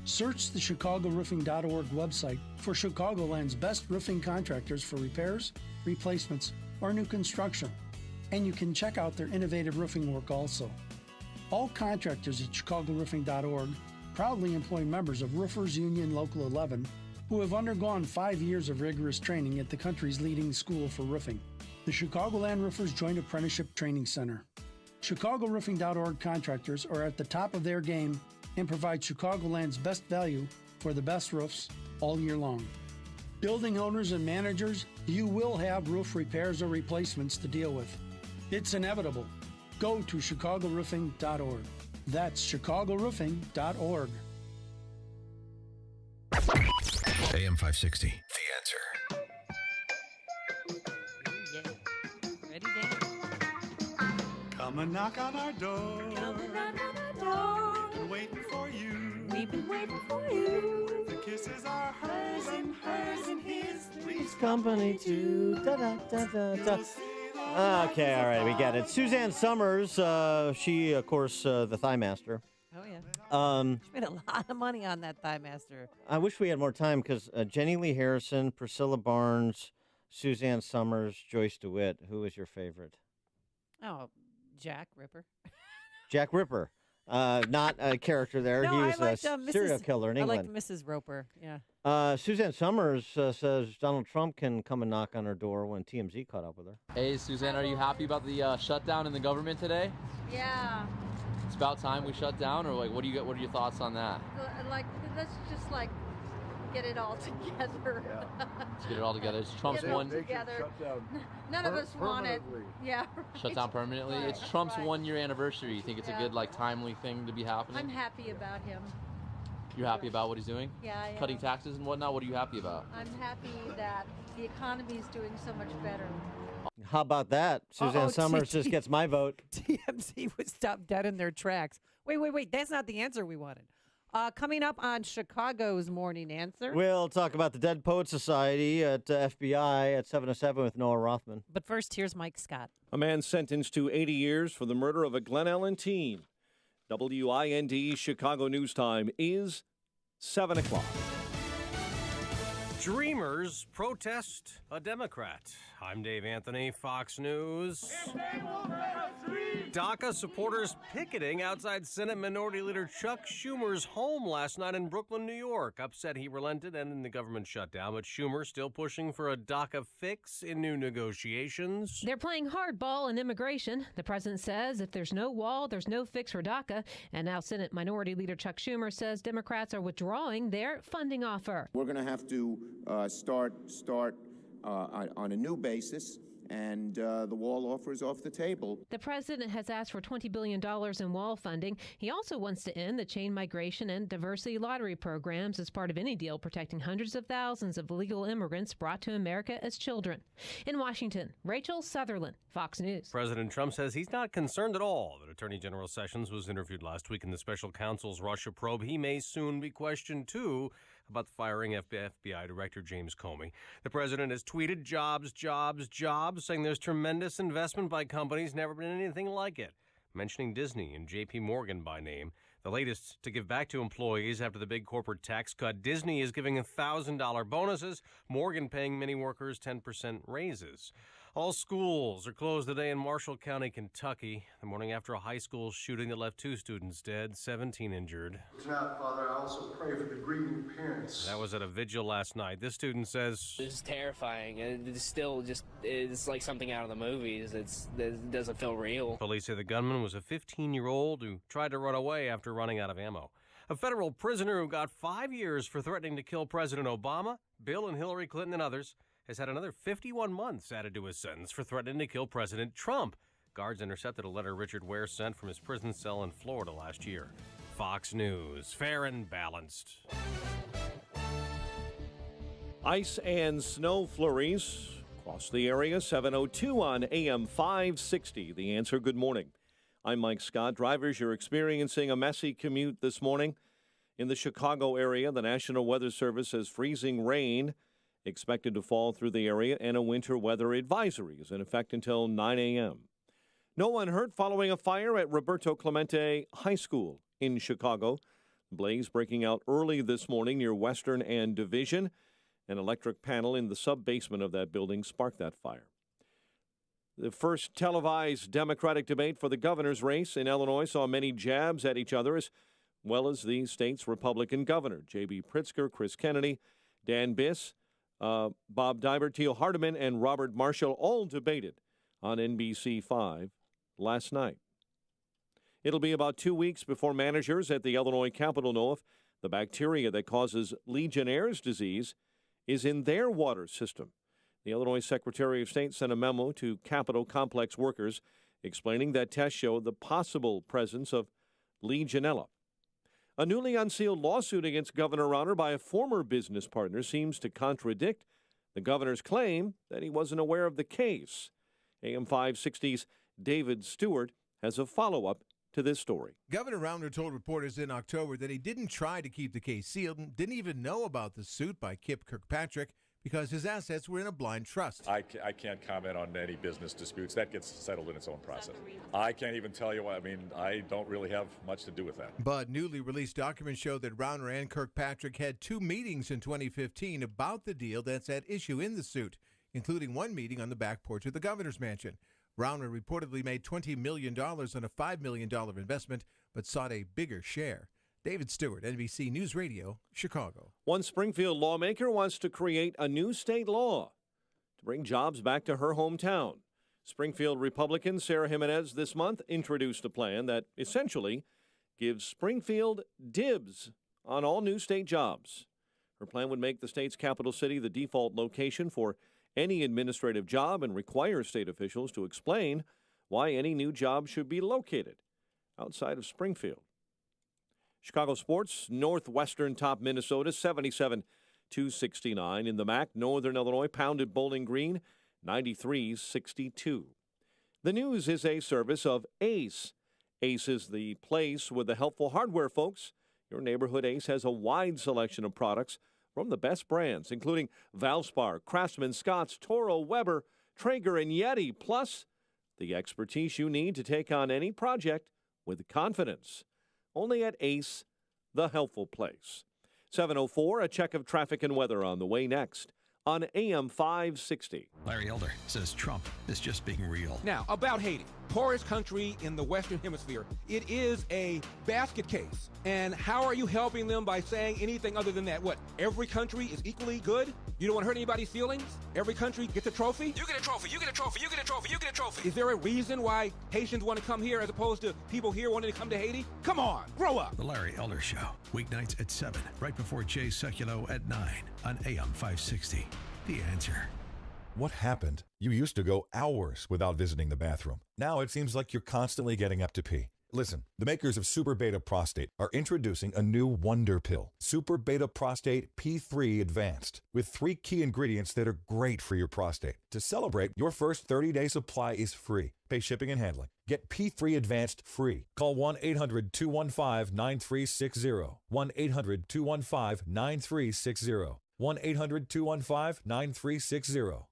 search the ChicagoRoofing.org website for Chicagoland's best roofing contractors for repairs, replacements, or new construction. And you can check out their innovative roofing work also. All contractors at ChicagoRoofing.org proudly employ members of Roofers Union Local 11 who have undergone 5 years of rigorous training at the country's leading school for roofing, the Chicagoland Roofers Joint Apprenticeship Training Center. ChicagoRoofing.org contractors are at the top of their game and provide Chicagoland's best value for the best roofs all year long. Building owners and managers, you will have roof repairs or replacements to deal with. It's inevitable. Go to ChicagoRoofing.org. That's ChicagoRoofing.org. AM 560, The Answer. Ready, Dan? Come and knock on our door. Come and knock on our door. We've been waiting for you. We've been waiting for you. The kisses are hers and his. Please Company too. Da, da, da, da, da. Okay, all right, we get it. Suzanne Summers, she, of course, the Thigh Master. Oh, yeah. She made a lot of money on that Thigh Master. I wish we had more time because Jenny Lee Harrison, Priscilla Barnes, Suzanne Summers, Joyce DeWitt. Who is your favorite? Oh, Jack Ripper. Jack Ripper. Not a character there. No, he was I liked, a serial killer in England. I liked Mrs. Roper, yeah. Suzanne Summers says Donald Trump can come and knock on her door when TMZ caught up with her. Hey, Suzanne, are you happy about the shutdown in the government today? Yeah. It's about time we shut down, or like, what are your thoughts on that? Like, let's just like get it all together. Yeah. Let's get it all together. It's Trump's one. Together. None of us want it. Yeah. Shut down permanently. Right. It's Trump's Right. 1 year anniversary. You think it's a good, like, timely thing to be happening? I'm happy about him. You're happy about what he's doing? Yeah, I am. Cutting taxes and whatnot. What are you happy about? I'm happy that the economy is doing so much better. How about that? Suzanne Summers just gets my vote. TMZ was stopped dead in their tracks. Wait. That's not the answer we wanted. Coming up on Chicago's Morning Answer. We'll talk about the Dead Poet Society at FBI at 7:07 with Noah Rothman. But first, here's Mike Scott. A man sentenced to 80 years for the murder of a Glen Ellen teen. WIND Chicago News Time is 7 o'clock. Dreamers protest a Democrat. I'm Dave Anthony, Fox News. DACA supporters picketing outside Senate Minority Leader Chuck Schumer's home last night in Brooklyn, New York. Upset he relented ending the government shutdown, but Schumer still pushing for a DACA fix in new negotiations. They're playing hardball in immigration. The president says if there's no wall, there's no fix for DACA. And now Senate Minority Leader Chuck Schumer says Democrats are withdrawing their funding offer. We're going to have to start on a new basis. And the wall offer is off the table. The president has asked for $20 billion in wall funding. He also wants to end the chain migration and diversity lottery programs as part of any deal protecting hundreds of thousands of illegal immigrants brought to America as children. In Washington, Rachel Sutherland, Fox News. President Trump says he's not concerned at all that Attorney General Sessions was interviewed last week in the special counsel's Russia probe. He may soon be questioned, too, about the firing of FBI Director James Comey. The president has tweeted jobs, jobs, jobs, saying there's tremendous investment by companies, never been anything like it, mentioning Disney and J.P. Morgan by name. The latest to give back to employees after the big corporate tax cut. Disney is giving $1,000 bonuses, Morgan paying many workers 10% raises. All schools are closed today in Marshall County, Kentucky, the morning after a high school shooting that left 2 students dead, 17 injured. Tonight, Father, I also pray for the grieving parents. That was at a vigil last night. This student says, "It's terrifying. It's still just, it's like something out of the movies. It doesn't feel real." Police say the gunman was a 15-year-old who tried to run away after running out of ammo. A federal prisoner who got 5 years for threatening to kill President Obama, Bill and Hillary Clinton and others, has had another 51 months added to his sentence for threatening to kill President Trump. Guards intercepted a letter Richard Ware sent from his prison cell in Florida last year. Fox News, fair and balanced. Ice and snow flurries across the area, 7:02 on AM 560. The Answer, good morning. I'm Mike Scott. Drivers, you're experiencing a messy commute this morning. In the Chicago area, the National Weather Service says freezing rain expected to fall through the area, and a winter weather advisory is in effect until 9 a.m. No one hurt following a fire at Roberto Clemente High School in Chicago. Blaze breaking out early this morning near Western and Division. An electric panel in the sub-basement of that building sparked that fire. The first televised Democratic debate for the governor's race in Illinois saw many jabs at each other, as well as the state's Republican governor. J.B. Pritzker, Chris Kennedy, Dan Biss, Bob Dibert, Teal Hardeman, and Robert Marshall all debated on NBC5 last night. It'll be about 2 weeks before managers at the Illinois Capitol know if the bacteria that causes Legionnaire's disease is in their water system. The Illinois Secretary of State sent a memo to Capitol complex workers explaining that tests showed the possible presence of Legionella. A newly unsealed lawsuit against Governor Rauner by a former business partner seems to contradict the governor's claim that he wasn't aware of the case. AM 560's David Stewart has a follow-up to this story. Governor Rauner told reporters in October that he didn't try to keep the case sealed and didn't even know about the suit by Kip Kirkpatrick because his assets were in a blind trust. I can't comment on any business disputes. That gets settled in its own process. I can't even tell you. I mean, I don't really have much to do with that. But newly released documents show that Rauner and Kirkpatrick had 2 meetings in 2015 about the deal that's at issue in the suit, including one meeting on the back porch of the governor's mansion. Rauner reportedly made $20 million on a $5 million investment, but sought a bigger share. David Stewart, NBC News Radio, Chicago. One Springfield lawmaker wants to create a new state law to bring jobs back to her hometown. Springfield Republican Sarah Jimenez this month introduced a plan that essentially gives Springfield dibs on all new state jobs. Her plan would make the state's capital city the default location for any administrative job and require state officials to explain why any new job should be located outside of Springfield. Chicago sports, Northwestern top Minnesota 77-69 in the MAC. Northern Illinois pounded Bowling Green 93-62. The news is a service of Ace. Ace is the place with the helpful hardware, folks. Your neighborhood Ace has a wide selection of products from the best brands, including Valspar, Craftsman, Scotts, Toro, Weber, Traeger, and Yeti, plus the expertise you need to take on any project with confidence. Only at Ace, the helpful place. 7:04, a check of traffic and weather on the way next on AM 560. Larry Elder says Trump is just being real. Now, about Haiti, poorest country in the Western Hemisphere. It is a basket case. And how are you helping them by saying anything other than that? What, every country is equally good? You don't want to hurt anybody's feelings? Every country gets a trophy? You get a trophy, you get a trophy, you get a trophy, you get a trophy. Is there a reason why Haitians want to come here as opposed to people here wanting to come to Haiti? Come on, grow up. The Larry Elder Show, weeknights at 7, right before Jay Sekulow at 9 on AM 560. The Answer. What happened? You used to go hours without visiting the bathroom. Now it seems like you're constantly getting up to pee. Listen, the makers of Super Beta Prostate are introducing a new wonder pill, Super Beta Prostate P3 Advanced, with 3 key ingredients that are great for your prostate. To celebrate, your first 30-day supply is free. Pay shipping and handling. Get P3 Advanced free. Call 1-800-215-9360. 1-800-215-9360. 1-800-215-9360.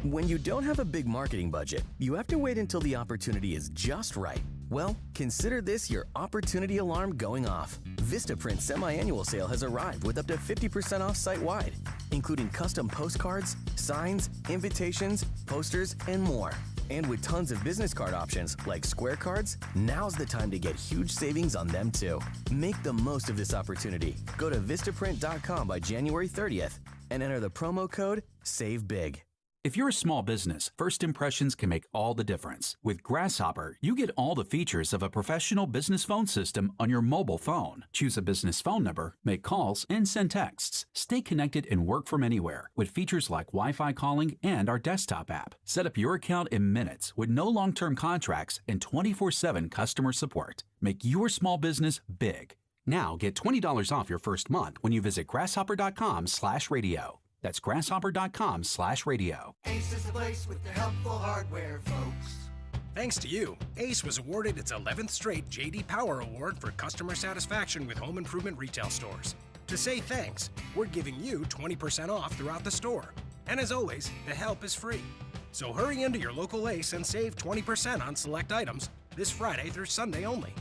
When you don't have a big marketing budget, you have to wait until the opportunity is just right. Well, consider this your opportunity alarm going off. Vistaprint semi-annual sale has arrived with up to 50% off site-wide, including custom postcards, signs, invitations, posters, and more. And with tons of business card options like Square Cards, now's the time to get huge savings on them too. Make the most of this opportunity. Go to Vistaprint.com by January 30th and enter the promo code SAVEBIG. If you're a small business, first impressions can make all the difference. With Grasshopper, you get all the features of a professional business phone system on your mobile phone. Choose a business phone number, make calls, and send texts. Stay connected and work from anywhere with features like Wi-Fi calling and our desktop app. Set up your account in minutes with no long-term contracts and 24/7 customer support. Make your small business big. Now get $20 off your first month when you visit grasshopper.com/radio. That's grasshopper.com/radio. Ace is the place with the helpful hardware, folks. Thanks to you, Ace was awarded its 11th straight J.D. Power Award for customer satisfaction with home improvement retail stores. To say thanks, we're giving you 20% off throughout the store. And as always, the help is free. So hurry into your local Ace and save 20% on select items this Friday through Sunday only.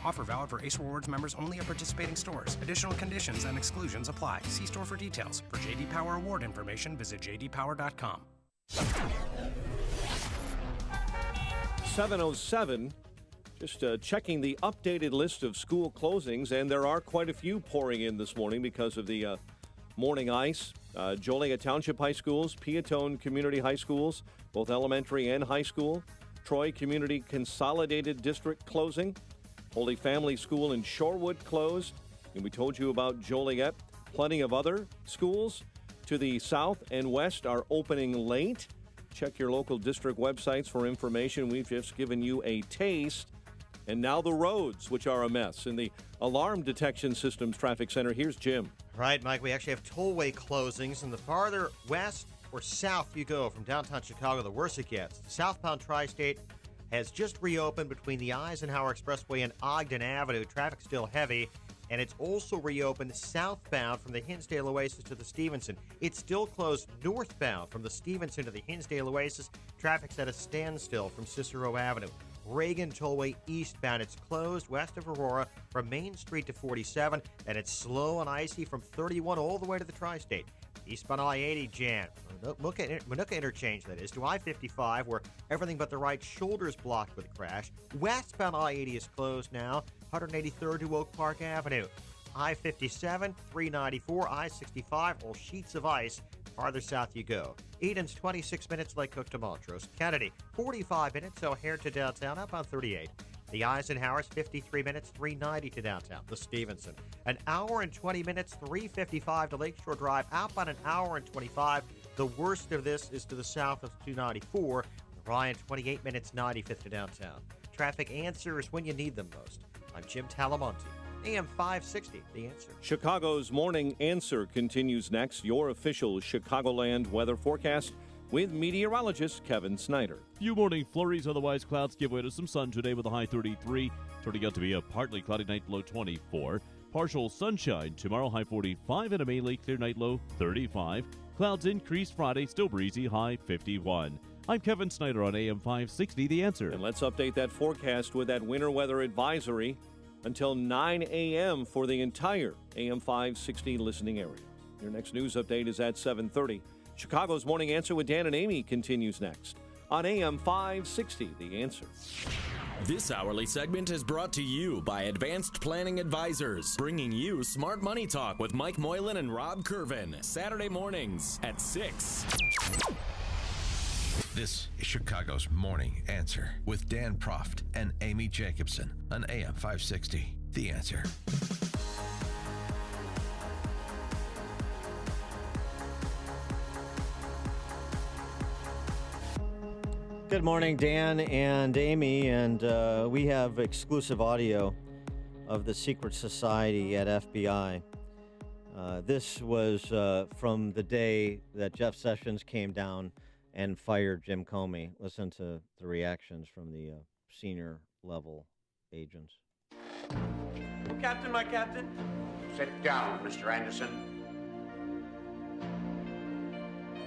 Offer valid for Ace Rewards members only at participating stores. Additional conditions and exclusions apply. See store for details. For J.D. Power Award information, visit jdpower.com. 7:07. Just checking the updated list of school closings, and there are quite a few pouring in this morning because of the morning ice. Joliet Township High Schools, Peatone Community High Schools, both elementary and high school. Troy Community Consolidated District closing. Holy Family School in Shorewood closed. And we told you about Joliet. Plenty of other schools to the south and west are opening late. Check your local district websites for information. We've just given you a taste. And now the roads, which are a mess. In the Alarm Detection Systems Traffic Center, here's Jim. Right, Mike, we actually have tollway closings. And the farther west or south you go from downtown Chicago, the worse it gets. The southbound Tri-State has just reopened between the Eisenhower Expressway and Ogden Avenue. Traffic still heavy, and it's also reopened southbound from the Hinsdale Oasis to the Stevenson. It's still closed northbound from the Stevenson to the Hinsdale Oasis. Traffic's at a standstill from Cicero Avenue. Reagan Tollway eastbound, it's closed west of Aurora from Main Street to 47, and it's slow and icy from 31 all the way to the Tri-State. Eastbound I-80 jam. Minooka Interchange, that is, to I-55, where everything but the right shoulder is blocked with a crash. Westbound I-80 is closed now, 183rd to Oak Park Avenue. I-57, 394, I-65, all sheets of ice. Farther south you go. Eden's 26 minutes, Lake Cook to Montrose. Kennedy, 45 minutes, O'Hare to downtown, up on 38. The Eisenhower's 53 minutes, 390 to downtown. The Stevenson, an hour and 20 minutes, 355 to Lakeshore Drive, outbound an hour and 25. The worst of this is to the south of 294. Ryan, 28 minutes, 95th to downtown. Traffic answers when you need them most. I'm Jim Talamonte. AM 560, The Answer. Chicago's Morning Answer continues next. Your official Chicagoland weather forecast with meteorologist Kevin Snyder. Few morning flurries, otherwise clouds give way to some sun today with a high 33, turning out to be a partly cloudy night, low 24. Partial sunshine tomorrow, high 45, and a mainly clear night, low 35. Clouds increase Friday, still breezy, high 51. I'm Kevin Snyder on AM 560, The Answer. And let's update that forecast with that winter weather advisory. until 9 a.m. for the entire AM 560 listening area. Your next news update is at 7:30. Chicago's Morning Answer with Dan and Amy continues next on AM 560, The Answer. This hourly segment is brought to you by Advanced Planning Advisors, bringing you Smart Money Talk with Mike Moylan and Rob Curvin, Saturday mornings at 6. This is Chicago's Morning Answer with Dan Proft and Amy Jacobson on AM 560, The Answer. Good morning, Dan and Amy, and we have exclusive audio of the secret society at FBI. This was from the day that Jeff Sessions came down and fired Jim Comey. Listen to the reactions from the senior level agents. Captain, my captain. Sit down, Mr. Anderson.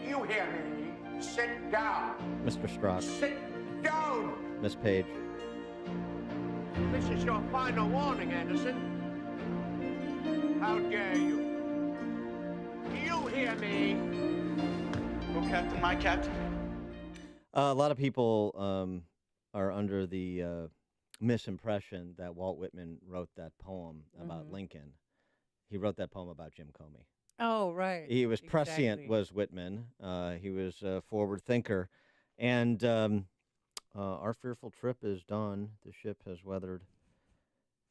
You hear me? Sit down. Mr. Strzok. Sit down. Miss Page. This is your final warning, Anderson. How dare you? You hear me? Oh, Captain, my captain. A lot of people are under the misimpression that Walt Whitman wrote that poem about Lincoln. He wrote that poem about Jim Comey. Oh, right. He was prescient, was Whitman. He was a forward thinker. And our fearful trip is done. The ship has weathered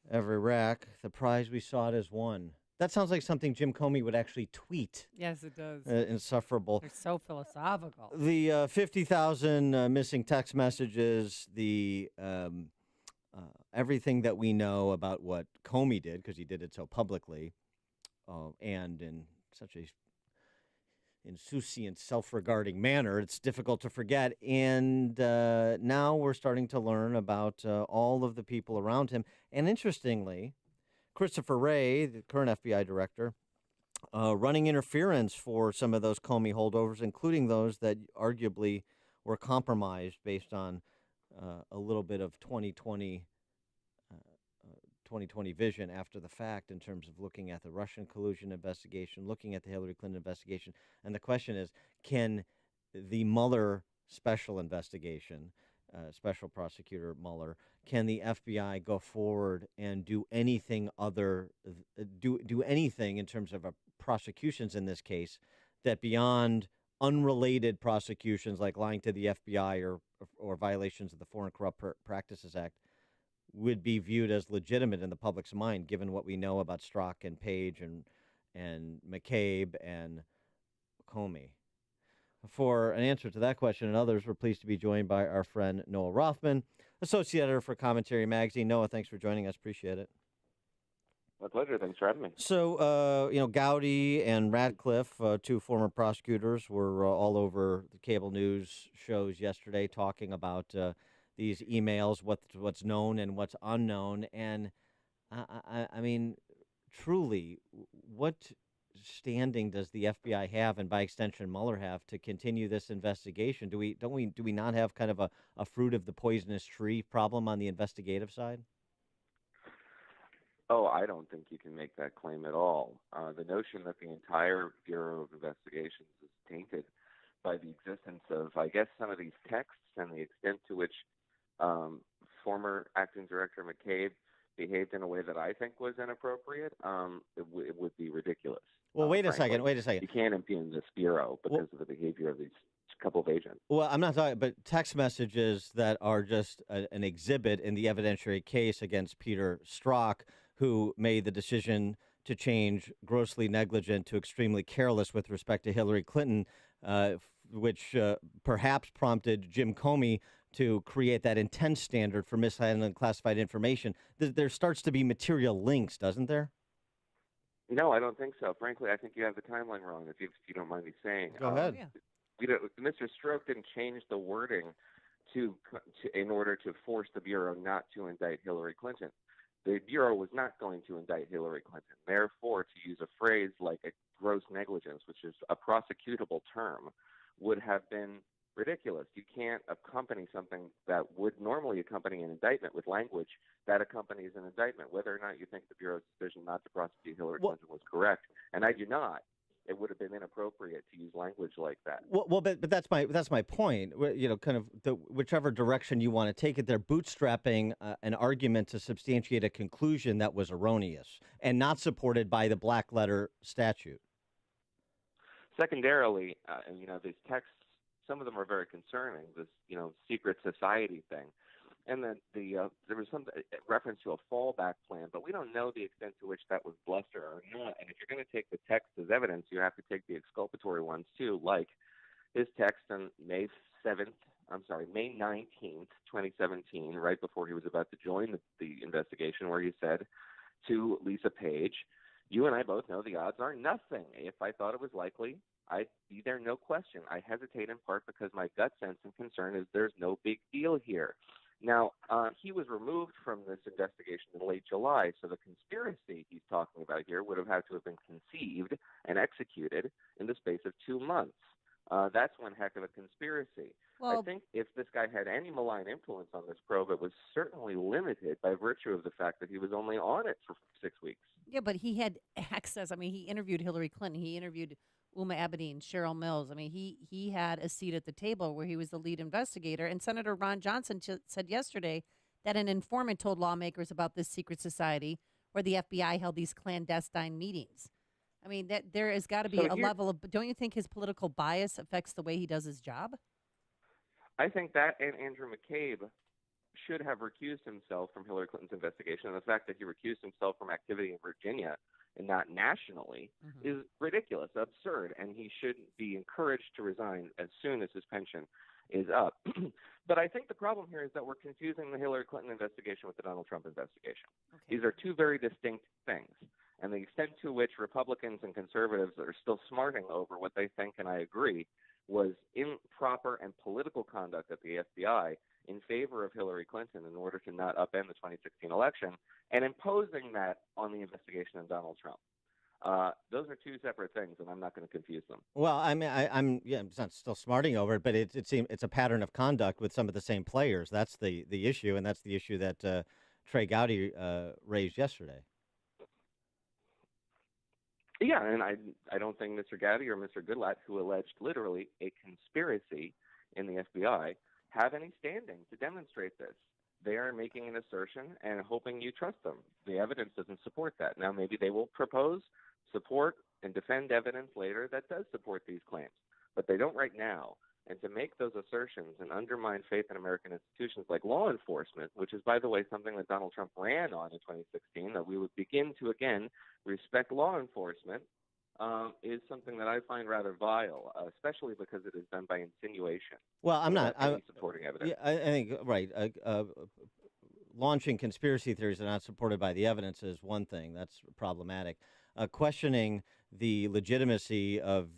every wreck. The prize we sought is won. That sounds like something Jim Comey would actually tweet. Yes, it does. Insufferable. They're so philosophical. The 50,000 missing text messages, the everything that we know about what Comey did, because he did it so publicly, and in such a insouciant, self-regarding manner, it's difficult to forget. And now we're starting to learn about all of the people around him. And interestingly, Christopher Wray, the current FBI director, running interference for some of those Comey holdovers, including those that arguably were compromised based on a little bit of 2020 vision after the fact in terms of looking at the Russian collusion investigation, looking at the Hillary Clinton investigation. And the question is, can the Mueller special investigation, Special Prosecutor Mueller, can the FBI go forward and do anything do anything in terms of prosecutions in this case that beyond unrelated prosecutions like lying to the FBI or violations of the Foreign Corrupt Practices Act would be viewed as legitimate in the public's mind, given what we know about Strzok and Page and McCabe and Comey? For an answer to that question and others, we're pleased to be joined by our friend Noah Rothman, Associate Editor for Commentary Magazine. Noah, thanks for joining us. Appreciate it. My pleasure. Thanks for having me. So, Gowdy and Radcliffe, two former prosecutors, were all over the cable news shows yesterday talking about these emails, what's known and what's unknown. And, I mean, truly, what standing does the FBI have, and by extension Mueller have, to continue this investigation? Do we not have kind of a fruit of the poisonous tree problem on the investigative side? Oh, I don't think you can make that claim at all. The notion that the entire Bureau of Investigations is tainted by the existence of, I guess, some of these texts and the extent to which former acting director McCabe behaved in a way that I think was inappropriate, it would be ridiculous. Well, wait a second. You can't impugn this Bureau because of the behavior of these couple of agents. Well, I'm not talking, but text messages that are just an exhibit in the evidentiary case against Peter Strzok, who made the decision to change grossly negligent to extremely careless with respect to Hillary Clinton, which perhaps prompted Jim Comey to create that intense standard for mishandling classified information. There starts to be material links, doesn't there? No, I don't think so. Frankly, I think you have the timeline wrong, if you don't mind me saying. Go ahead. Mr. Strzok didn't change the wording in order to force the Bureau not to indict Hillary Clinton. The Bureau was not going to indict Hillary Clinton. Therefore, to use a phrase like a gross negligence, which is a prosecutable term, would have been ridiculous. You can't accompany something that would normally accompany an indictment with language that accompanies an indictment, whether or not you think the Bureau's decision not to prosecute Hillary Clinton was correct. And I do not. It would have been inappropriate to use language like that. Well, but that's my point. You know, kind of whichever direction you want to take it, they're bootstrapping an argument to substantiate a conclusion that was erroneous and not supported by the black letter statute. Secondarily, these texts, some of them are very concerning. This, secret society thing, and then there was some reference to a fallback plan, but we don't know the extent to which that was bluster or not. And if you're going to take the text as evidence, you have to take the exculpatory ones too, like his text on May 19th, 2017, right before he was about to join the investigation, where he said to Lisa Page, "You and I both know the odds are nothing. If I thought it was likely, I'd be there, no question. I hesitate in part because my gut sense and concern is there's no big deal here." Now, he was removed from this investigation in late July, so the conspiracy he's talking about here would have had to have been conceived and executed in the space of 2 months. That's one heck of a conspiracy. Well, I think if this guy had any malign influence on this probe, it was certainly limited by virtue of the fact that he was only on it for 6 weeks. Yeah, but he had access. I mean, he interviewed Hillary Clinton. He interviewed Uma Abedin, Cheryl Mills. I mean, he had a seat at the table where he was the lead investigator. And Senator Ron Johnson said yesterday that an informant told lawmakers about this secret society where the FBI held these clandestine meetings. I mean, that there has got to be a level of, don't you think his political bias affects the way he does his job? I think that and Andrew McCabe should have recused himself from Hillary Clinton's investigation. And the fact that he recused himself from activity in Virginia and not nationally is ridiculous, absurd, and he should be encouraged to resign as soon as his pension is up. But I think the problem here is that we're confusing the Hillary Clinton investigation with the Donald Trump investigation. Okay. These are two very distinct things, and the extent to which Republicans and conservatives are still smarting over what they think, and I agree, was improper and political conduct at the FBI in favor of Hillary Clinton in order to not upend the 2016 election, and imposing that on the investigation of Donald Trump. Those are two separate things, and I'm not going to confuse them. Well, I mean, I'm not still smarting over it, but it seems it's a pattern of conduct with some of the same players. That's the issue, and that's the issue that Trey Gowdy raised yesterday. Yeah, and I don't think Mr. Gowdy or Mr. Goodlatte, who alleged literally a conspiracy in the FBI, have any standing to demonstrate this. They are making an assertion and hoping you trust them. The evidence doesn't support that. Now, maybe they will propose, support, and defend evidence later that does support these claims, but they don't right now. And to make those assertions and undermine faith in American institutions like law enforcement, which is, by the way, something that Donald Trump ran on in 2016, that we would begin to, again, respect law enforcement, is something that I find rather vile, especially because it is done by insinuation. Well, I'm not supporting evidence. Yeah, I think right. Launching conspiracy theories that are not supported by the evidence is one thing. That's problematic. Questioning the legitimacy of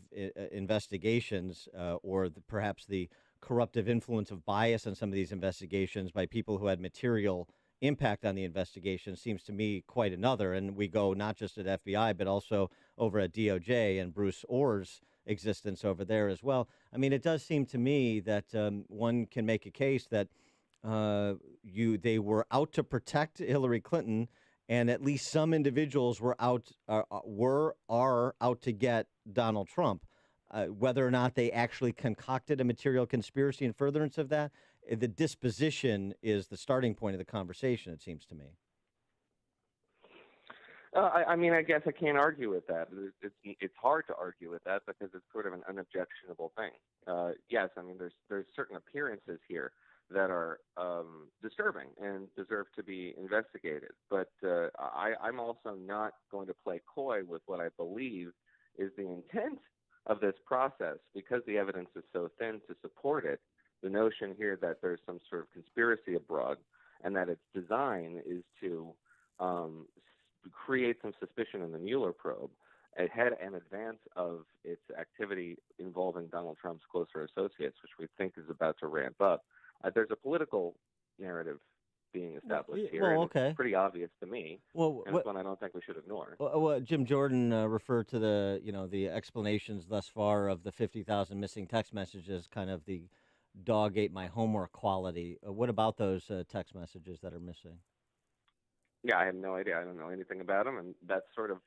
investigations or perhaps the corruptive influence of bias in some of these investigations by people who had material impact on the investigation seems to me quite another. And we go not just at FBI, but also over at DOJ and Bruce Orr's existence over there as well. I mean, it does seem to me that one can make a case that they were out to protect Hillary Clinton, and at least some individuals were out to get Donald Trump. Whether or not they actually concocted a material conspiracy in furtherance of that, the disposition is the starting point of the conversation, it seems to me. I mean, I guess I can't argue with that. It's hard to argue with that because it's sort of an unobjectionable thing. Yes, I mean, there's certain appearances here that are disturbing and deserve to be investigated. But I'm also not going to play coy with what I believe is the intent of this process, because the evidence is so thin to support it. The notion here that there's some sort of conspiracy abroad and that its design is to create some suspicion in the Mueller probe ahead and advance of its activity involving Donald Trump's closer associates, which we think is about to ramp up. There's a political narrative being established here. Well, okay. It's pretty obvious to me, and it's one I don't think we should ignore. Well, Jim Jordan referred to the explanations thus far of the 50,000 missing text messages, kind of the dog ate my homework quality. What about those text messages that are missing? Yeah, I have no idea. I don't know anything about them, and that's sort of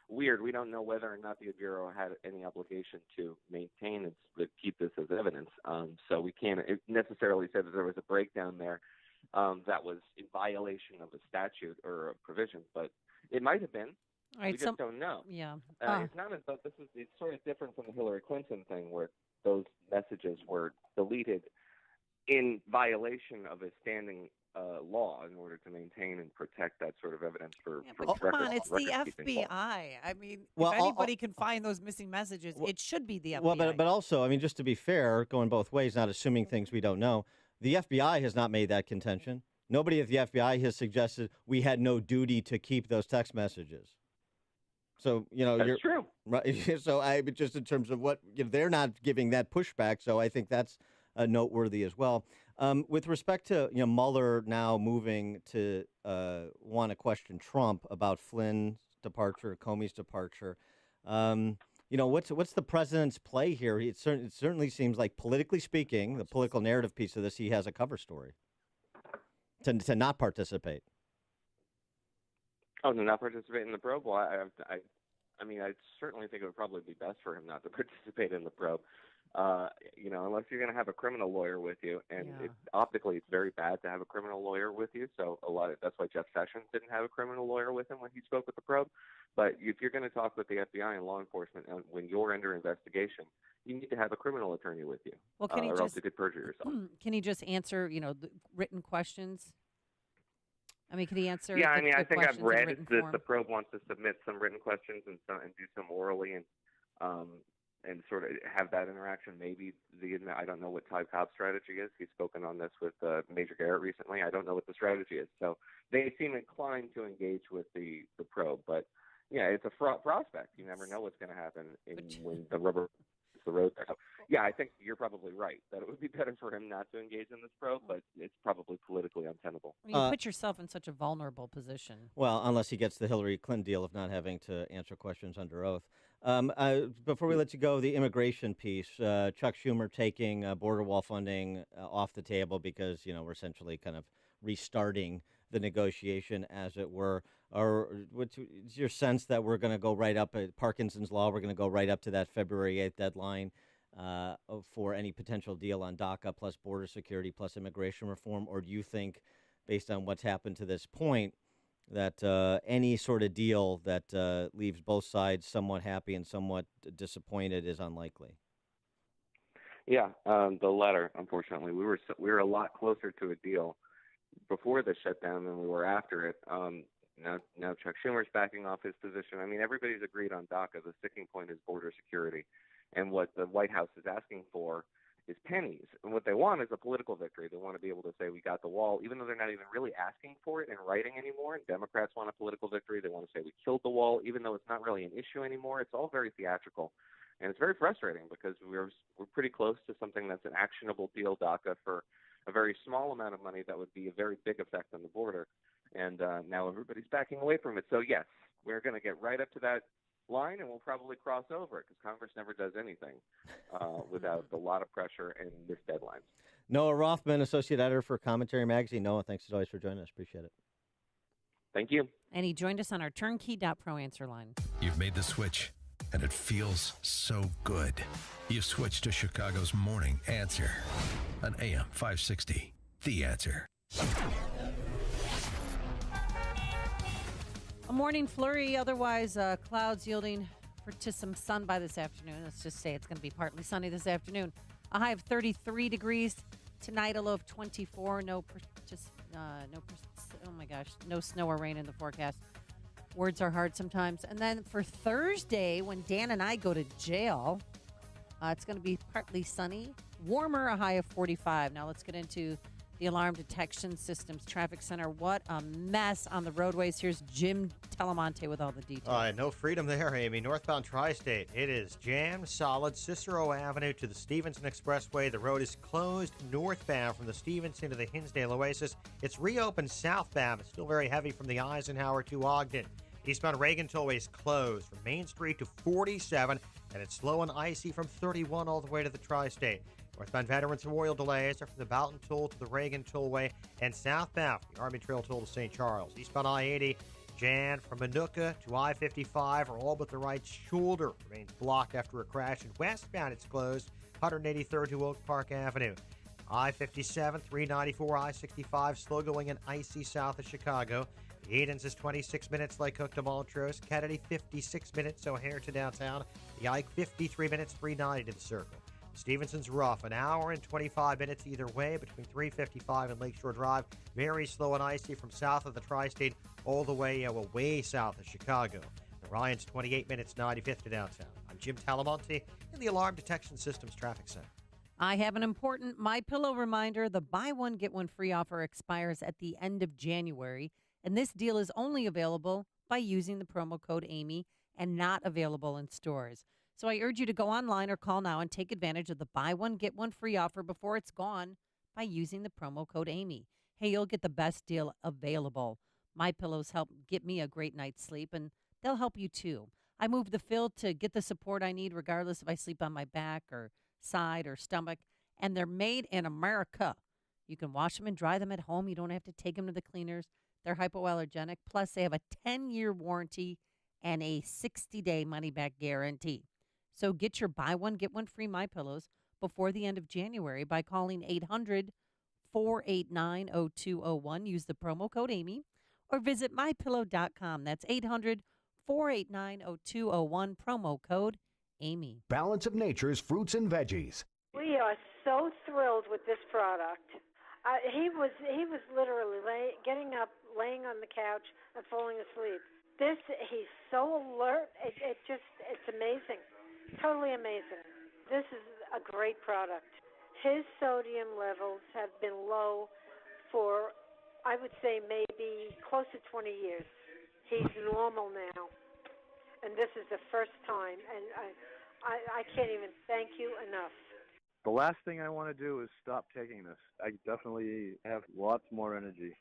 weird. We don't know whether or not the Bureau had any obligation to maintain keep this as evidence. So we can't necessarily say that there was a breakdown there that was in violation of a statute or a provision, but it might have been. All right, we just don't know. Yeah. It's not as though it's sort of different from the Hillary Clinton thing where those messages were deleted in violation of a standing law in order to maintain and protect that sort of evidence for Come on, it's the record-keeping law. FBI. I mean, Well, if anybody can find those missing messages, it should be the FBI. Well, but also, I mean, just to be fair, going both ways, not assuming things we don't know, the FBI has not made that contention. Nobody at the FBI has suggested we had no duty to keep those text messages. So, That's true. Right. So just in terms of what, they're not giving that pushback. So I think that's noteworthy as well. With respect to, Mueller now moving to want to question Trump about Flynn's departure, Comey's departure, what's the president's play here? It certainly seems like, politically speaking, the political narrative piece of this, he has a cover story to not participate. Oh, to not participate in the probe? Well, I mean, I certainly think it would probably be best for him not to participate in the probe. Unless you're going to have a criminal lawyer with you, and optically it's very bad to have a criminal lawyer with you. So that's why Jeff Sessions didn't have a criminal lawyer with him when he spoke with the probe. But if you're going to talk with the FBI and law enforcement when you're under investigation, you need to have a criminal attorney with you, or else you could perjure yourself. Can he just answer, the written questions? I mean, can he answer? Yeah, I mean, I think I've read that the probe wants to submit some written questions and do some orally and sort of have that interaction. Maybe I don't know what Ty Cobb's strategy is. He's spoken on this with Major Garrett recently. I don't know what the strategy is. So they seem inclined to engage with the probe. But, yeah, it's a prospect. You never know what's going to happen when the rubber hits the road there. So, yeah, I think you're probably right that it would be better for him not to engage in this probe, but it's probably politically untenable. You put yourself in such a vulnerable position. Well, unless he gets the Hillary Clinton deal of not having to answer questions under oath. Before we let you go, the immigration piece, Chuck Schumer taking border wall funding off the table because, we're essentially kind of restarting the negotiation, as it were. Or what's your sense that we're going to go right up at Parkinson's Law? We're going to go right up to that February 8th deadline for any potential deal on DACA plus border security plus immigration reform? Or do you think, based on what's happened to this point, that any sort of deal that leaves both sides somewhat happy and somewhat disappointed is unlikely? Yeah, the latter. Unfortunately, we were a lot closer to a deal before the shutdown than we were after it. Now Chuck Schumer's backing off his position. I mean, everybody's agreed on DACA. The sticking point is border security, and what the White House is asking for is pennies. And what they want is a political victory. They want to be able to say we got the wall, even though they're not even really asking for it in writing anymore. And Democrats want a political victory. They want to say we killed the wall, even though it's not really an issue anymore. It's all very theatrical, and it's very frustrating because we're pretty close to something that's an actionable deal, DACA, for a very small amount of money that would be a very big effect on the border. And now everybody's backing away from it. So, yes, we're going to get right up to that line, and we'll probably cross over it because Congress never does anything without a lot of pressure and missed deadlines. Noah Rothman, Associate Editor for Commentary Magazine. Noah, thanks as always for joining us. Appreciate it. Thank you. And he joined us on our Turnkey.pro answer line. You've made the switch, and it feels so good. You've switched to Chicago's Morning Answer on AM 560. The Answer. A morning flurry, otherwise clouds yielding to some sun by this afternoon. Let's just say it's going to be partly sunny this afternoon. A high of 33 degrees. Tonight, a low of 24. No snow or rain in the forecast. Words are hard sometimes. And then for Thursday, when Dan and I go to jail, it's going to be partly sunny. Warmer, a high of 45. Now let's get into the Alarm Detection Systems Traffic Center. What a mess on the roadways. Here's Jim Telemonte with all the details. All right, no freedom there, Amy. Northbound Tri-State, it is jammed solid. Cicero Avenue to the Stevenson Expressway. The road is closed northbound from the Stevenson to the Hinsdale Oasis. It's reopened southbound. It's still very heavy from the Eisenhower to Ogden. Eastbound Reagan Tollway is closed from Main Street to 47, and it's slow and icy from 31 all the way to the Tri-State. Northbound Veterans Memorial delays are from the Boughton Toll to the Reagan Tollway and southbound from the Army Trail Toll to St. Charles. Eastbound I-80, Jan from Manuka to I-55 are all but the right shoulder remains blocked after a crash. And westbound it's closed, 183rd to Oak Park Avenue. I-57, 394, I-65 slow going and icy south of Chicago. The Edens is 26 minutes, Lake Hook to Montrose. Kennedy, 56 minutes, O'Hare to downtown. The Ike, 53 minutes, 390 to the Circle. Stevenson's rough, an hour and 25 minutes either way between 355 and Lakeshore Drive. Very slow and icy from south of the Tri-State all the way way south of Chicago. Orion's 28 minutes, 95th to downtown. I'm Jim Talamonte in the Alarm Detection Systems Traffic Center. I have an important MyPillow reminder. The buy one, get one free offer expires at the end of January, and this deal is only available by using the promo code Amy and not available in stores. So I urge you to go online or call now and take advantage of the buy one, get one free offer before it's gone by using the promo code Amy. Hey, you'll get the best deal available. MyPillows help get me a great night's sleep, and they'll help you too. I move the fill to get the support I need regardless if I sleep on my back or side or stomach, and they're made in America. You can wash them and dry them at home. You don't have to take them to the cleaners. They're hypoallergenic. Plus, they have a 10-year warranty and a 60-day money-back guarantee. So get your buy one, get one free MyPillows before the end of January by calling 800-489-0201. Use the promo code Amy or visit MyPillow.com. That's 800-489-0201, promo code Amy. Balance of Nature's fruits and veggies. We are so thrilled with this product. He was literally getting up, laying on the couch, and falling asleep. He's so alert. It's amazing. Totally amazing. This is a great product. His sodium levels have been low for, I would say, maybe close to 20 years. He's normal now. And this is the first time, and I can't even thank you enough. The last thing I want to do is stop taking this. I definitely have lots more energy.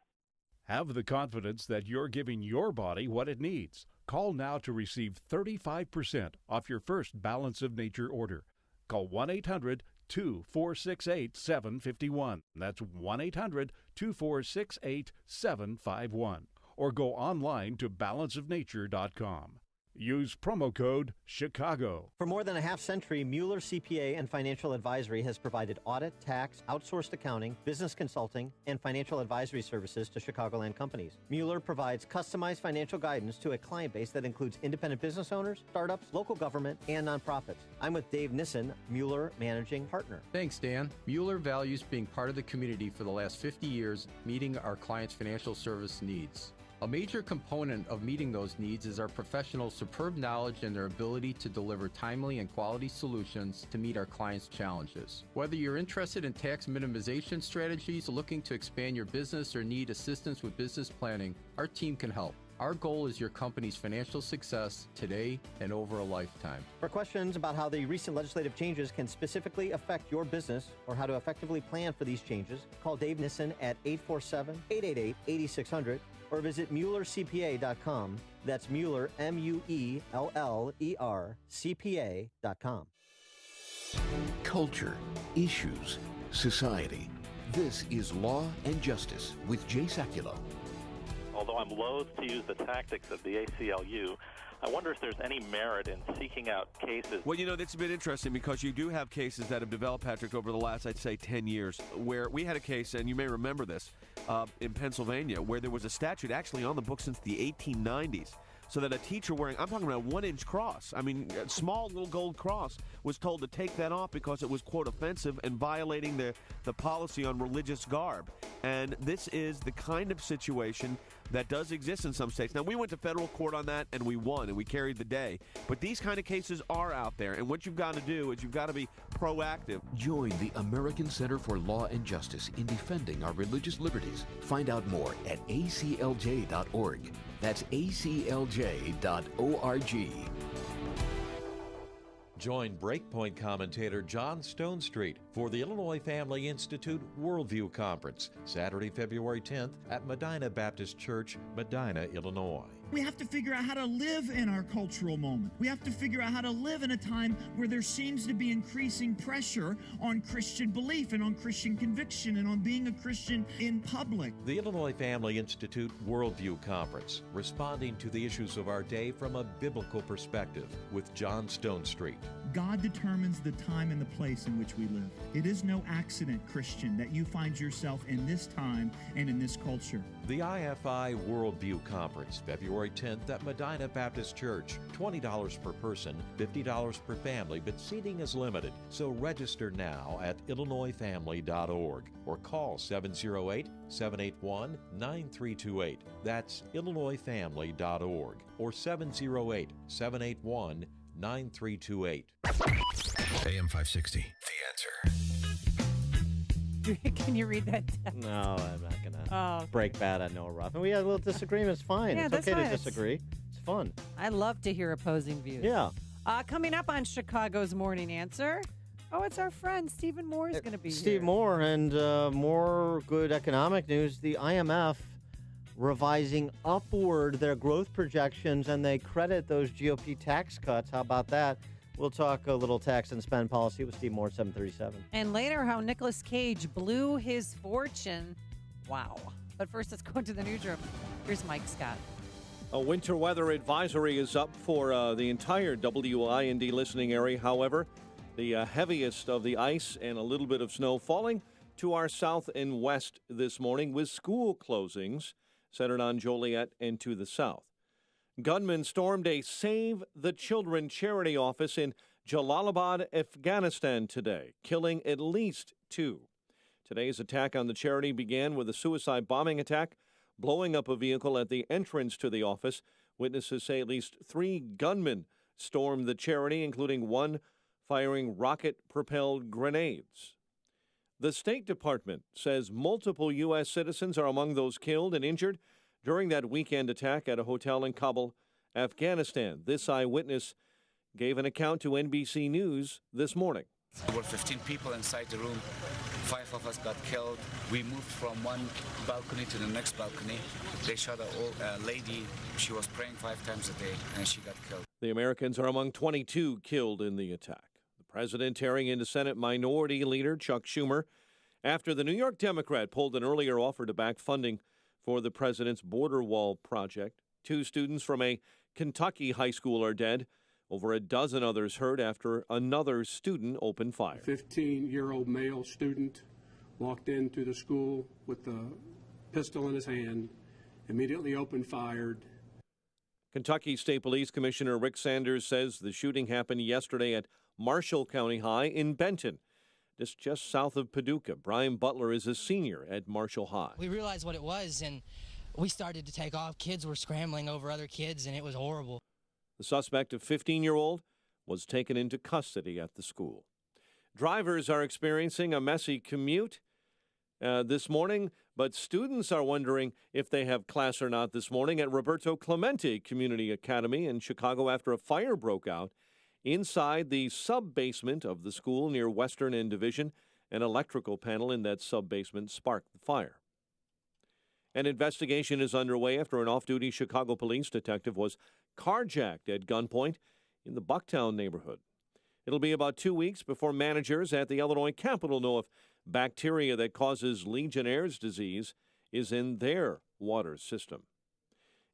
Have the confidence that you're giving your body what it needs. Call now to receive 35% off your first Balance of Nature order. Call 1-800-2468-751. That's 1-800-2468-751. Or go online to balanceofnature.com. Use promo code Chicago. For more than a half century, Mueller CPA and Financial Advisory has provided audit, tax, outsourced accounting, business consulting, and financial advisory services to Chicagoland companies. Mueller provides customized financial guidance to a client base that includes independent business owners, startups, local government, and nonprofits. I'm with Dave Nissen, Mueller Managing Partner. Thanks, Dan. Mueller values being part of the community for the last 50 years, meeting our clients' financial service needs. A major component of meeting those needs is our professionals' superb knowledge and their ability to deliver timely and quality solutions to meet our clients' challenges. Whether you're interested in tax minimization strategies, looking to expand your business, or need assistance with business planning, our team can help. Our goal is your company's financial success today and over a lifetime. For questions about how the recent legislative changes can specifically affect your business or how to effectively plan for these changes, call Dave Nissen at 847-888-8600 or visit MuellerCPA.com. That's Mueller, M-U-E-L-L-E-R, CPA.com. Culture, issues, society. This is Law and Justice with Jay Sekulow. Although I'm loath to use the tactics of the ACLU, I wonder if there's any merit in seeking out cases. Well, that's been interesting because you do have cases that have developed, Patrick, over the last, I'd say, 10 years, where we had a case, and you may remember this, in Pennsylvania, where there was a statute actually on the books since the 1890s. So that a teacher wearing, I'm talking about a 1-inch cross, a small little gold cross, was told to take that off because it was, quote, offensive and violating the policy on religious garb. And this is the kind of situation that does exist in some states. Now, we went to federal court on that, and we won, and we carried the day. But these kind of cases are out there, and what you've got to do is you've got to be proactive. Join the American Center for Law and Justice in defending our religious liberties. Find out more at aclj.org. That's aclj.org. Join Breakpoint commentator John Stonestreet for the Illinois Family Institute Worldview Conference, Saturday, February 10th at Medina Baptist Church, Medina, Illinois. We have to figure out how to live in our cultural moment. We have to figure out how to live in a time where there seems to be increasing pressure on Christian belief and on Christian conviction and on being a Christian in public. The Illinois Family Institute Worldview Conference, responding to the issues of our day from a biblical perspective with John Stonestreet. God determines the time and the place in which we live. It is no accident, Christian, that you find yourself in this time and in this culture. The IFI Worldview Conference, February 10th at Medina Baptist Church. $20 per person, $50 per family, but seating is limited. So register now at illinoisfamily.org or call 708-781-9328. That's illinoisfamily.org or 708-781-9328. AM 560, The Answer. Can you read that text? No, I'm not going to Oh. break bad on Noah Ruffin. We had a little disagreement. It's fine. Yeah, it's that's okay fine. to disagree. It's fun. I love to hear opposing views. Yeah. Coming up on Chicago's Morning Answer. Oh, it's our friend Stephen Moore is going to be Steve here. Moore, and more good economic news. The IMF revising upward their growth projections, and they credit those GOP tax cuts. How about that? We'll talk a little tax and spend policy with Steve Moore at 7:37. And later, how Nicolas Cage blew his fortune. Wow. But first, let's go into the newsroom. Here's Mike Scott. A winter weather advisory is up for the entire WIND listening area. However, the heaviest of the ice and a little bit of snow falling to our south and west this morning, with school closings centered on Joliet and to the south. Gunmen stormed a Save the Children charity office in Jalalabad, Afghanistan today, killing at least 2. Today's attack on the charity began with a suicide bombing attack, blowing up a vehicle at the entrance to the office. Witnesses say at least 3 gunmen stormed the charity, including one firing rocket-propelled grenades. The State Department says multiple U.S. citizens are among those killed and injured during that weekend attack at a hotel in Kabul, Afghanistan. This eyewitness gave an account to NBC News this morning. There were 15 people inside the room. 5 of us got killed. We moved from one balcony to the next balcony. They shot a lady. She was praying 5 times a day, and she got killed. The Americans are among 22 killed in the attack. The president tearing into Senate Minority Leader Chuck Schumer after the New York Democrat pulled an earlier offer to back funding for the president's border wall project. 2 students from a Kentucky high school are dead. Over a dozen others hurt after another student opened fire. A 15-year-old male student walked into the school with a pistol in his hand, immediately opened fire. Kentucky State Police Commissioner Rick Sanders says the shooting happened yesterday at Marshall County High in Benton. This just south of Paducah. Brian Butler is a senior at Marshall High. We realized what it was, and we started to take off. Kids were scrambling over other kids, and it was horrible. The suspect, a 15-year-old, was taken into custody at the school. Drivers are experiencing a messy commute this morning, but students are wondering if they have class or not this morning at Roberto Clemente Community Academy in Chicago after a fire broke out inside the sub-basement of the school near Western and Division. An electrical panel in that sub-basement sparked the fire. An investigation is underway after an off-duty Chicago police detective was carjacked at gunpoint in the Bucktown neighborhood. It'll be about 2 weeks before managers at the Illinois Capitol know if bacteria that causes Legionnaire's disease is in their water system.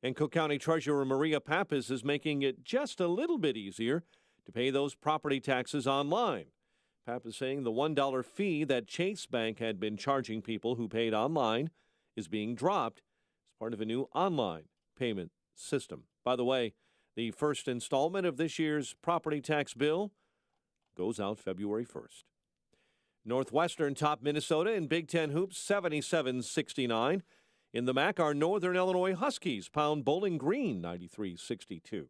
And Cook County Treasurer Maria Pappas is making it just a little bit easier to pay those property taxes online. Pappas saying the $1 fee that Chase Bank had been charging people who paid online is being dropped as part of a new online payment system. By the way, the first installment of this year's property tax bill goes out February 1st. Northwestern topped Minnesota in Big Ten hoops 77-69. In the MAC, our Northern Illinois Huskies pound Bowling Green 93-62.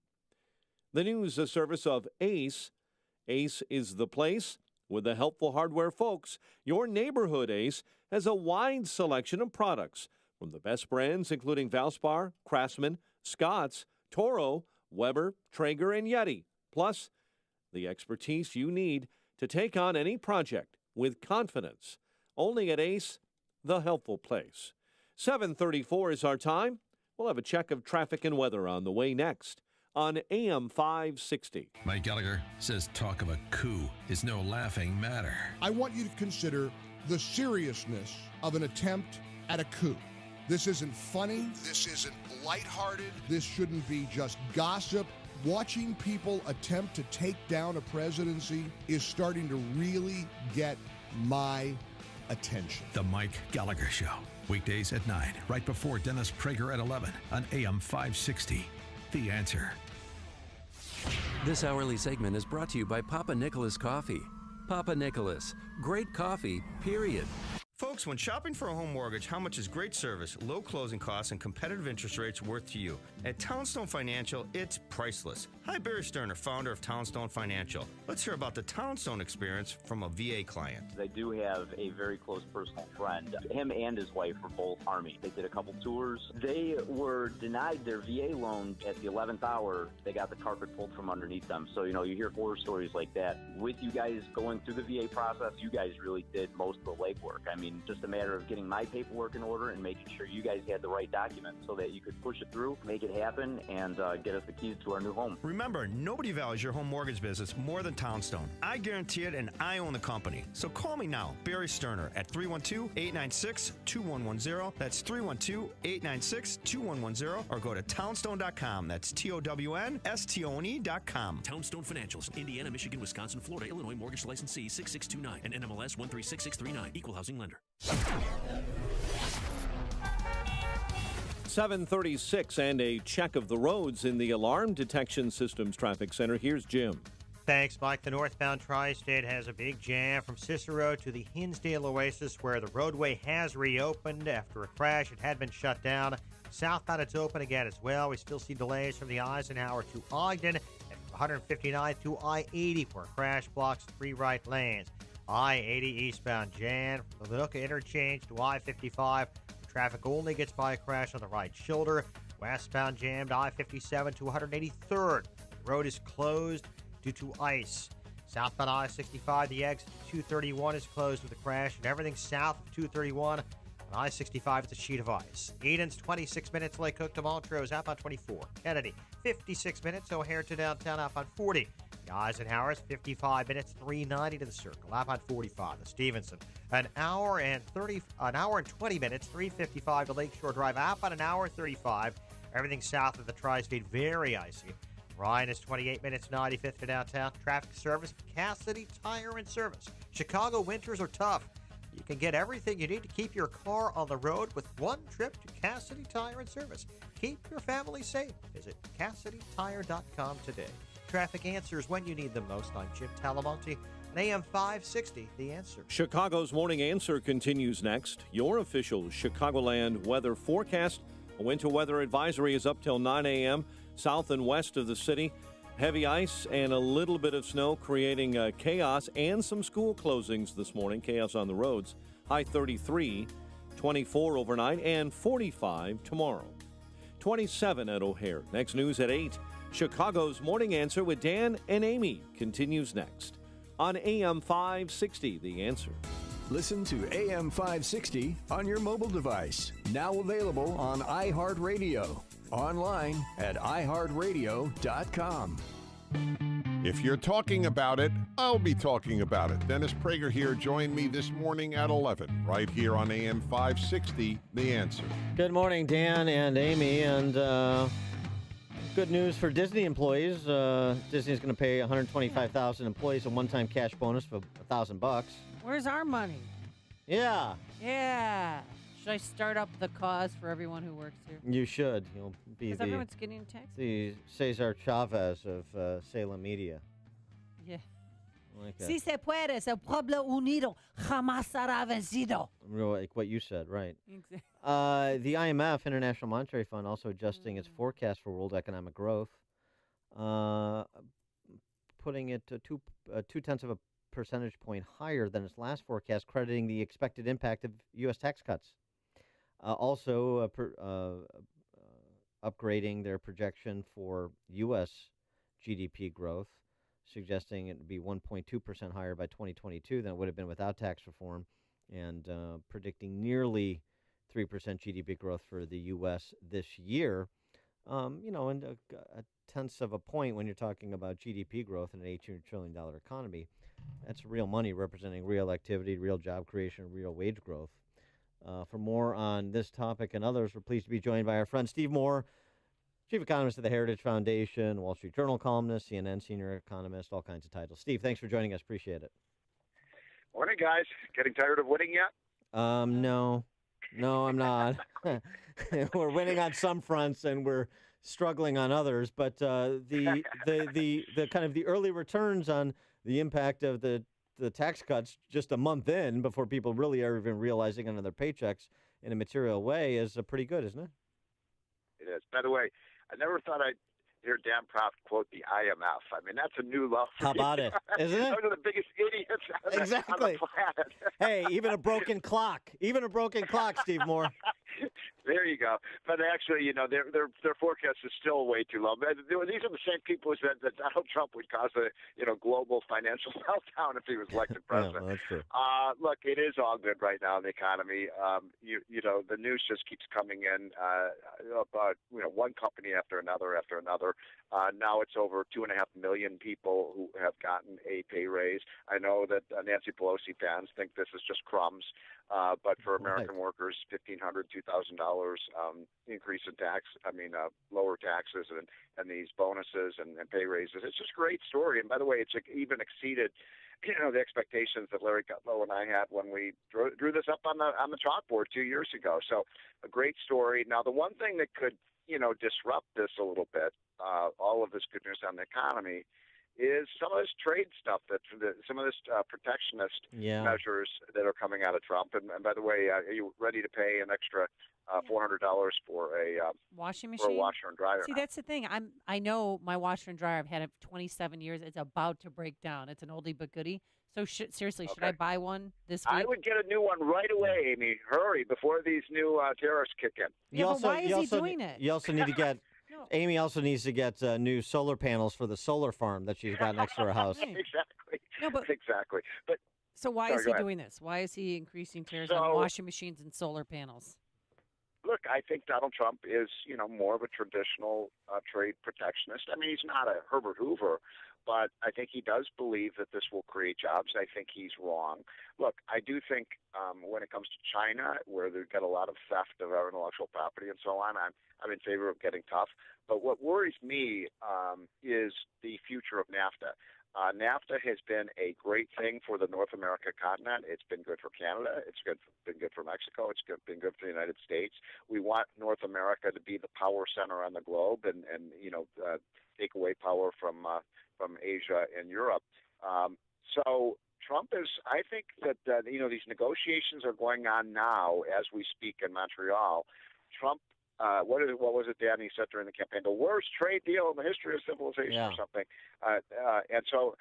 The news, a service of Ace. Ace is the place with the helpful hardware folks. Your neighborhood Ace has a wide selection of products from the best brands including Valspar, Craftsman, Scotts, Toro, Weber, Traeger, and Yeti. Plus, the expertise you need to take on any project with confidence. Only at Ace, the helpful place. 7:34 is our time. We'll have a check of traffic and weather on the way next on AM 560. Mike Gallagher says talk of a coup is no laughing matter. I want you to consider the seriousness of an attempt at a coup. This isn't funny. This isn't lighthearted. This shouldn't be just gossip. Watching people attempt to take down a presidency is starting to really get my attention. The Mike Gallagher Show. Weekdays at 9, right before Dennis Prager at 11 on AM 560. The Answer. This hourly segment is brought to you by Papa Nicholas Coffee. Papa Nicholas, great coffee, period. Folks, when shopping for a home mortgage, how much is great service, low closing costs, and competitive interest rates worth to you? At Townstone Financial, it's priceless. Hi, Barry Sterner, founder of Townstone Financial. Let's hear about the Townstone experience from a VA client. I do have a very close personal friend. Him and his wife were both Army. They did a couple tours. They were denied their VA loan at the 11th hour. They got the carpet pulled from underneath them. So, you hear horror stories like that. With you guys going through the VA process, you guys really did most of the legwork. I mean, just a matter of getting my paperwork in order and making sure you guys had the right documents so that you could push it through, make it happen, and get us the keys to our new home. Remember, nobody values your home mortgage business more than Townstone. I guarantee it, and I own the company. So call me now, Barry Sterner, at 312-896-2110. That's 312-896-2110. Or go to townstone.com. That's TOWNSTONE.com. Townstone Financials, Indiana, Michigan, Wisconsin, Florida, Illinois, mortgage licensee 6629 and NMLS 136639, equal housing lender. 7:36 and a check of the roads in the Alarm Detection Systems Traffic Center. Here's Jim. Thanks, Mike. The northbound tri-state has a big jam from Cicero to the Hinsdale Oasis, where the roadway has reopened after a crash. It had been shut down. Southbound, it's open again as well. We still see delays from the Eisenhower to Ogden and 159 to I-80, where a crash blocks 3 right lanes. I-80 eastbound jam from the Paducah interchange to I-55. Traffic only gets by a crash on the right shoulder. Westbound jammed I-57 to 183rd. The road is closed due to ice. Southbound I-65, the exit to 231 is closed with a crash, and everything south of 231 on I-65 is a sheet of ice. Eden's 26 minutes, Lake Cook to Montrose, outbound 24. Kennedy, 56 minutes, O'Hare to downtown, outbound 40. The Eisenhower's 55 minutes, 390 to the Circle, outbound 45. The Stevenson, an hour and 20 minutes, 355 to Lakeshore Drive, outbound an hour 35. Everything south of the Tri-State, very icy. Ryan is 28 minutes, 95th to downtown. Traffic service, Cassidy Tire and Service. Chicago winters are tough. You can get everything you need to keep your car on the road with one trip to Cassidy Tire and Service. Keep your family safe. Visit CassidyTire.com today. Traffic answers when you need them most. I'm Jim Talamonte. AM 560, The Answer. Chicago's Morning Answer continues next. Your official Chicagoland weather forecast. A winter weather advisory is up till 9 a.m. south and west of the city. Heavy ice and a little bit of snow creating chaos and some school closings this morning. Chaos on the roads. High 33, 24 overnight, and 45 tomorrow. 27 at O'Hare. Next news at 8. Chicago's Morning Answer with Dan and Amy continues next on AM 560, The Answer. Listen to AM 560 on your mobile device. Now available on iHeartRadio. Online at iHeartRadio.com. If you're talking about it, I'll be talking about it. Dennis Prager here. Join me this morning at 11, right here on AM 560, The Answer. Good morning, Dan and Amy, and good news for Disney employees. Disney's going to pay 125,000 employees a one-time cash bonus for $1,000. Where's our money? Yeah. Yeah. Should I start up the cause for everyone who works here? You should. You'll be Because everyone's getting taxed. the Cesar Chavez of Salem Media. Yeah. Like Si se puede, el pueblo unido jamás será vencido. Like what you said, right. Exactly. The IMF, International Monetary Fund, also adjusting its forecast for world economic growth, putting it to 0.2 of a percentage point higher than its last forecast, crediting the expected impact of U.S. tax cuts. Also upgrading their projection for U.S. GDP growth, suggesting it would be 1.2% higher by 2022 than it would have been without tax reform, and predicting nearly 3% GDP growth for the U.S. this year. And a tenth of a point when you're talking about GDP growth in an $18 trillion economy. That's real money representing real activity, real job creation, real wage growth. For more on this topic and others, we're pleased to be joined by our friend Steve Moore, Chief Economist of the Heritage Foundation, Wall Street Journal columnist, CNN senior economist, all kinds of titles. Steve, thanks for joining us. Appreciate it. Morning, guys. Getting tired of winning yet? No, I'm not. We're winning on some fronts and we're struggling on others. But the kind of the early returns on the impact of the tax cuts just a month in before people really are even realizing on their paychecks in a material way is pretty good, isn't it? It is. By the way, I never thought I'd hear Dan Proft quote the IMF. I mean, that's a new love for How about it? Isn't it? Those are the biggest idiots on the planet. Hey, even a broken clock, Steve Moore. There you go. But actually, their forecast is still way too low. But these are the same people who said that Donald Trump would cause a global financial meltdown if he was elected president. Yeah, well, that's true. Look, it is all good right now in the economy. The news just keeps coming in about one company after another. Now it's over 2.5 million people who have gotten a pay raise. I know that Nancy Pelosi fans think this is just crumbs, but for American workers, $1,500, $2,000 increase in lower taxes and these bonuses and pay raises. It's just a great story. And by the way, it's even exceeded the expectations that Larry Kudlow and I had when we drew this up on the chalkboard 2 years ago. So a great story. Now, the one thing that could disrupt this a little bit, all of this good news on the economy, is some of this trade stuff, some of this protectionist measures that are coming out of Trump. And by the way, are you ready to pay an extra $400 for a washing machine, for a washer and dryer? See, that's the thing. I know my washer and dryer. I've had it for 27 years. It's about to break down. It's an oldie but goodie. So seriously, should I buy one this week? I would get a new one right away, Amy. Hurry before these new tariffs kick in. But why is he doing it? You also need to get. Amy also needs to get new solar panels for the solar farm that she's got next to her house. Exactly. No, but exactly. But so why is he doing this? Why is he increasing tariffs on washing machines and solar panels? Look, I think Donald Trump is, more of a traditional trade protectionist. I mean, he's not a Herbert Hoover, but I think he does believe that this will create jobs. I think he's wrong. Look, I do think when it comes to China, where they've got a lot of theft of our intellectual property and so on, I'm in favor of getting tough. But what worries me is the future of NAFTA. NAFTA has been a great thing for the North America continent. It's been good for Canada. It's been good for Mexico. It's been good for the United States. We want North America to be the power center on the globe and take away power from Asia and Europe. So Trump is, I think that, these negotiations are going on now as we speak in Montreal. Trump, what was it, Dan? He said during the campaign, the worst trade deal in the history of civilization or something. And so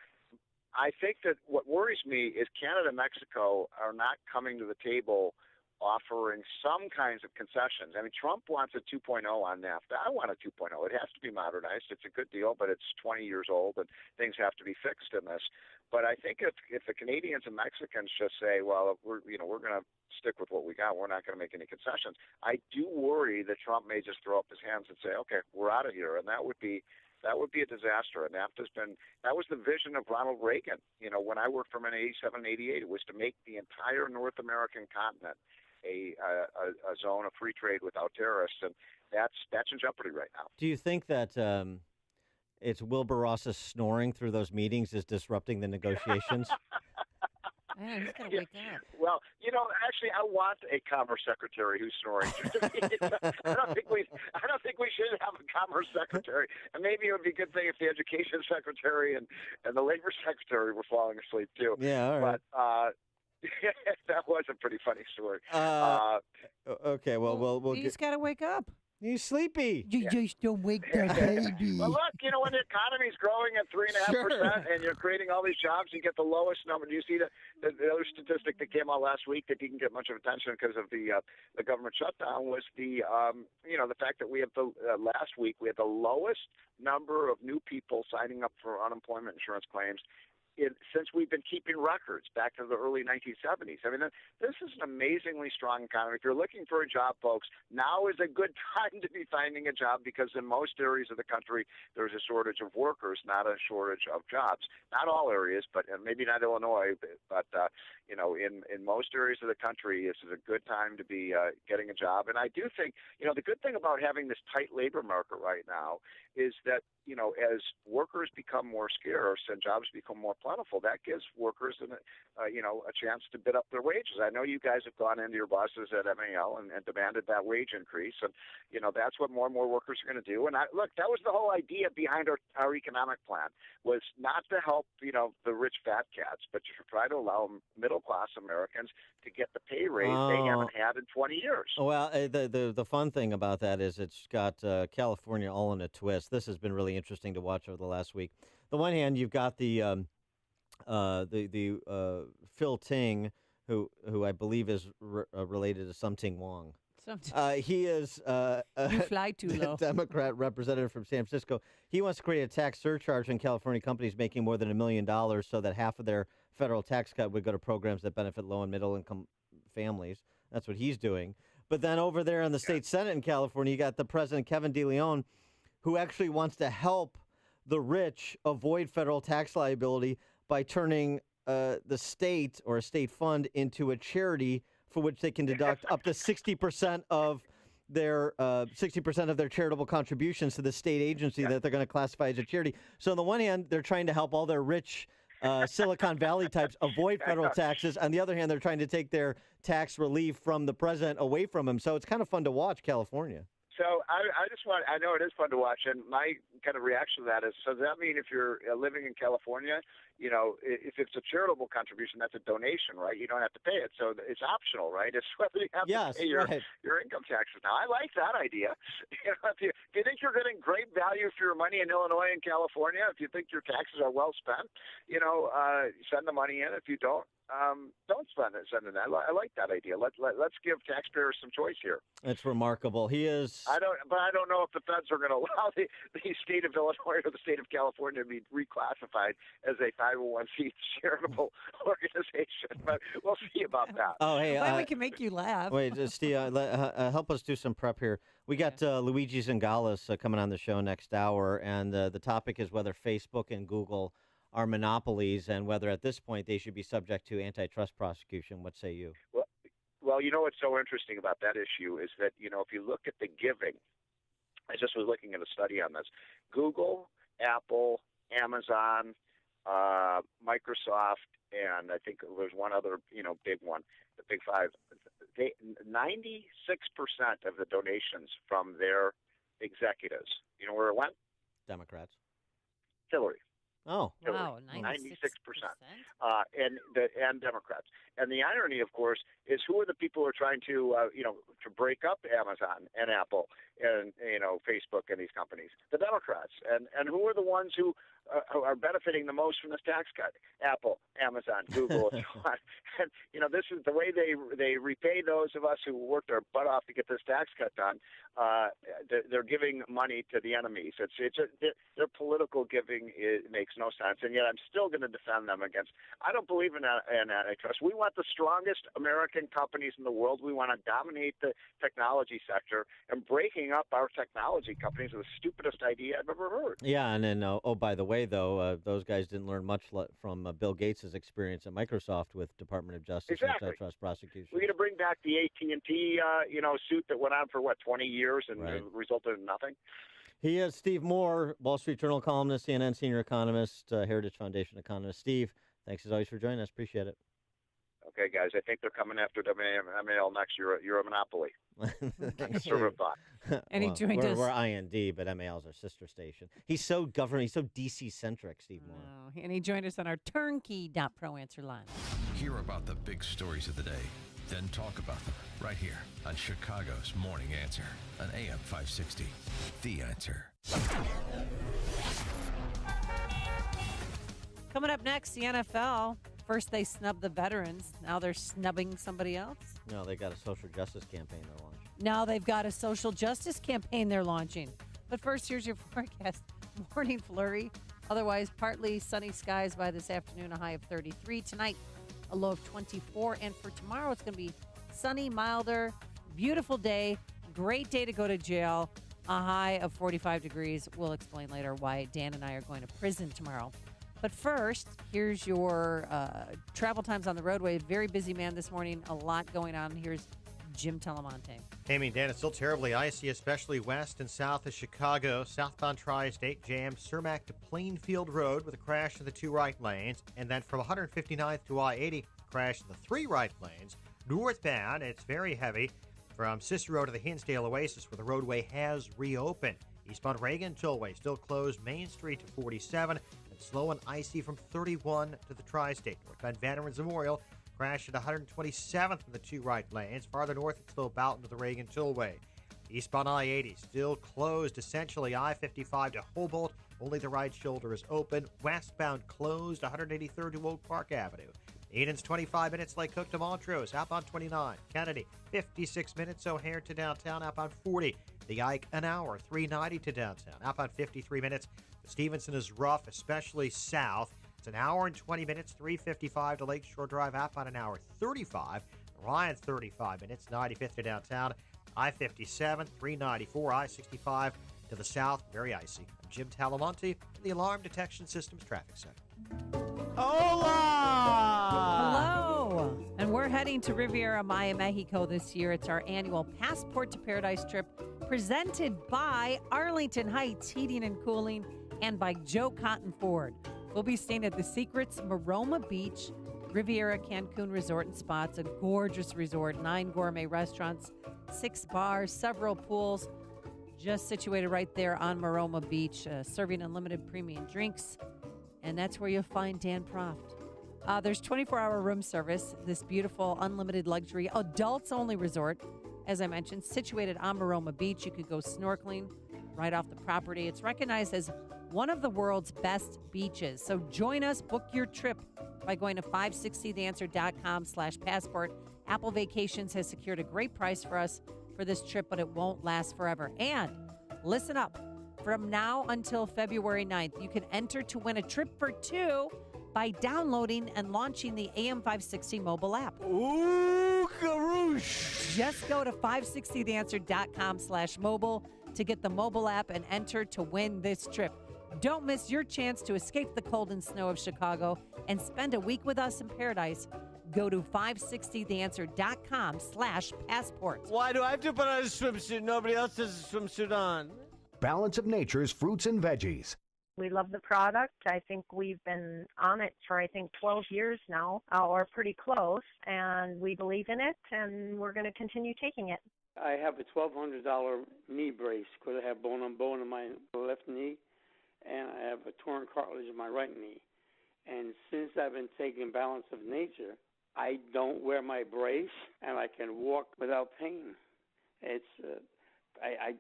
I think that what worries me is Canada and Mexico are not coming to the table offering some kinds of concessions. I mean, Trump wants a 2.0 on NAFTA. I want a 2.0. It has to be modernized. It's a good deal, but it's 20 years old, and things have to be fixed in this. But I think if the Canadians and Mexicans just say, well, we're going to stick with what we got, we're not going to make any concessions, I do worry that Trump may just throw up his hands and say, okay, we're out of here, and that would be a disaster. And that was the vision of Ronald Reagan. When I worked for him in 87, 88, it was to make the entire North American continent a zone of free trade without terrorists, and that's in jeopardy right now. Do you think that it's Wilbur Ross's snoring through those meetings is disrupting the negotiations? Man, he's got to wake up. Well, actually, I want a commerce secretary who's snoring. I don't think we should have a commerce secretary. And maybe it would be a good thing if the education secretary and the labor secretary were falling asleep too. Yeah, all right. But that was a pretty funny story. Okay, well, we'll he's got to wake up. He's sleepy. You just don't wake that baby. Well, look, when the economy's growing at 3.5% and you're creating all these jobs, you get the lowest number. Do you see the other statistic that came out last week that didn't get much of attention because of the government shutdown was the fact that we have last week we had the lowest number of new people signing up for unemployment insurance claims since we've been keeping records back to the early 1970s. I mean, this is an amazingly strong economy. If you're looking for a job, folks, now is a good time to be finding a job because in most areas of the country, there's a shortage of workers, not a shortage of jobs. Not all areas, but maybe not Illinois, but in most areas of the country, this is a good time to be getting a job. And I do think, the good thing about having this tight labor market right now is that, as workers become more scarce and jobs become more plentiful, that gives workers a chance to bid up their wages. I know you guys have gone into your bosses at MAL and demanded that wage increase, and that's what more and more workers are going to do. And look, that was the whole idea behind our economic plan, was not to help the rich fat cats, but to try to allow middle class Americans to get the pay raise they haven't had in 20 years. Well, the fun thing about that is it's got California all in a twist. This has been really interesting to watch over the last week. On the one hand, you've got the Phil Ting, who I believe is related to Something Wong. He is you fly too low. Democrat representative from San Francisco. He wants to create a tax surcharge on California companies making more than $1 million so that half of their federal tax cut would go to programs that benefit low and middle income families. That's what he's doing. But then over there in the state Senate in California, you got the President Kevin DeLeon, who actually wants to help the rich avoid federal tax liability by turning the state or a state fund into a charity for which they can deduct up to 60% of their charitable contributions to the state agency that they're going to classify as a charity. So on the one hand, they're trying to help all their rich Silicon Valley types avoid federal taxes. On the other hand, they're trying to take their tax relief from the president away from him. So it's kind of fun to watch California. So I know it is fun to watch, and my kind of reaction to that is, so does that mean if you're living in California, if it's a charitable contribution, that's a donation, right? You don't have to pay it. So it's optional, right? It's whether you have to pay your income taxes. Now, I like that idea. If you think you're getting great value for your money in Illinois and California, if you think your taxes are well spent, send the money in. If you don't send it. I like that idea. Let's give taxpayers some choice here. It's remarkable. He is. I don't know if the feds are going to allow the state of Illinois or the state of California to be reclassified as a 501c charitable organization, but we'll see about that. Oh, hey, we can make you laugh. Wait, Steve, help us do some prep here. We got Luigi Zingales coming on the show next hour, and the topic is whether Facebook and Google are monopolies and whether at this point they should be subject to antitrust prosecution. What say you? Well, what's so interesting about that issue is that, if you look at the giving, I just was looking at a study on this. Google, Apple, Amazon, Microsoft, and I think there's one other, big one, the big five. 96% of the donations from their executives, where it went? Democrats. Hillary. Oh, wow, 96%. And Democrats. And the irony, of course, is who are the people who are trying to, to break up Amazon and Apple and, Facebook and these companies? The Democrats. And who are the ones who are benefiting the most from this tax cut? Apple, Amazon, Google, and so on. And, this is the way they repay those of us who worked our butt off to get this tax cut done. They're giving money to the enemies. Their political giving makes no sense, and yet I'm still going to defend them against. I don't believe in antitrust. We want the strongest American companies in the world. We want to dominate the technology sector, and breaking up our technology companies is the stupidest idea I've ever heard. Yeah, and then, by the way, though, those guys didn't learn much from Bill Gates' experience at Microsoft with Department of Justice and antitrust prosecution. We're going to bring back the AT&T, suit that went on for, 20 years and resulted in nothing? He is Steve Moore, Wall Street Journal columnist, CNN senior economist, Heritage Foundation economist. Steve, thanks as always for joining us. Appreciate it. Okay, guys, I think they're coming after MAL next. You're a monopoly. Conservative thought. And he joined us. We're IND, but MAL's our sister station. He's so government. He's so DC-centric, Steve Moore. Oh, and he joined us on our turnkey.pro answer line. Hear about the big stories of the day, then talk about them right here on Chicago's Morning Answer on AM 560. The Answer. Coming up next, the NFL. First they snubbed the veterans. Now they're snubbing somebody else. No, they got a social justice campaign they're launching. Now they've got a social justice campaign they're launching. But first, here's your forecast. Morning flurry. Otherwise, partly sunny skies by this afternoon, a high of 33. Tonight, a low of 24. And for tomorrow, it's going to be sunny, milder, beautiful day. Great day to go to jail. A high of 45 degrees. We'll explain later why Dan and I are going to prison tomorrow. But first, here's your travel times on the roadway. Very busy man this morning. A lot going on. Here's Jim Talamonte. Amy and Dan, it's still terribly icy, especially west and south of Chicago. Southbound Tri-State jammed Cermak to Plainfield Road with a crash in the 2 right lanes. And then from 159th to I-80, crash in the 3 right lanes. Northbound, it's very heavy from Cicero to the Hinsdale Oasis, where the roadway has reopened. Eastbound Reagan Tollway still closed Main Street to 47, and slow and icy from 31 to the Tri-State. Northbound Veterans Memorial crashed at 127th in the 2 right lanes. Farther north, it's still Boughton to the Reagan Tollway. Eastbound I-80 still closed, essentially I-55 to Humboldt. Only the right shoulder is open. Westbound closed, 183rd to Oak Park Avenue. Eden's 25 minutes, Lake Cook to Montrose. Outbound 29. Kennedy, 56 minutes, O'Hare to downtown. Outbound 40. The Ike, an hour, 390 to downtown. Outbound 53 minutes. The Stevenson is rough, especially south. It's an hour and 20 minutes, 355 to Lakeshore Drive. Outbound an hour, 35. Ryan, 35 minutes, 95th to downtown. I-57, 394. I-65 to the south, very icy. I'm Jim Talamonte in the Alarm Detection Systems Traffic Center. Hello. And we're heading to Riviera Maya, Mexico this year. It's our annual Passport to Paradise trip presented by Arlington Heights Heating and Cooling and by Joe Cotton Ford. We'll be staying at the Secrets Maroma Beach, Riviera Cancun Resort and Spa. It's a gorgeous resort, 9 gourmet restaurants, 6 bars, several pools, just situated right there on Maroma Beach, serving unlimited premium drinks. And that's where you'll find Dan Proft. There's 24-hour room service, this beautiful, unlimited luxury, adults-only resort. As I mentioned, situated on Maroma Beach. You could go snorkeling right off the property. It's recognized as one of the world's best beaches. So join us, book your trip by going to 560theanswer.com/passport. Apple Vacations has secured a great price for us for this trip, but it won't last forever. And listen up. From now until February 9th, you can enter to win a trip for 2 by downloading and launching the AM560 mobile app. Ooh, karoosh! Just go to 560theanswer.com/mobile to get the mobile app and enter to win this trip. Don't miss your chance to escape the cold and snow of Chicago and spend a week with us in paradise. Go to 560theanswer.com/passports. Why do I have to put on a swimsuit? Nobody else has a swimsuit on. Balance of Nature's fruits and veggies. We love the product. I think we've been on it for, 12 years now, or pretty close, and we believe in it, and we're going to continue taking it. I have a $1,200 knee brace because I have bone on bone in my left knee, and I have a torn cartilage in my right knee. And since I've been taking Balance of Nature, I don't wear my brace, and I can walk without pain. It's I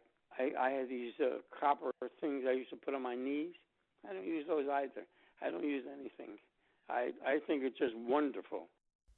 had these copper things I used to put on my knees. I don't use those either. I don't use anything. I think it's just wonderful.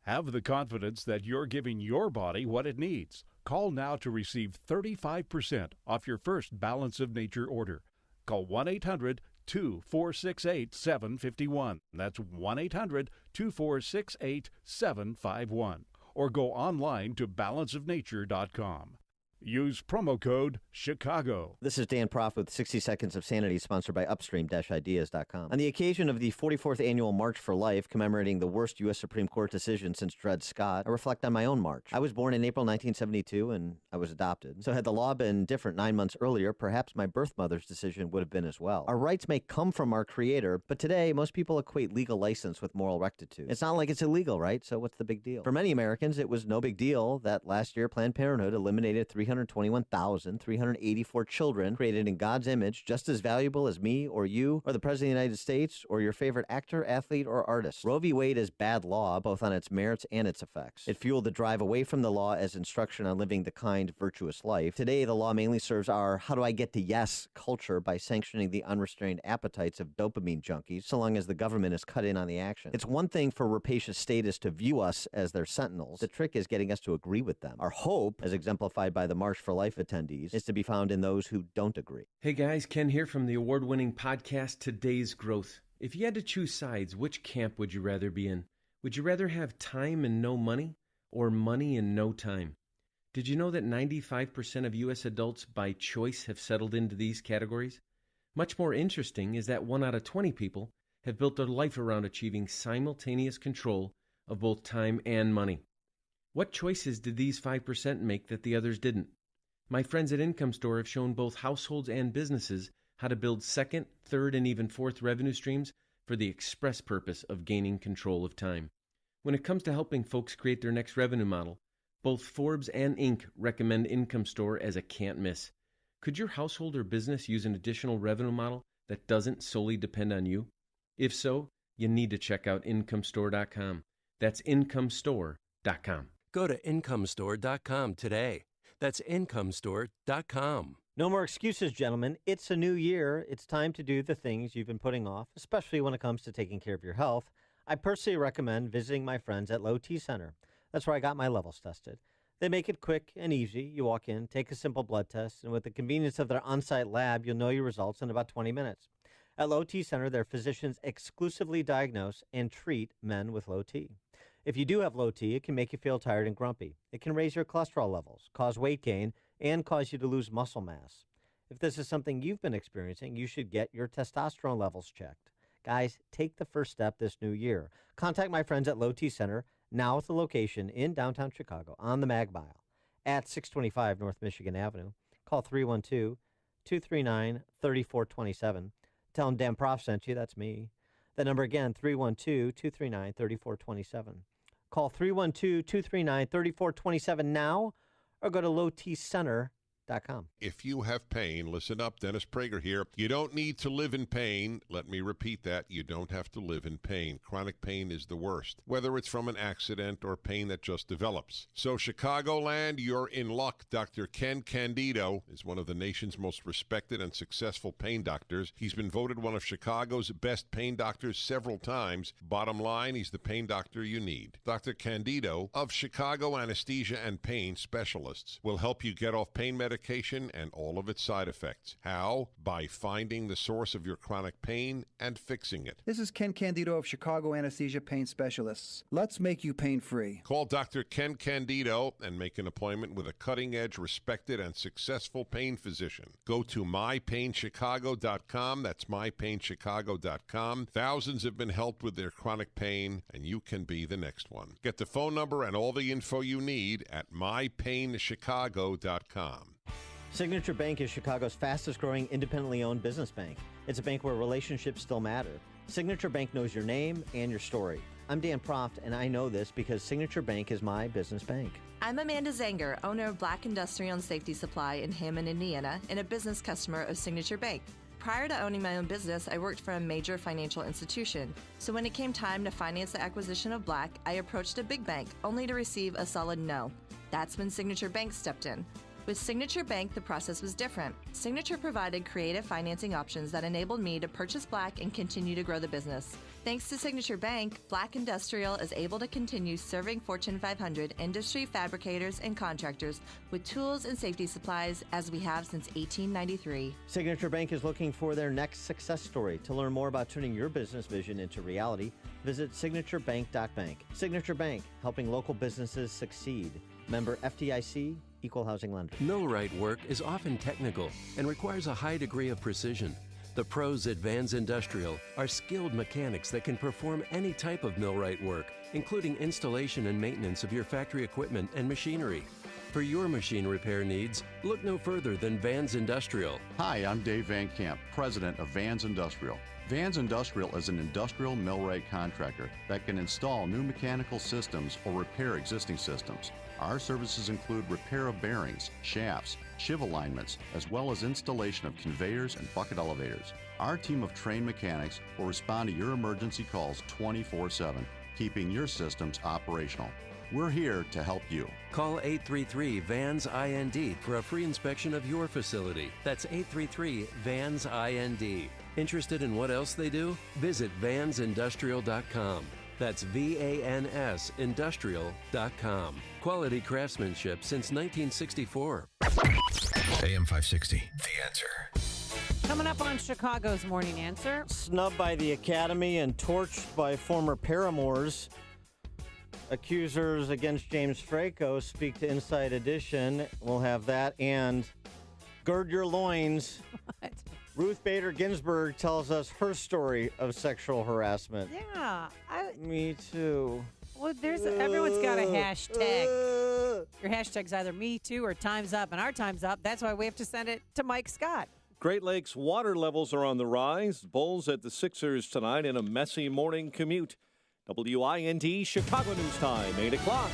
Have the confidence that you're giving your body what it needs. Call now to receive 35% off your first Balance of Nature order. Call 1-800-2468-751. That's 1-800-2468-751. Or go online to balanceofnature.com. Use promo code Chicago. This is Dan Proft with 60 Seconds of Sanity, sponsored by Upstream-Ideas.com. On the occasion of the 44th Annual March for Life, commemorating the worst U.S. Supreme Court decision since Dred Scott, I reflect on my own march. I was born in April 1972, and I was adopted. So had the law been different 9 months earlier, perhaps my birth mother's decision would have been as well. Our rights may come from our Creator, but today, most people equate legal license with moral rectitude. It's not like it's illegal, right? So what's the big deal? For many Americans, it was no big deal that last year Planned Parenthood eliminated 321,384 children created in God's image, just as valuable as me or you or the President of the United States or your favorite actor, athlete, or artist. Roe v. Wade is bad law, both on its merits and its effects. It fueled the drive away from the law as instruction on living the kind, virtuous life. Today, the law mainly serves our how do I get to yes culture by sanctioning the unrestrained appetites of dopamine junkies, so long as the government is cut in on the action. It's one thing for rapacious statists to view us as their sentinels. The trick is getting us to agree with them. Our hope, as exemplified by the March for Life attendees is to be found in those who don't agree. Hey guys, Ken here from the award-winning podcast Today's Growth. If you had to choose sides, which camp would you rather be in? Would you rather have time and no money, or money and no time? Did you know that 95% of U.S. adults by choice have settled into these categories? Much more interesting is that 1 out of 20 people have built their life around achieving simultaneous control of both time and money. What choices did these 5% make that the others didn't? My friends at Income Store have shown both households and businesses how to build second, third, and even fourth revenue streams for the express purpose of gaining control of time. When it comes to helping folks create their next revenue model, both Forbes and Inc. recommend Income Store as a can't miss. Could your household or business use an additional revenue model that doesn't solely depend on you? If so, you need to check out IncomeStore.com. That's IncomeStore.com. Go to IncomeStore.com today. That's IncomeStore.com. No more excuses, gentlemen. It's a new year. It's time to do the things you've been putting off, especially when it comes to taking care of your health. I personally recommend visiting my friends at Low T Center. That's where I got my levels tested. They make it quick and easy. You walk in, take a simple blood test, and with the convenience of their on-site lab, you'll know your results in about 20 minutes. At Low T Center, their physicians exclusively diagnose and treat men with low T. If you do have low T, it can make you feel tired and grumpy. It can raise your cholesterol levels, cause weight gain, and cause you to lose muscle mass. If this is something you've been experiencing, you should get your testosterone levels checked. Guys, take the first step this new year. Contact my friends at Low T Center, now with a location in downtown Chicago on the Mag Mile at 625 North Michigan Avenue. Call 312-239-3427. Tell them Dan Prof sent you. That's me. The number again, 312-239-3427. Call 312-239-3427 now or go to lowtcenter.com. If you have pain, listen up, Dennis Prager here. You don't need to live in pain. Let me repeat that. You don't have to live in pain. Chronic pain is the worst, whether it's from an accident or pain that just develops. So Chicagoland, you're in luck. Dr. Ken Candido is one of the nation's most respected and successful pain doctors. He's been voted one of Chicago's best pain doctors several times. Bottom line, he's the pain doctor you need. Dr. Candido of Chicago Anesthesia and Pain Specialists will help you get off pain medication and all of its side effects. How? By finding the source of your chronic pain and fixing it. This is Ken Candido of Chicago Anesthesia Pain Specialists. Let's make you pain-free. Call Dr. Ken Candido and make an appointment with a cutting-edge, respected, and successful pain physician. Go to mypainchicago.com. That's mypainchicago.com. Thousands have been helped with their chronic pain, and you can be the next one. Get the phone number and all the info you need at mypainchicago.com. Signature Bank is Chicago's fastest-growing independently owned business bank. It's a bank where relationships still matter. Signature Bank knows your name and your story. I'm Dan Proft, and I know this because Signature Bank is my business bank. I'm Amanda Zanger, owner of Black Industrial and Safety Supply in Hammond, Indiana, and a business customer of Signature Bank. Prior to owning my own business, I worked for a major financial institution. So when it came time to finance the acquisition of Black, I approached a big bank, only to receive a solid no. That's when Signature Bank stepped in. With Signature Bank, the process was different. Signature provided creative financing options that enabled me to purchase Black and continue to grow the business. Thanks to Signature Bank, Black Industrial is able to continue serving Fortune 500 industry fabricators and contractors with tools and safety supplies as we have since 1893. Signature Bank is looking for their next success story. To learn more about turning your business vision into reality, visit signaturebank.bank. Signature Bank, helping local businesses succeed. Member FDIC, Equal Housing Lender. Millwright work is often technical and requires a high degree of precision. The pros at Vans Industrial are skilled mechanics that can perform any type of millwright work, including installation and maintenance of your factory equipment and machinery. For your machine repair needs, look no further than Vans Industrial. Hi, I'm Dave Van Camp, president of Vans Industrial. Vans Industrial is an industrial millwright contractor that can install new mechanical systems or repair existing systems. Our services include repair of bearings, shafts, shiv alignments, as well as installation of conveyors and bucket elevators. Our team of trained mechanics will respond to your emergency calls 24/7, keeping your systems operational. We're here to help you. Call 833-VANS-IND for a free inspection of your facility. That's 833-VANS-IND. Interested in what else they do? Visit vansindustrial.com. That's VANS Industrial.com. Quality craftsmanship since 1964. AM 560, The Answer. Coming up on Chicago's Morning Answer. Snubbed by the Academy and torched by former paramours. Accusers against James Franco speak to Inside Edition. We'll have that. And gird your loins. What? Ruth Bader Ginsburg tells us her story of sexual harassment. Yeah. Me too. Well, everyone's got a hashtag. Your hashtag's either me too or time's up. And our time's up. That's why we have to send it to Mike Scott. Great Lakes water levels are on the rise. Bulls at the Sixers tonight in a messy morning commute. WIND Chicago News Time, 8 o'clock.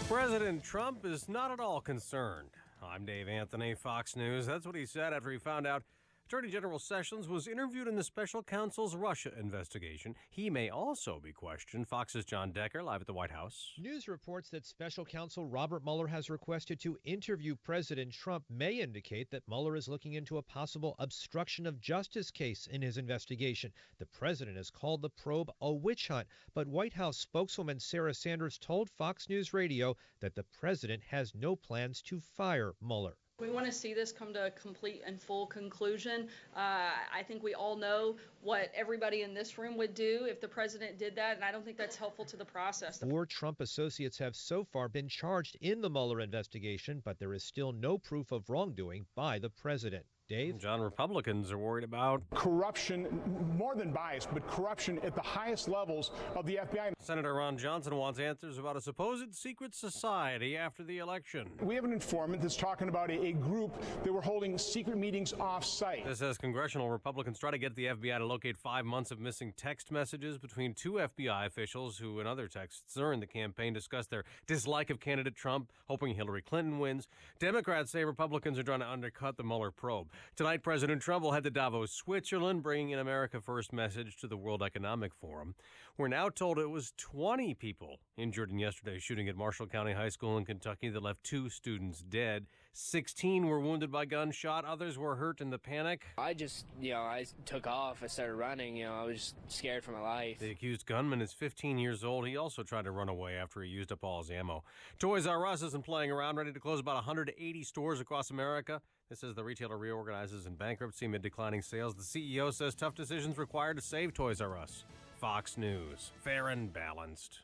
President Trump is not at all concerned. I'm Dave Anthony, Fox News. That's what he said after he found out Attorney General Sessions was interviewed in the special counsel's Russia investigation. He may also be questioned. Fox's John Decker, live at the White House. News reports that special counsel Robert Mueller has requested to interview President Trump may indicate that Mueller is looking into a possible obstruction of justice case in his investigation. The president has called the probe a witch hunt, but White House spokeswoman Sarah Sanders told Fox News Radio that the president has no plans to fire Mueller. We want to see this come to a complete and full conclusion. I think we all know what everybody in this room would do if the president did that, and I don't think that's helpful to the process. 4 Trump associates have so far been charged in the Mueller investigation, but there is still no proof of wrongdoing by the president. Dave? John, Republicans are worried about corruption, more than bias, but corruption at the highest levels of the FBI. Senator Ron Johnson wants answers about a supposed secret society after the election. We have an informant that's talking about a group that were holding secret meetings off-site. This as congressional Republicans try to get the FBI to locate 5 months of missing text messages between 2 FBI officials who, in other texts during the campaign, discussed their dislike of candidate Trump, hoping Hillary Clinton wins. Democrats say Republicans are trying to undercut the Mueller probe. Tonight, President Trump will head to Davos, Switzerland, bringing an America First message to the World Economic Forum. We're now told it was 20 people injured in yesterday's shooting at Marshall County High School in Kentucky that left 2 students dead. 16 were wounded by gunshot. Others were hurt in the panic. I took off. I started running. I was just scared for my life. The accused gunman is 15 years old. He also tried to run away after he used up all his ammo. Toys R Us isn't playing around, ready to close about 180 stores across America. This as the retailer reorganizes in bankruptcy amid declining sales. The CEO says tough decisions required to save Toys R Us. Fox News, fair and balanced.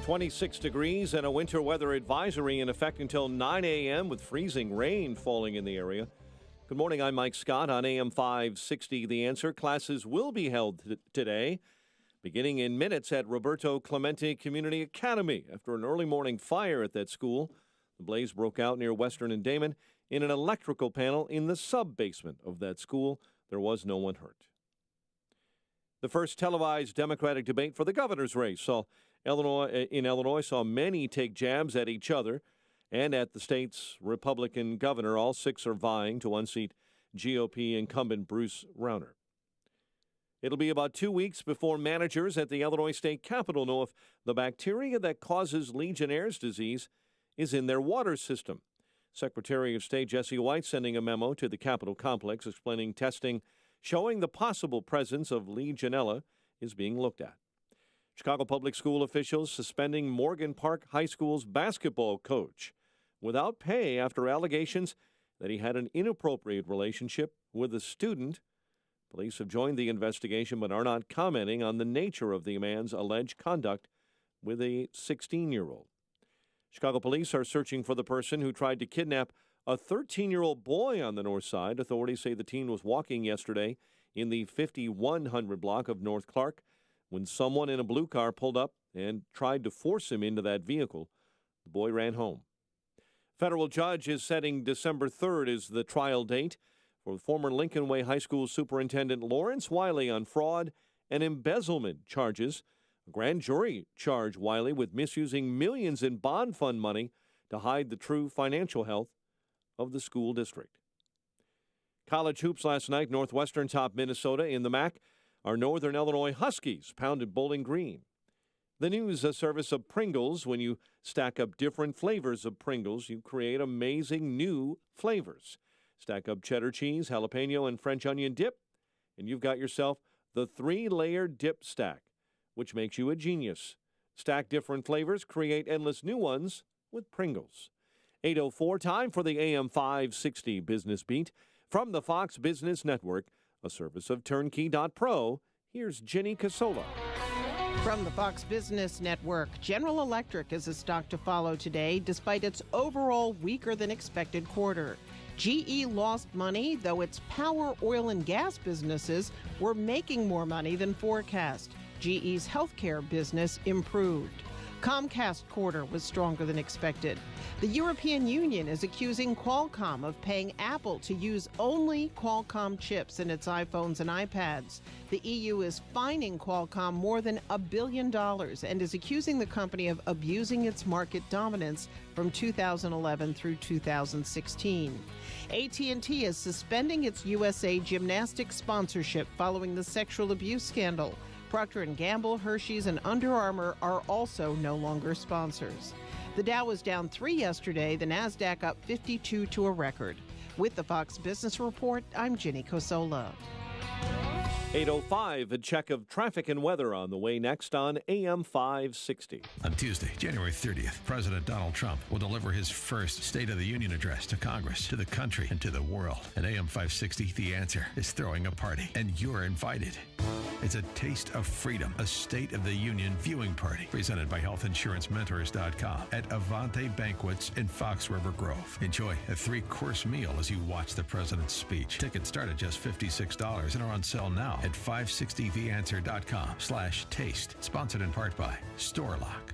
26 degrees and a winter weather advisory in effect until 9 a.m. with freezing rain falling in the area. Good morning, I'm Mike Scott on AM 560. The Answer. Classes will be held today, beginning in minutes at Roberto Clemente Community Academy after an early morning fire at that school. The blaze broke out near Western and Damon in an electrical panel in the sub-basement of that school. There was no one hurt. The first televised Democratic debate for the governor's race in Illinois saw many take jabs at each other and at the state's Republican governor. All 6 are vying to unseat GOP incumbent Bruce Rauner. It'll be about 2 weeks before managers at the Illinois State Capitol know if the bacteria that causes Legionnaire's disease is in their water system. Secretary of State Jesse White sending a memo to the Capitol complex explaining testing showing the possible presence of Legionella is being looked at. Chicago Public School officials suspending Morgan Park High School's basketball coach without pay after allegations that he had an inappropriate relationship with a student. Police have joined the investigation but are not commenting on the nature of the man's alleged conduct with a 16-year-old. Chicago police are searching for the person who tried to kidnap a 13-year-old boy on the north side. Authorities say the teen was walking yesterday in the 5100 block of North Clark when someone in a blue car pulled up and tried to force him into that vehicle. The boy ran home. Federal judge is setting December 3rd as the trial date for former Lincoln Way High School Superintendent Lawrence Wiley on fraud and embezzlement charges. A grand jury charged Wiley with misusing millions in bond fund money to hide the true financial health of the school district. College hoops last night. Northwestern topped Minnesota in the MAC. Our Northern Illinois Huskies pounded Bowling Green. The news service of Pringles. When you stack up different flavors of Pringles, you create amazing new flavors. Stack up cheddar cheese, jalapeno, and French onion dip, and you've got yourself the 3-layer dip stack which makes you a genius. Stack different flavors, create endless new ones with Pringles. 8:04, time for the AM 560 Business Beat. From the Fox Business Network, a service of Turnkey.pro, here's Jenny Casola. From the Fox Business Network, General Electric is a stock to follow today despite its overall weaker than expected quarter. GE lost money, though its power, oil, and gas businesses were making more money than forecast. GE's healthcare business improved. Comcast quarter was stronger than expected. The European Union is accusing Qualcomm of paying Apple to use only Qualcomm chips in its iPhones and iPads. The EU is fining Qualcomm more than $1 billion and is accusing the company of abusing its market dominance from 2011 through 2016. AT&T is suspending its USA Gymnastics sponsorship following the sexual abuse scandal. Procter & Gamble, Hershey's, and Under Armour are also no longer sponsors. The Dow was down 3 yesterday, the NASDAQ up 52 to a record. With the Fox Business Report, I'm Jenny Cosola. 8:05, a check of traffic and weather on the way next on AM 560. On Tuesday, January 30th, President Donald Trump will deliver his first State of the Union address to Congress, to the country, and to the world. And AM 560, The Answer, is throwing a party, and you're invited. It's a taste of freedom, a State of the Union viewing party, presented by HealthInsuranceMentors.com at Avante Banquets in Fox River Grove. Enjoy a 3-course meal as you watch the president's speech. Tickets start at just $56 and are on sale now at 560theanswer.com/taste. Sponsored in part by StoreLock.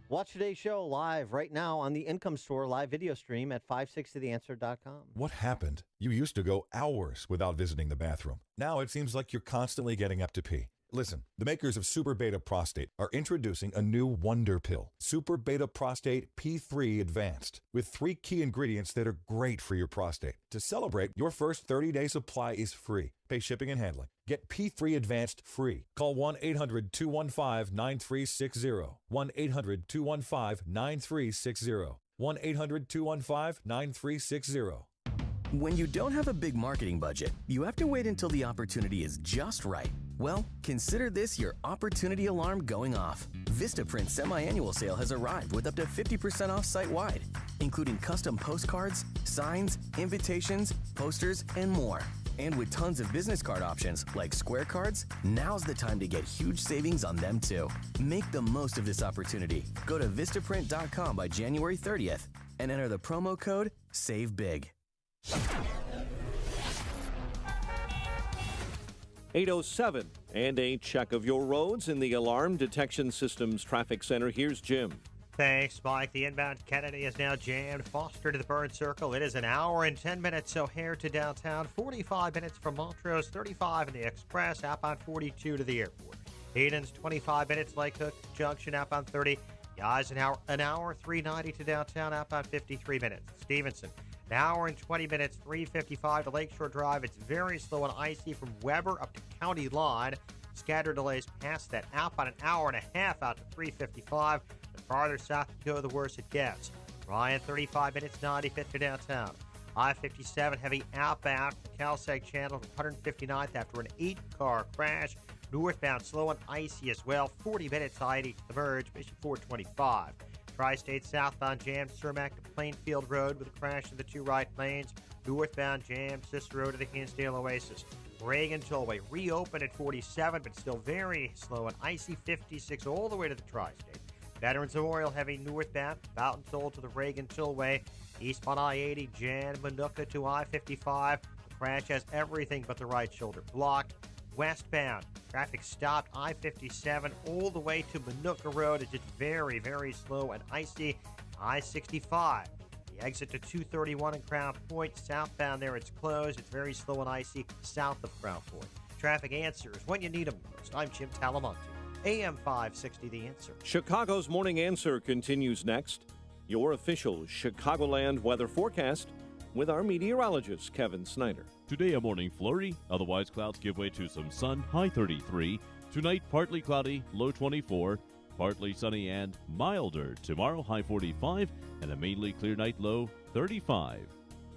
Watch today's show live right now on the Income Store live video stream at 560theanswer.com. What happened? You used to go hours without visiting the bathroom. Now it seems like you're constantly getting up to pee. Listen, the makers of Super Beta Prostate are introducing a new wonder pill, Super Beta Prostate P3 Advanced, with 3 key ingredients that are great for your prostate. To celebrate, your first 30-day supply is free. Pay shipping and handling. Get P3 Advanced free. Call 1-800-215-9360. 1-800-215-9360. 1-800-215-9360. When you don't have a big marketing budget, you have to wait until the opportunity is just right. Well, consider this your opportunity alarm going off. Vistaprint semi-annual sale has arrived with up to 50% off site-wide, including custom postcards, signs, invitations, posters, and more. And with tons of business card options like Square Cards, now's the time to get huge savings on them too. Make the most of this opportunity. Go to Vistaprint.com by January 30th and enter the promo code SAVEBIG. 8:07, and a check of your roads in the Alarm Detection Systems Traffic Center. Here's Jim. Thanks, Mike. The inbound Kennedy is now jammed. Foster to the Burn Circle. It is an hour and 10 minutes. O'Hare to downtown. 45 minutes from Montrose. 35 in the Express. Outbound 42 to the airport. Hayden's 25 minutes. Lake Hook Junction. Outbound 30. Eisenhower an hour. 390 to downtown. Outbound 53 minutes. Stevenson. An hour and 20 minutes, 355 to Lakeshore Drive. It's very slow and icy from Weber up to County Line. Scattered delays past that. Outbound an hour and a half out to 355. The farther south you go, the worse it gets. Ryan, 35 minutes, 95th to downtown. I-57 heavy outbound from the Calseg Channel to 159th after an 8-car crash. Northbound slow and icy as well. 40 minutes, I-80 to the merge, Mission 425. Tri-State southbound jammed Cermak to Plainfield Road with a crash in the 2 right lanes. Northbound jammed Cicero to the Hinsdale Oasis. Reagan Tollway reopened at 47, but still very slow and icy 56 all the way to the Tri-State. Veterans Memorial heavy northbound, Fountain Toll to the Reagan Tollway. Eastbound I-80 jammed Manuka to I-55. The crash has everything but the right shoulder blocked. Westbound, traffic stopped I-57 all the way to Manuka Road. It's just very, very slow and icy. I-65, the exit to 231 in Crown Point. Southbound there, it's closed. It's very slow and icy south of Crown Point. Traffic answers when you need them most. I'm Jim Talamonte. AM 560, The Answer. Chicago's Morning Answer continues next. Your official Chicagoland weather forecast with our meteorologist, Kevin Snyder. Today, a morning flurry. Otherwise, clouds give way to some sun, high 33. Tonight, partly cloudy, low 24. Partly sunny and milder. Tomorrow, high 45. And a mainly clear night, low 35.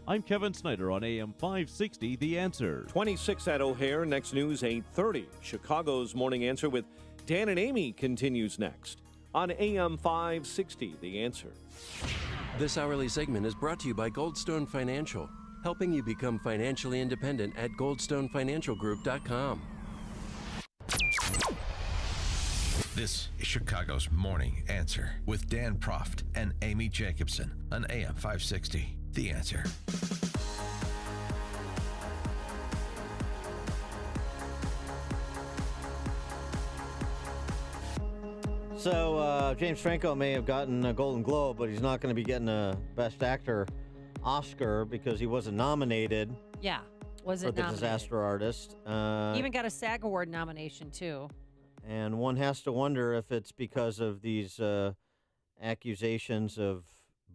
I'm Kevin Snyder on AM 560, The Answer. 26 at O'Hare. Next news, 8:30. Chicago's Morning Answer with Dan and Amy continues next on AM 560, The Answer. This hourly segment is brought to you by Goldstone Financial, helping you become financially independent at goldstonefinancialgroup.com. This is Chicago's Morning Answer with Dan Proft and Amy Jacobson on AM 560, The Answer. So, James Franco may have gotten a Golden Globe, but he's not going to be getting a Best Actor Oscar because he wasn't nominated. Yeah, wasn't for the nominated. Disaster Artist. Even got a SAG Award nomination, too. And one has to wonder if it's because of these accusations of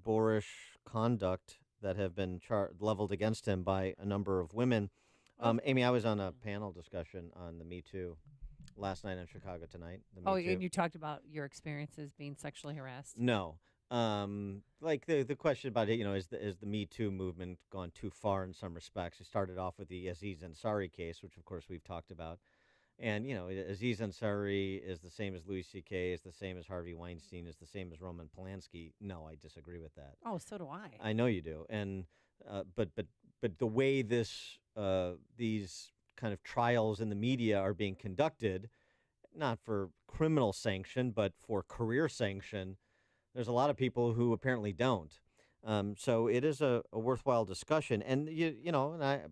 boorish conduct that have been leveled against him by a number of women. Amy, I was on a panel discussion on the Me Too last night on Chicago Tonight. And you talked about your experiences being sexually harassed. No. Like the question about it, is the Me Too movement gone too far in some respects? It started off with the Aziz Ansari case, which of course we've talked about. And, Aziz Ansari is the same as Louis C.K., is the same as Harvey Weinstein, is the same as Roman Polanski. No, I disagree with that. Oh, so do I. I know you do. And but the way these kind of trials in the media are being conducted, not for criminal sanction, but for career sanction, there's a lot of people who apparently don't. So it is a worthwhile discussion. And,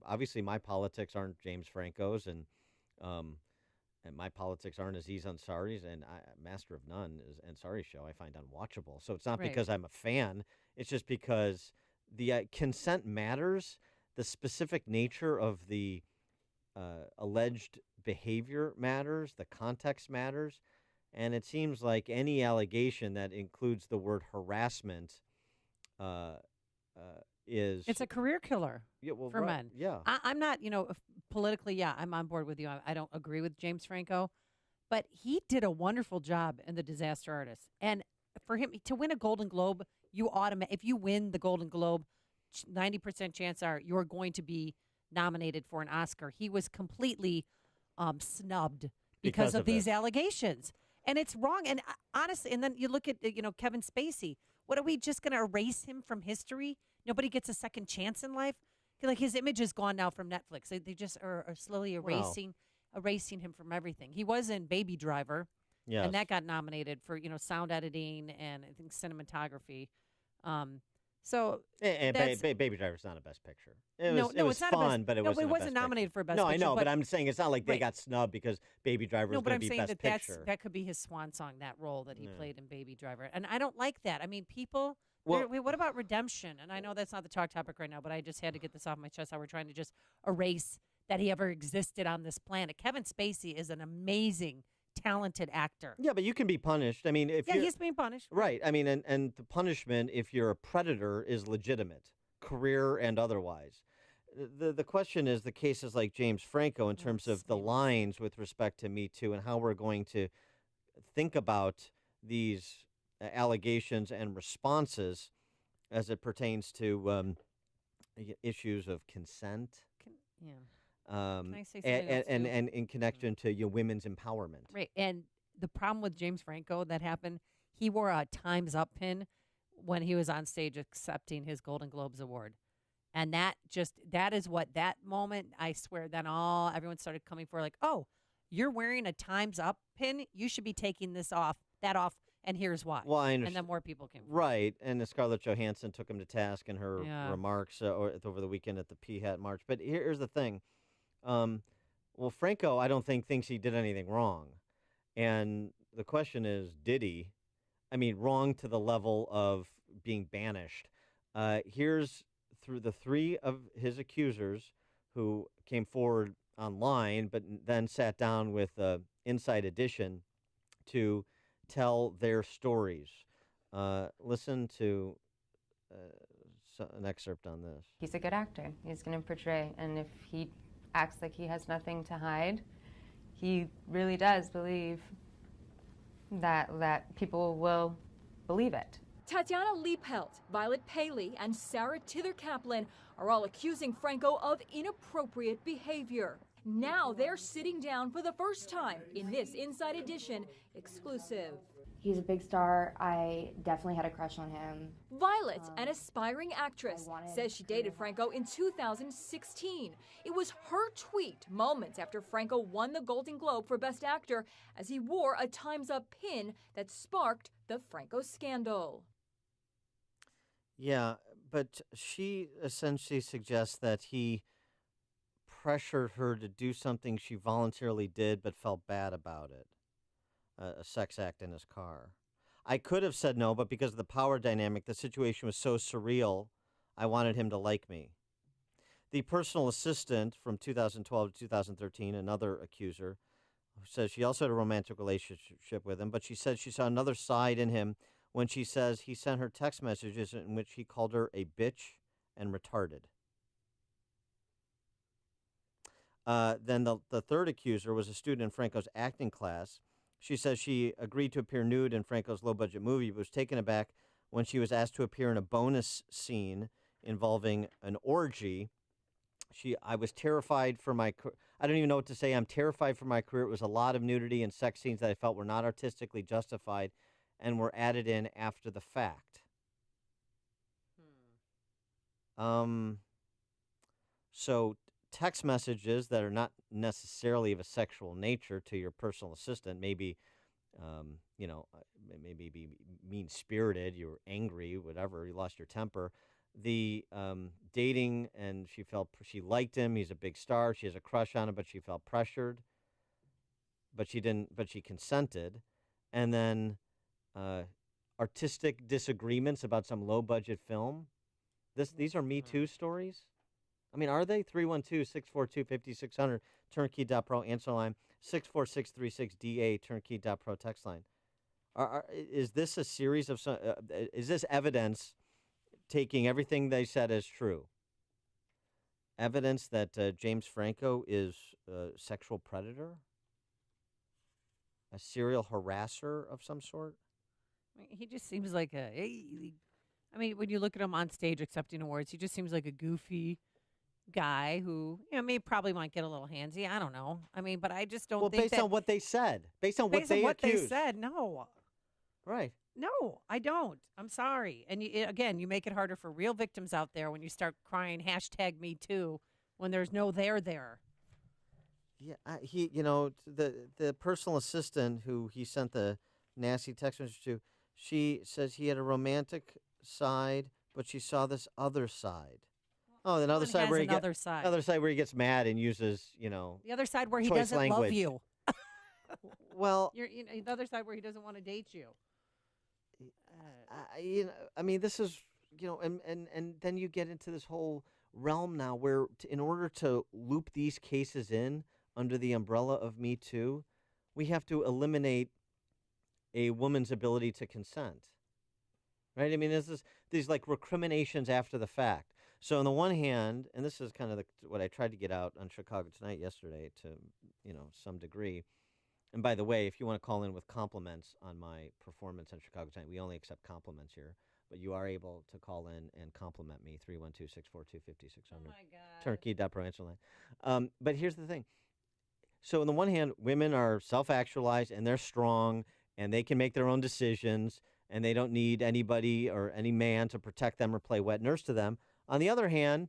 obviously my politics aren't James Franco's, and my politics aren't Aziz Ansari's, and Master of None is Ansari's show I find unwatchable. So it's not because I'm a fan. It's just because the consent matters. The specific nature of the alleged behavior matters. The context matters. And it seems like any allegation that includes the word harassment is... It's a career killer for men. Yeah. I'm not, politically, I'm on board with you. I don't agree with James Franco, but he did a wonderful job in The Disaster Artist. And for him to win a Golden Globe, if you win the Golden Globe, 90% chance are you're going to be nominated for an Oscar. He was completely snubbed because of these allegations. And it's wrong. And honestly, and then you look at, Kevin Spacey. What, are we just going to erase him from history? Nobody gets a second chance in life? Like, his image is gone now from Netflix. They just are slowly erasing him from everything. He was in Baby Driver. Yes. And that got nominated for, sound editing and I think cinematography. Baby Driver's not a Best Picture. It was not fun, but it wasn't. No, it wasn't nominated for Best Picture. No, I know, but I'm saying it's not like they got snubbed because Baby Driver was going to be Best Picture. No, but I'm saying that could be his swan song, that role that he played in Baby Driver. And I don't like that. I mean, people... what about redemption? And I know that's not the talk topic right now, but I just had to get this off my chest, how we're trying to just erase that he ever existed on this planet. Kevin Spacey is an amazing, talented actor. Yeah, but you can be punished. I mean, he's being punished. Right. I mean, and the punishment, if you're a predator, is legitimate, career and otherwise. The question is the cases like James Franco in terms of the lines with respect to Me Too and how we're going to think about these allegations and responses as it pertains to issues of consent. Can I say something and in connection to women's empowerment. Right. And the problem with James Franco that happened, he wore a Time's Up pin when he was on stage accepting his Golden Globes award. And that is what that moment, I swear, then everyone started coming for, like, oh, you're wearing a Time's Up pin? You should be taking that off. And here's why. Well, I understand. And then more people came. Right. And Scarlett Johansson took him to task in her remarks over the weekend at the P-Hat March. But here's the thing. Well, Franco, I don't think thinks he did anything wrong. And the question is, did he? I mean, wrong to the level of being banished. Here's through the three of his accusers who came forward online, but then sat down with Inside Edition to tell their stories. Listen to an excerpt on this. He's a good actor. He's going to portray, and if he acts like he has nothing to hide, he really does believe that people will believe it. Tatiana Liebelt, Violet Paley, and Sarah Tither Kaplan are all accusing Franco of inappropriate behavior. Now they're sitting down for the first time in this Inside Edition exclusive. He's a big star. I definitely had a crush on him. Violet, an aspiring actress, says she dated Franco in 2016. It was her tweet moments after Franco won the Golden Globe for Best Actor as he wore a Time's Up pin that sparked the Franco scandal. Yeah, but she essentially suggests that he pressured her to do something she voluntarily did but felt bad about it. A sex act in his car. I could have said no, but because of the power dynamic, the situation was so surreal, I wanted him to like me. The personal assistant from 2012 to 2013, another accuser, says she also had a romantic relationship with him, but she said she saw another side in him when she says he sent her text messages in which he called her a bitch and retarded. Then the third accuser was a student in Franco's acting class. She says she agreed to appear nude in Franco's low-budget movie, but was taken aback when she was asked to appear in a bonus scene involving an orgy. I was terrified for my I don't even know what to say. I'm terrified for my career. It was a lot of nudity and sex scenes that I felt were not artistically justified and were added in after the fact. So text messages that are not necessarily of a sexual nature to your personal assistant, maybe, maybe be mean-spirited, you were angry, whatever, you lost your temper. The dating, and she liked him. He's a big star. She has a crush on him, but she felt pressured. But she consented. And then artistic disagreements about some low-budget film. These are Me Too stories? I mean, are they? 312-642-5600, turnkey.pro, answer line, 64636-DA, turnkey.pro, text line. Is this a series of is this evidence taking everything they said as true? Evidence that James Franco is a sexual predator? A serial harasser of some sort? He just seems like when you look at him on stage accepting awards, he just seems like a goofy guy who, probably might get a little handsy. I don't know. But I just don't think based on what they said. Based on what they said, no. Right. No, I don't. I'm sorry. And you make it harder for real victims out there when you start crying #MeToo when there's no there there. Yeah, the personal assistant who he sent the nasty text message to, she says he had a romantic side, but she saw this other side. Oh, the other side where other side where he gets mad and uses, the other side where he choice doesn't language. love you. Well, the other side where he doesn't want to date you. This is, and then you get into this whole realm now where in order to loop these cases in under the umbrella of Me Too, we have to eliminate a woman's ability to consent. Right? There's these like recriminations after the fact. So on the one hand, and this is kind of what I tried to get out on Chicago Tonight yesterday to, some degree. And by the way, if you want to call in with compliments on my performance on Chicago Tonight, we only accept compliments here. But you are able to call in and compliment me, 312-642-5600. Oh, my God. Turnkey.pro answer line. But here's the thing. So on the one hand, women are self-actualized, and they're strong, and they can make their own decisions, and they don't need anybody or any man to protect them or play wet nurse to them. On the other hand,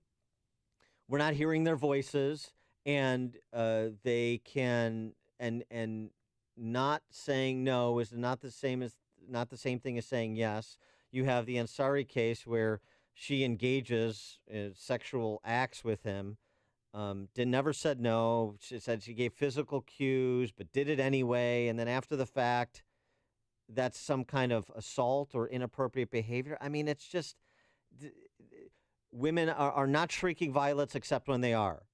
we're not hearing their voices, and they can and not saying no is not the same thing as saying yes. You have the Ansari case where she engages in sexual acts with him, never said no. She said she gave physical cues, but did it anyway. And then after the fact, that's some kind of assault or inappropriate behavior. It's just women are not shrieking violets except when they are.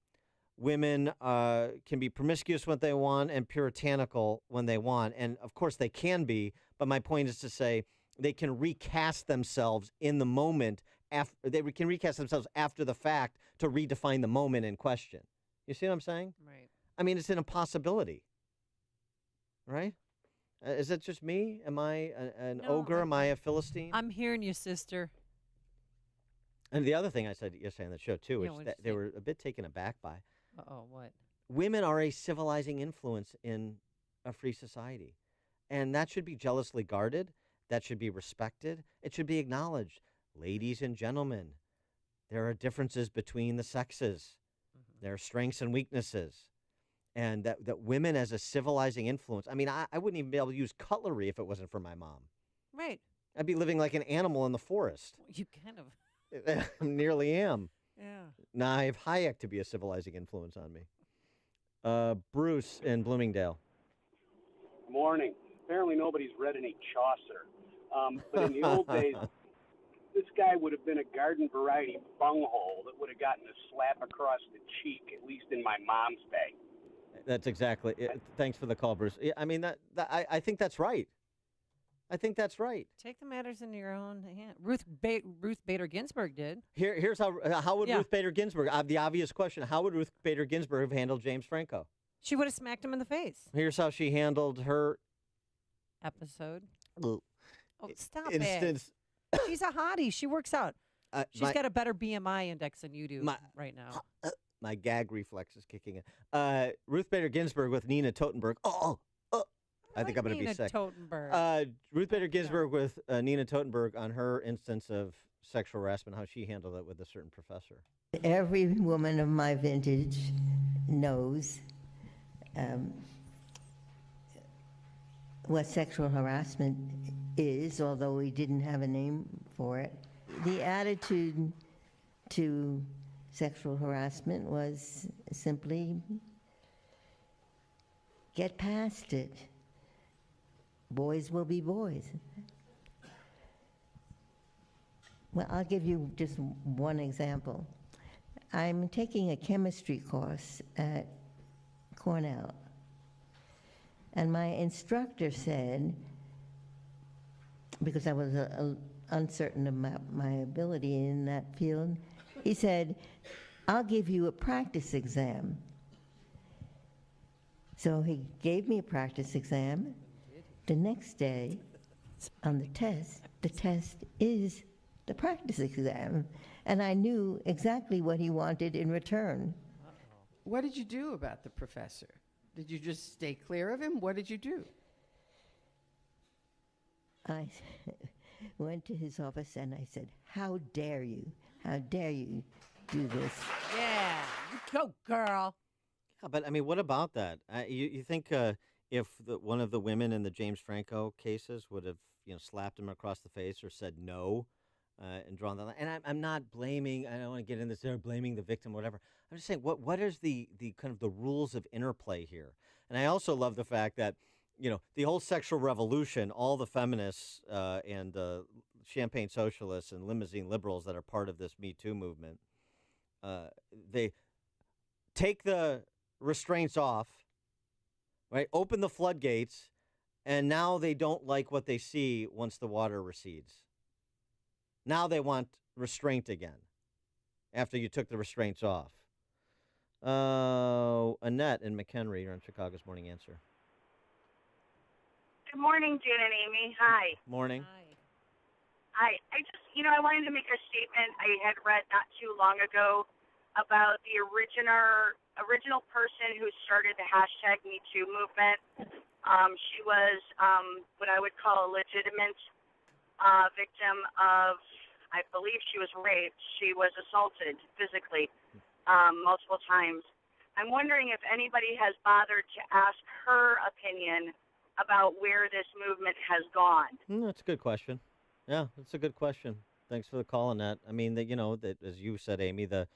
Women can be promiscuous when they want and puritanical when they want. And, of course, they can be. But my point is to say they can recast themselves in the moment. They can recast themselves after the fact to redefine the moment in question. You see what I'm saying? Right. It's an impossibility. Right? Is it just me? Am I an ogre? Am I a Philistine? I'm hearing you, sister. And the other thing I said yesterday on the show, too, is that they were a bit taken aback by. Uh-oh, what? women are a civilizing influence in a free society. And that should be jealously guarded. That should be respected. It should be acknowledged. Ladies and gentlemen, there are differences between the sexes. There are strengths and weaknesses. And that women as a civilizing influence. I mean, I wouldn't even be able to use cutlery if it wasn't for my mom. Right. I'd be living like an animal in the forest. You kind of. I nearly am. Yeah. Now I have Hayek to be a civilizing influence on me. Bruce in Bloomingdale. Morning. Apparently nobody's read any Chaucer. But in the old days, this guy would have been a garden variety bunghole that would have gotten a slap across the cheek, at least in my mom's day. That's exactly it. Thanks for the call, Bruce. Yeah, I mean, I think that's right. I think that's right. Take the matters into your own hand. Ruth Bader Ginsburg did. Here's how would Ruth Bader Ginsburg, the obvious question, how would Ruth Bader Ginsburg have handled James Franco? She would have smacked him in the face. Here's how she handled her episode. Oh, stop instance. it. She's a hottie. She works out. She's got a better BMI index than you do right now. My gag reflex is kicking in. Ruth Bader Ginsburg with Nina Totenberg. I think I'm going to be sick. Totenberg. Ruth Bader Ginsburg with Nina Totenberg on her instance of sexual harassment, how she handled it with a certain professor. Every woman of my vintage knows what sexual harassment is, although we didn't have a name for it. The attitude to sexual harassment was simply get past it. Boys will be boys. Well, I'll give you just one example. I'm taking a chemistry course at Cornell, and my instructor said, because I was uncertain about my ability in that field, he said, I'll give you a practice exam. So he gave me a practice exam. The next day, on the test is the practice exam, and I knew exactly what he wanted in return. What did you do about the professor? Did you just stay clear of him? What did you do? I went to his office and I said, how dare you? How dare you do this? Yeah, go girl. Yeah, but I mean, what about that? You think if one of the women in the James Franco cases would have slapped him across the face or said no and drawn the line? And I'm not blaming. I don't want to get in this there blaming the victim, whatever. I'm just saying what is the kind of the rules of interplay here? And I also love the fact that the whole sexual revolution, all the feminists and champagne socialists and limousine liberals that are part of this Me Too movement, they take the restraints off, right? Open the floodgates, and now they don't like what they see once the water recedes. Now they want restraint again after you took the restraints off. Annette in McHenry, you're on Chicago's Morning Answer. Good morning, Jen and Amy. Hi. Morning. Hi. I just, I wanted to make a statement I had read not too long ago about the original person who started the hashtag Me Too movement. She was what I would call a legitimate victim of, I believe she was raped. She was assaulted physically multiple times. I'm wondering if anybody has bothered to ask her opinion about where this movement has gone. That's a good question. Yeah, that's a good question. Thanks for the call on that. I mean, that as you said, Amy, the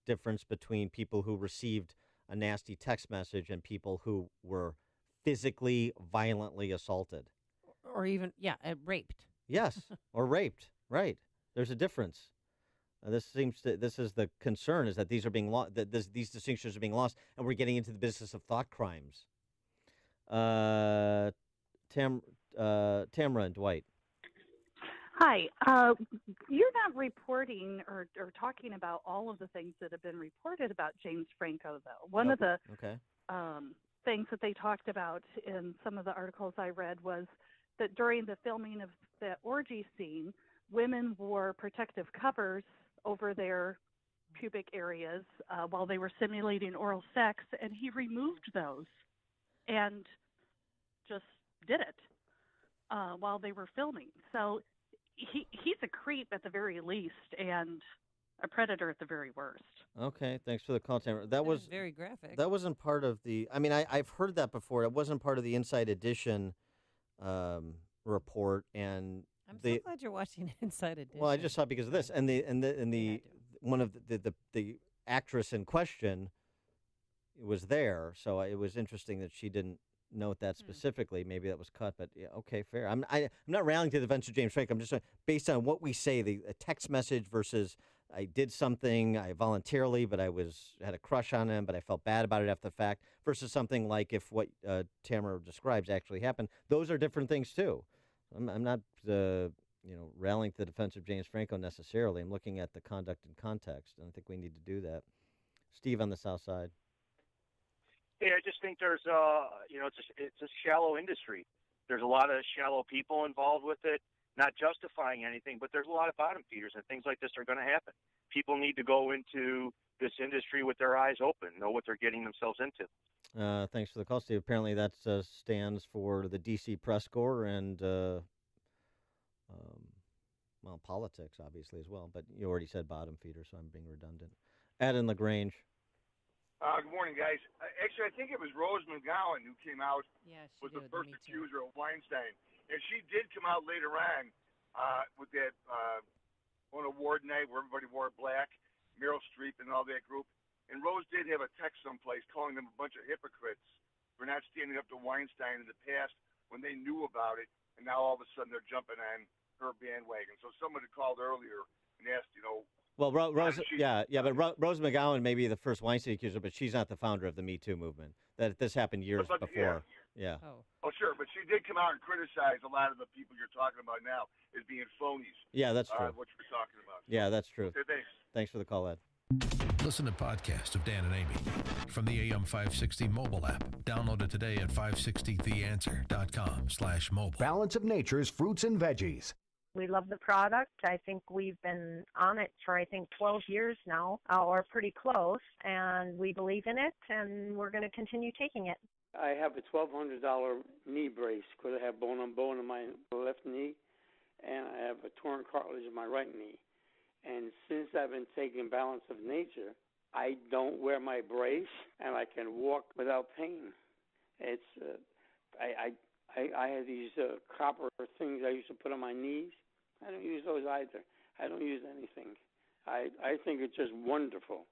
difference between people who received a nasty text message and people who were physically, violently assaulted. Or even, raped. Yes, or raped. Right. There's a difference. This is the concern, is that these are being these distinctions are being lost, and we're getting into the business of thought crimes. Tamara and Dwight. Hi. You're not reporting or talking about all of the things that have been reported about James Franco, though. One of the things that they talked about in some of the articles I read was that during the filming of the orgy scene, women wore protective covers over their pubic areas while they were simulating oral sex, and he removed those and just did it while they were filming. So he's a creep at the very least and a predator at the very worst. Okay, thanks for the call, Tamara. That was very graphic. That wasn't part of the. I mean, I've heard that before. It wasn't part of the Inside Edition report, and I'm so glad you're watching Inside Edition. Well, I just saw it because of this, and the one of the actress in question was there, so it was interesting that she didn't note that specifically. Maybe that was cut, but yeah, okay, fair. I'm not rallying to the defense of James Franco. I'm just based on what we say, a text message versus I did something, I voluntarily, but I had a crush on him, but I felt bad about it after the fact, versus something like if what Tamara describes actually happened. Those are different things too. I'm not rallying to the defense of James Franco necessarily. I'm looking at the conduct and context, and I think we need to do that. Steve on the South Side. Yeah, I just think there's it's a shallow industry. There's a lot of shallow people involved with it. Not justifying anything, but there's a lot of bottom feeders, and things like this are going to happen. People need to go into this industry with their eyes open, know what they're getting themselves into. Thanks for the call, Steve. Apparently that stands for the D.C. Press Corps and, politics, obviously, as well. But you already said bottom feeder, so I'm being redundant. Ed in LaGrange. Good morning, guys. Actually, I think it was Rose McGowan who came out was the first accuser of Weinstein. And she did come out later on with that on award night where everybody wore black, Meryl Streep and all that group. And Rose did have a text someplace calling them a bunch of hypocrites for not standing up to Weinstein in the past when they knew about it. And now all of a sudden they're jumping on her bandwagon. So someone had called earlier and asked, Well, Rose, but Rose McGowan may be the first Weinstein accuser, but she's not the founder of the Me Too movement. This happened years before. Yeah. Oh, sure, but she did come out and criticize a lot of the people you're talking about now as being phonies. Yeah, that's true. What you're talking about. Yeah, that's true. Okay, thanks. Thanks for the call, Ed. Listen to podcasts of Dan and Amy from the AM 560 mobile app. Download it today at 560theanswer.com/mobile. Balance of Nature's fruits and veggies. We love the product. I think we've been on it for, 12 years now, or pretty close, and we believe in it, and we're going to continue taking it. I have a $1,200 knee brace because I have bone-on-bone in my left knee, and I have a torn cartilage in my right knee. And since I've been taking Balance of Nature, I don't wear my brace, and I can walk without pain. It's I had these copper things I used to put on my knees. I don't use those either. I don't use anything. I think it's just wonderful.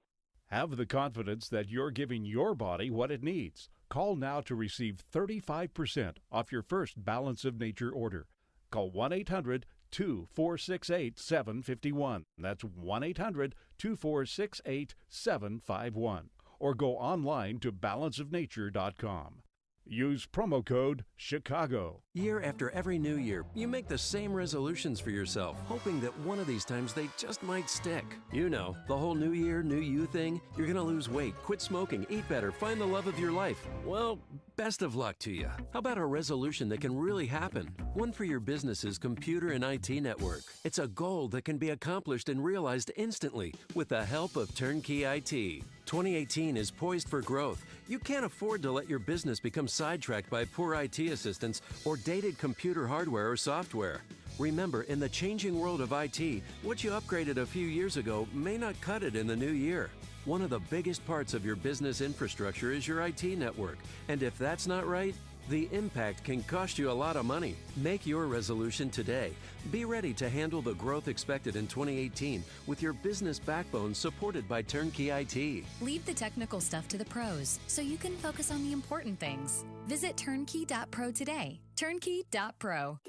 Have the confidence that you're giving your body what it needs. Call now to receive 35% off your first Balance of Nature order. Call 1-800-2468-751. That's 1-800-2468-751. Or go online to balanceofnature.com. Use promo code CHICAGO. Year after every new year, you make the same resolutions for yourself, hoping that one of these times they just might stick. You know, the whole new year, new you thing. You're going to lose weight, quit smoking, eat better, find the love of your life. Well, best of luck to you. How about a resolution that can really happen? One for your business's computer and IT network. It's a goal that can be accomplished and realized instantly with the help of Turnkey IT. 2018 is poised for growth. You can't afford to let your business become sidetracked by poor IT assistance or dated computer hardware or software. Remember, in the changing world of IT, what you upgraded a few years ago may not cut it in the new year. One of the biggest parts of your business infrastructure is your IT network. And if that's not right, the impact can cost you a lot of money. Make your resolution today. Be ready to handle the growth expected in 2018 with your business backbone supported by Turnkey IT. Leave the technical stuff to the pros so you can focus on the important things. Visit turnkey.pro today. Turnkey.pro.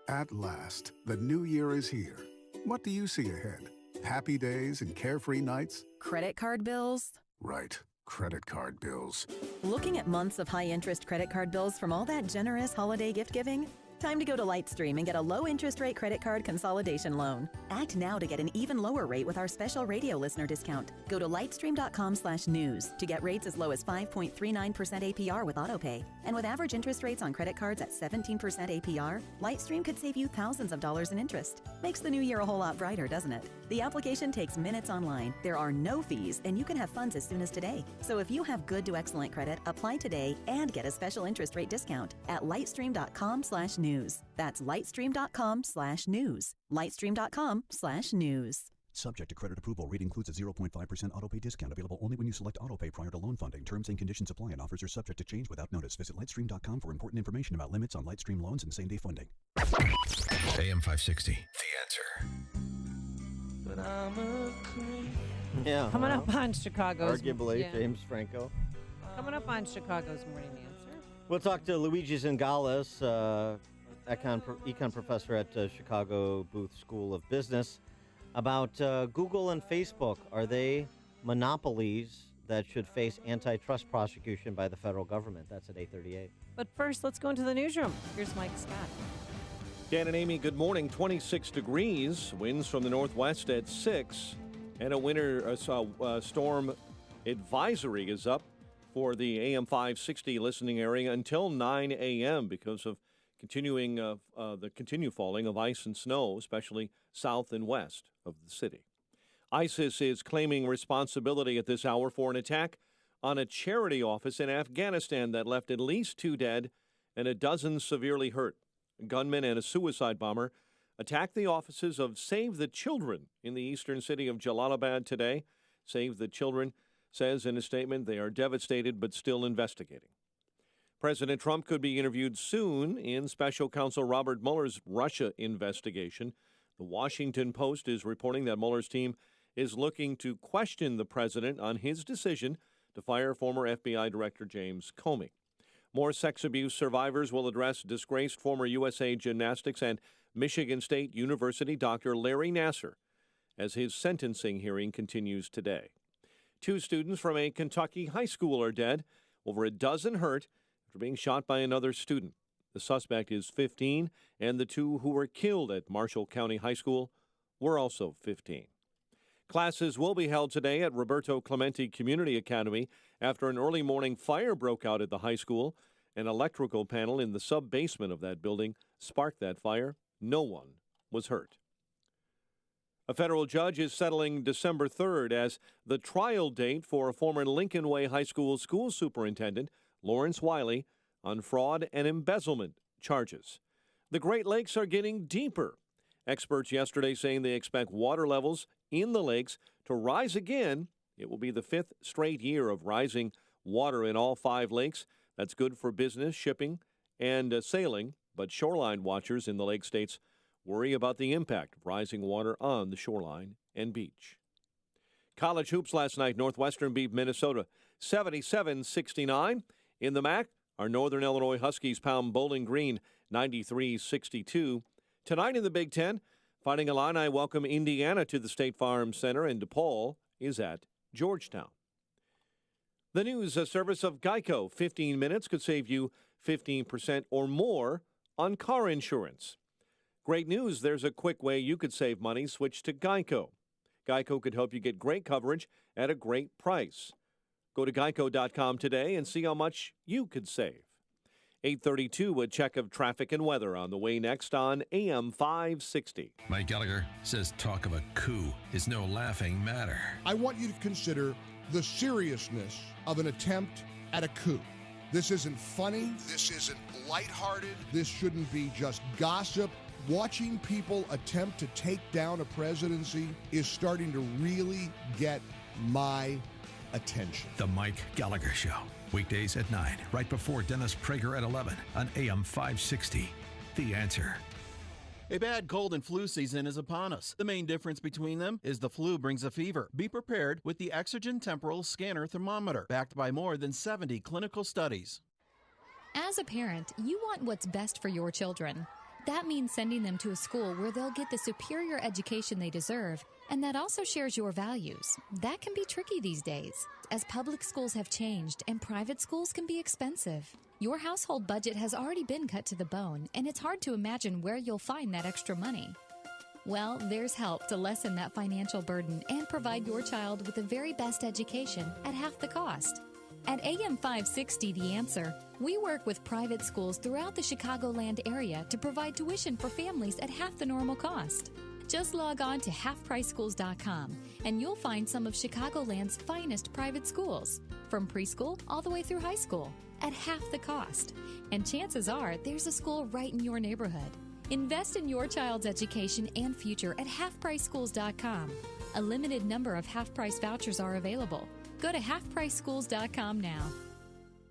At last, the new year is here. What do you see ahead? Happy days and carefree nights? Credit card bills? Right. Credit card bills. Looking at months of high-interest credit card bills from all that generous holiday gift-giving? Time to go to Lightstream and get a low interest rate credit card consolidation loan. Act now to get an even lower rate with our special radio listener discount. Go to lightstream.com/news to get rates as low as 5.39% APR with autopay. And with average interest rates on credit cards at 17% APR, Lightstream could save you thousands of dollars in interest. Makes the new year a whole lot brighter, doesn't it? The application takes minutes online. There are no fees, and you can have funds as soon as today. So if you have good to excellent credit, apply today and get a special interest rate discount at lightstream.com/news. That's lightstream.com/news. lightstream.com/news. Subject to credit approval. Rate includes a 0.5% autopay discount available only when you select autopay prior to loan funding. Terms and conditions apply and offers are subject to change without notice. Visit lightstream.com for important information about limits on Lightstream loans and same-day funding. AM 560, The Answer. But I'm a creep. Yeah. Coming up on Chicago's... Arguably, James Franco. Coming up on Chicago's Morning Answer. We'll talk to Luigi Zingales, econ professor at Chicago Booth School of Business, about Google and Facebook. Are they monopolies that should face antitrust prosecution by the federal government? That's at 8:38. But first, let's go into the newsroom. Here's Mike Scott. Dan and Amy, good morning. 26 degrees, winds from the northwest at 6, and a winter storm advisory is up for the AM 560 listening area until 9 a.m. because of the continued falling of ice and snow, especially south and west of the city. ISIS is claiming responsibility at this hour for an attack on a charity office in Afghanistan that left at least 2 dead and a dozen severely hurt. A gunman and a suicide bomber attacked the offices of Save the Children in the eastern city of Jalalabad today. Save the Children says in a statement they are devastated but still investigating. President Trump could be interviewed soon in Special Counsel Robert Mueller's Russia investigation. The Washington Post is reporting that Mueller's team is looking to question the president on his decision to fire former FBI Director James Comey. More sex abuse survivors will address disgraced former USA Gymnastics and Michigan State University Dr. Larry Nassar as his sentencing hearing continues today. 2 students from a Kentucky high school are dead, over a dozen hurt after being shot by another student. The suspect is 15, and the 2 who were killed at Marshall County High School were also 15. Classes will be held today at Roberto Clemente Community Academy after an early morning fire broke out at the high school. An electrical panel in the sub-basement of that building sparked that fire. No one was hurt. A federal judge is settling December 3rd as the trial date for former Lincoln Way High School school superintendent Lawrence Wiley on fraud and embezzlement charges. The Great Lakes are getting deeper. Experts yesterday saying they expect water levels in the lakes to rise again. It will be the 5th straight year of rising water in all 5 lakes. That's good for business, shipping, and sailing, but shoreline watchers in the lake states worry about the impact of rising water on the shoreline and beach. College hoops last night. Northwestern beat Minnesota 77-69. In the MAC, our Northern Illinois Huskies pound Bowling Green 93-62. Tonight in the Big Ten, Fighting Illini welcome Indiana to the State Farm Center, and DePaul is at Georgetown. The news service of Geico. 15 minutes could save you 15% or more on car insurance. Great news, there's a quick way you could save money. Switch to Geico. Geico could help you get great coverage at a great price. Go to geico.com today and see how much you could save. 8:32, a check of traffic and weather on the way next on AM 560. Mike Gallagher says talk of a coup is no laughing matter. I want you to consider the seriousness of an attempt at a coup. This isn't funny. This isn't lighthearted. This shouldn't be just gossip. Watching people attempt to take down a presidency is starting to really get my attention. The Mike Gallagher Show. Weekdays at 9, right before Dennis Prager at 11 on AM 560. The Answer. A bad cold and flu season is upon us. The main difference between them is the flu brings a fever. Be prepared with the Exergen Temporal Scanner Thermometer, backed by more than 70 clinical studies. As a parent, you want what's best for your children. That means sending them to a school where they'll get the superior education they deserve, and that also shares your values. That can be tricky these days, as public schools have changed and private schools can be expensive. Your household budget has already been cut to the bone, and it's hard to imagine where you'll find that extra money. Well, there's help to lessen that financial burden and provide your child with the very best education at half the cost. At AM 560 The Answer, we work with private schools throughout the Chicagoland area to provide tuition for families at half the normal cost. Just log on to halfpriceschools.com and you'll find some of Chicagoland's finest private schools, from preschool all the way through high school, at half the cost. And chances are there's a school right in your neighborhood. Invest in your child's education and future at halfpriceschools.com. A limited number of half-price vouchers are available. Go to halfpriceschools.com now.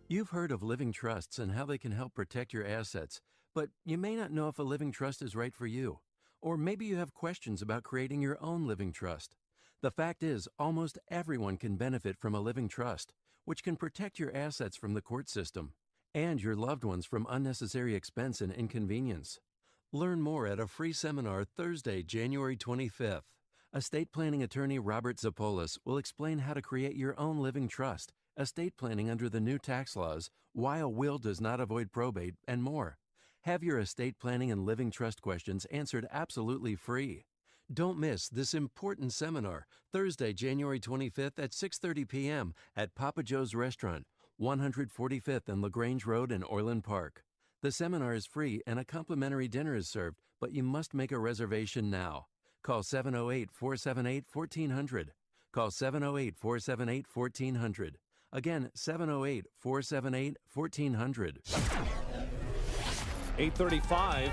You've heard of living trusts and how they can help protect your assets, but you may not know if a living trust is right for you. Or maybe you have questions about creating your own living trust. The fact is, almost everyone can benefit from a living trust, which can protect your assets from the court system and your loved ones from unnecessary expense and inconvenience. Learn more at a free seminar Thursday, January 25th. Estate planning attorney Robert Zapolis will explain how to create your own living trust, estate planning under the new tax laws, why a will does not avoid probate, and more. Have your estate planning and living trust questions answered absolutely free. Don't miss this important seminar, Thursday, January 25th at 6:30 p.m. at Papa Joe's Restaurant, 145th and LaGrange Road in Orland Park. The seminar is free and a complimentary dinner is served, but you must make a reservation now. Call 708-478-1400. Call 708-478-1400. Again, 708-478-1400. 8:35,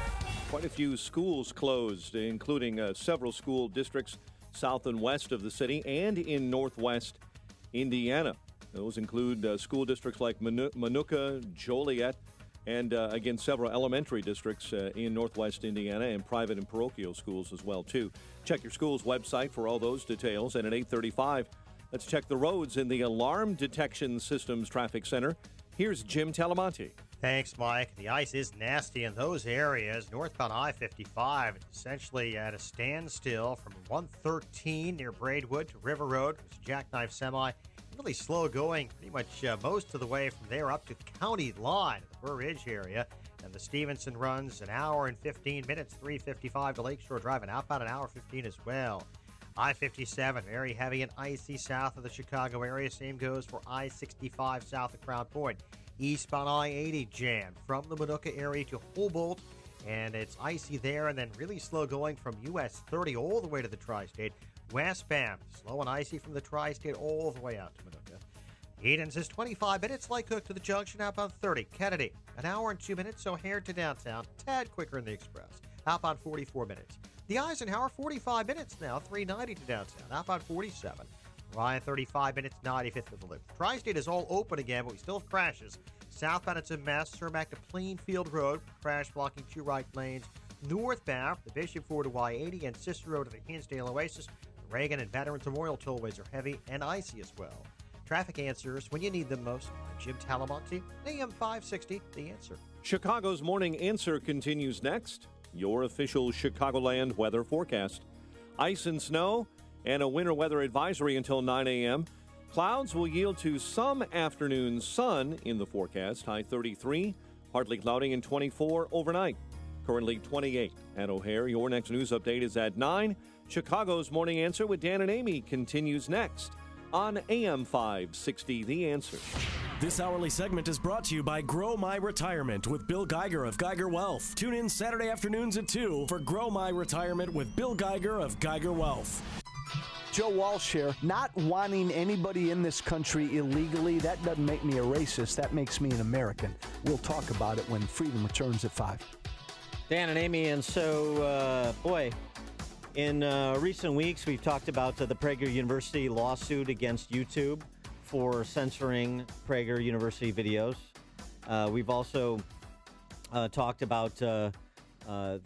quite a few schools closed, including several school districts south and west of the city and in northwest Indiana. Those include school districts like Minooka, Joliet, and again, several elementary districts in northwest Indiana and private and parochial schools as well, too. Check your school's website for all those details. And at 8:35, let's check the roads in the Alarm Detection Systems Traffic Center. Here's Jim Talamonte. Thanks, Mike. The ice is nasty in those areas. Northbound I-55, essentially at a standstill from 113 near Braidwood to River Road. It's a jackknife semi. Really slow going pretty much most of the way from there up to County Line, the Burr Ridge area. And the Stevenson runs an hour and 15 minutes, 3:55 to Lakeshore Drive, and outbound an hour 15 as well. I-57, very heavy and icy south of the Chicago area. Same goes for I-65 south of Crown Point. Eastbound I-80 jammed from the Minooka area to Humboldt, and it's icy there, and then really slow going from US 30 all the way to the Tri-State. Westbound, slow and icy from the Tri-State all the way out to Minooka. Edens is 25 minutes, Lake Hook to the junction, outbound 30. Kennedy, an hour and 2 minutes, O'Hare to downtown, tad quicker in the express, outbound 44 minutes. The Eisenhower, 45 minutes now, 390 to downtown, outbound 47. Ryan, 35 minutes, 95th to the loop. Tri-State is all open again, but we still have crashes. Southbound, it's a mess. Cermak to Plainfield Road, crash blocking 2 right lanes. Northbound, the Bishop Ford to Y80 and Cicero to the Hinsdale Oasis. The Reagan and Veterans Memorial tollways are heavy and icy as well. Traffic answers when you need them most. I'm Jim Talamonte, AM 560, The Answer. Chicago's Morning Answer continues next. Your official Chicagoland weather forecast. Ice and snow and a winter weather advisory until 9 a.m. Clouds will yield to some afternoon sun in the forecast. High 33, partly cloudy and 24 overnight. Currently 28 at O'Hare. Your next news update is at 9. Chicago's Morning Answer with Dan and Amy continues next on AM 560, The Answer. This hourly segment is brought to you by Grow My Retirement with Bill Geiger of Geiger Wealth. Tune in Saturday afternoons at 2 for Grow My Retirement with Bill Geiger of Geiger Wealth. Joe Walsh here. Not wanting anybody in this country illegally, that doesn't make me a racist. That makes me an American. We'll talk about it when freedom returns at 5. Dan and Amy, and so, in recent weeks, we've talked about the Prager University lawsuit against YouTube for censoring Prager University videos. We've also talked about the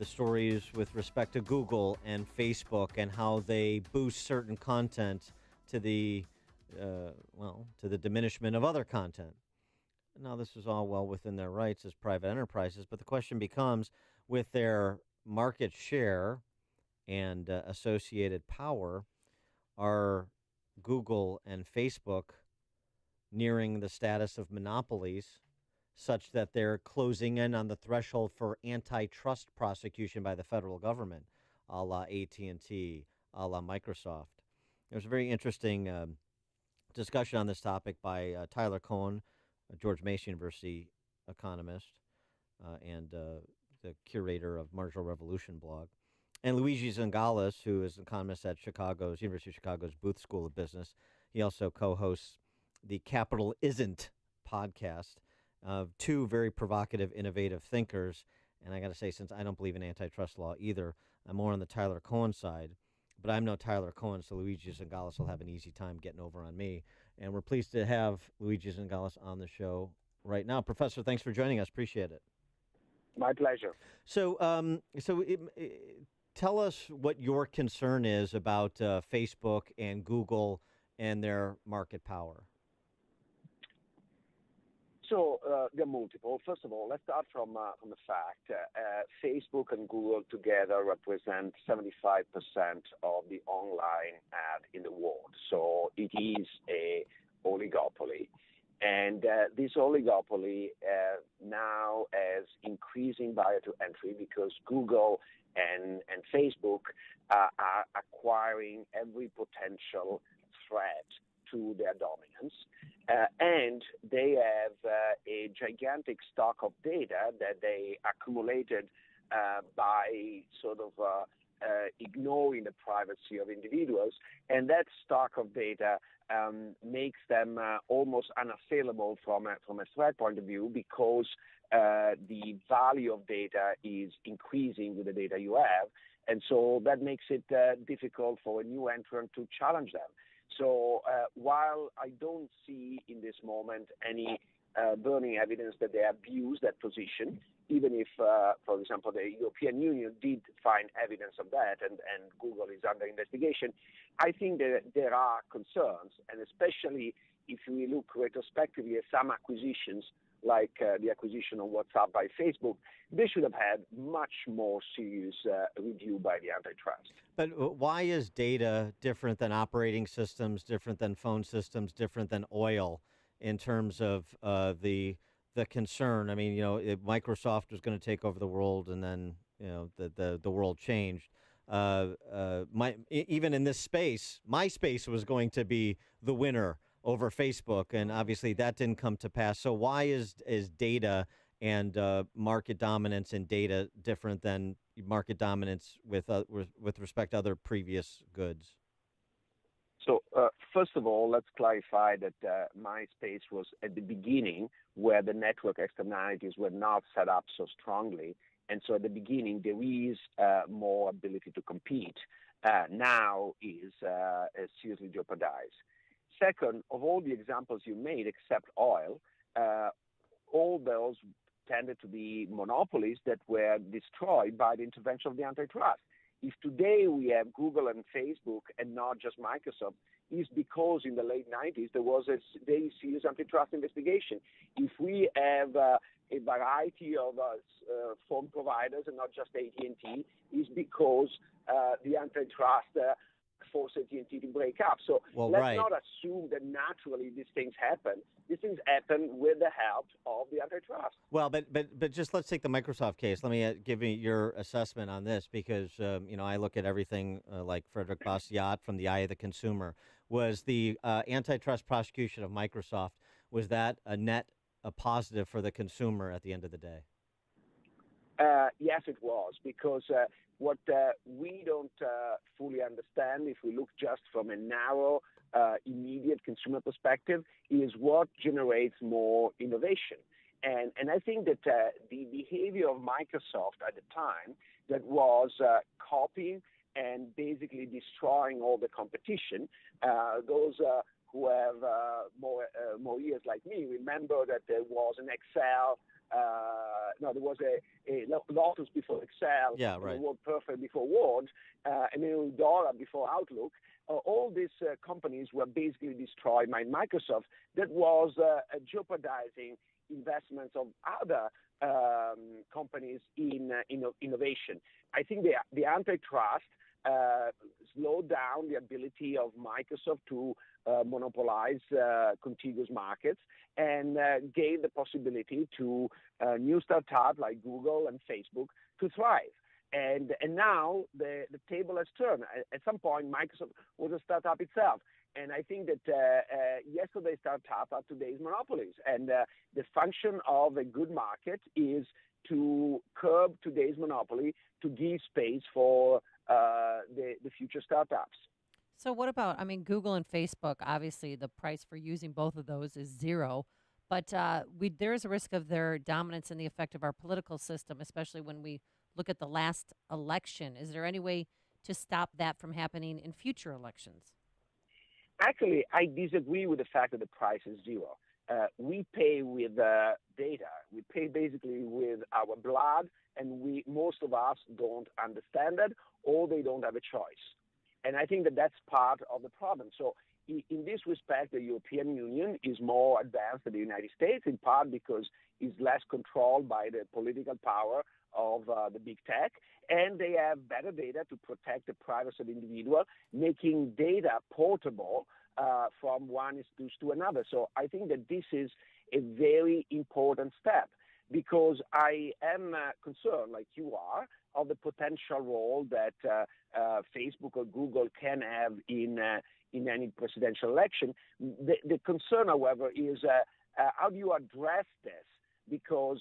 stories with respect to Google and Facebook and how they boost certain content to the diminishment of other content. Now, this is all well within their rights as private enterprises, but the question becomes, with their market share and associated power, are Google and Facebook nearing the status of monopolies such that they're closing in on the threshold for antitrust prosecution by the federal government, a la AT&T, a la Microsoft. There's a very interesting discussion on this topic by Tyler Cohen, a George Mason University economist and the curator of Marginal Revolution blog, and Luigi Zingales, who is an economist at University of Chicago's Booth School of Business. He also co-hosts the Capital Isn't podcast. Two very provocative, innovative thinkers. And I got to say, since I don't believe in antitrust law either, I'm more on the Tyler Cohen side. But I'm no Tyler Cohen, so Luigi Zingales will have an easy time getting over on me. And we're pleased to have Luigi Zingales on the show right now. Professor, thanks for joining us. Appreciate it. My pleasure. So, tell us what your concern is about Facebook and Google and their market power. So there are multiple. First of all, let's start from the fact Facebook and Google together represent 75% of the online ad in the world. So it is a oligopoly. And this oligopoly now has increasing barrier to entry because Google and Facebook are acquiring every potential threat to their dominance. And they have a gigantic stock of data that they accumulated by sort of ignoring the privacy of individuals. And that stock of data makes them almost unassailable from a threat point of view because the value of data is increasing with the data you have. And so that makes it difficult for a new entrant to challenge them. So while I don't see in this moment any burning evidence that they abuse that position, even if, for example, the European Union did find evidence of that and Google is under investigation, I think that there are concerns, and especially if we look retrospectively at some acquisitions, like the acquisition of WhatsApp by Facebook, they should have had much more serious review by the antitrust. But why is data different than operating systems, different than phone systems, different than oil in terms of the concern? I mean, Microsoft was going to take over the world, and then the world changed. Even in this space, MySpace was going to be the winner over Facebook, and obviously that didn't come to pass. So why is data and market dominance in data different than market dominance with respect to other previous goods? So first of all, let's clarify that MySpace was at the beginning where the network externalities were not set up so strongly. And so at the beginning, there is more ability to compete. Now is seriously jeopardized. Second, of all the examples you made, except oil, all those tended to be monopolies that were destroyed by the intervention of the antitrust. If today we have Google and Facebook and not just Microsoft, is because in the late 90s there was a very serious antitrust investigation. If we have a variety of phone providers and not just AT&T, is because the antitrust forced AT&T to break up. So let's not assume that naturally these things happen. These things happen with the help of the antitrust. Well, but just let's take the Microsoft case. Let me give me your assessment on this because, I look at everything like Frederick Bastiat from the eye of the consumer. Was the antitrust prosecution of Microsoft, was that a positive for the consumer at the end of the day? Yes, it was, because what we don't fully understand, if we look just from a narrow, immediate consumer perspective, is what generates more innovation. And I think that the behavior of Microsoft at the time that was copying and basically destroying all the competition, those who have more years like me remember that there was an Excel. There was a Lotus before Excel, and WordPerfect before Word, and then Eudora before Outlook. All these companies were basically destroyed by Microsoft. That was jeopardizing investments of other companies in innovation. I think the antitrust slow down the ability of Microsoft to monopolize contiguous markets and gave the possibility to new startups like Google and Facebook to thrive. And now the table has turned. At some point, Microsoft was a startup itself. And I think that yesterday's startups are today's monopolies. And the function of a good market is to curb today's monopoly, to give space for the future startups. So what about, Google and Facebook, obviously the price for using both of those is zero. But there is a risk of their dominance in the effect of our political system, especially when we look at the last election. Is there any way to stop that from happening in future elections? Actually, I disagree with the fact that the price is zero. We pay with data. We pay basically with our blood, and most of us don't understand it, or they don't have a choice. And I think that that's part of the problem. So in this respect, the European Union is more advanced than the United States, in part because it's less controlled by the political power of the big tech, and they have better data to protect the privacy of the individual, making data portable from one institution to another. So I think that this is a very important step, because I am concerned, like you are, of the potential role that Facebook or Google can have in any presidential election. The concern, however, is how do you address this? Because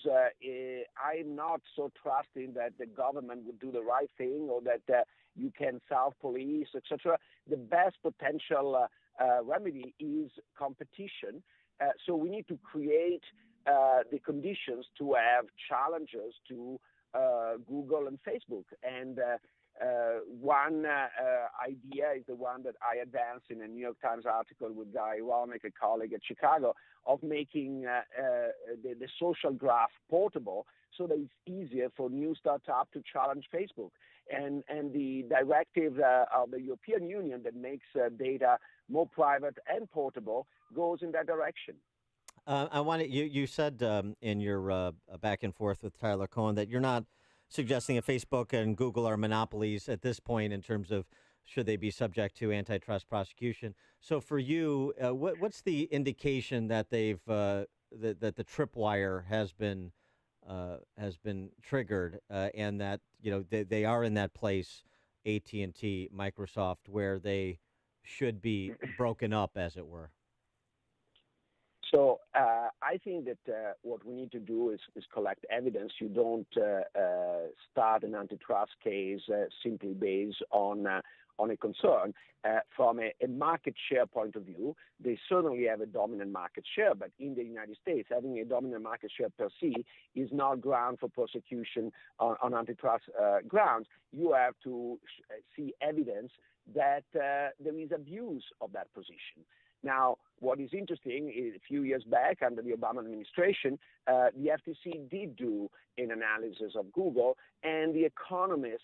I'm not so trusting that the government would do the right thing, or that you can self-police, etc. The best potential remedy is competition. So we need to create the conditions to have challenges to Google and Facebook. And one idea is the one that I advanced in a New York Times article with Guy Romick, a colleague at Chicago, of making the social graph portable so that it's easier for new startups to challenge Facebook. And the directive of the European Union that makes data more private and portable goes in that direction. I wanted you said in your back and forth with Tyler Cohen that you're not suggesting that Facebook and Google are monopolies at this point in terms of should they be subject to antitrust prosecution. So for you, what's the indication that they've that the tripwire has been triggered and that they are in that place, AT&T, Microsoft, where they should be broken up, as it were? So I think that what we need to do is collect evidence. You don't start an antitrust case simply based on a concern. From a market share point of view, they certainly have a dominant market share, but in the United States, having a dominant market share per se is not ground for prosecution on antitrust grounds. You have to see evidence that there is abuse of that position. Now, what is interesting is a few years back under the Obama administration, the FTC did do an analysis of Google, and The Economist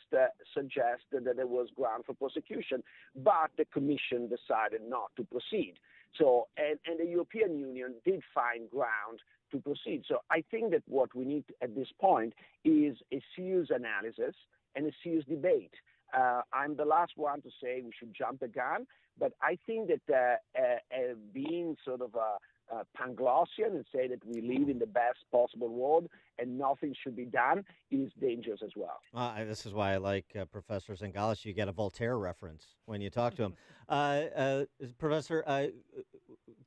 suggested that there was ground for prosecution, but the commission decided not to proceed. So, and the European Union did find ground to proceed. So I think that what we need at this point is a serious analysis and a serious debate. I'm the last one to say we should jump the gun, but I think that being sort of Panglossian and say that we live in the best possible world and nothing should be done is dangerous as well. This is why I like Professor Zingales. You get a Voltaire reference when you talk to him. Professor,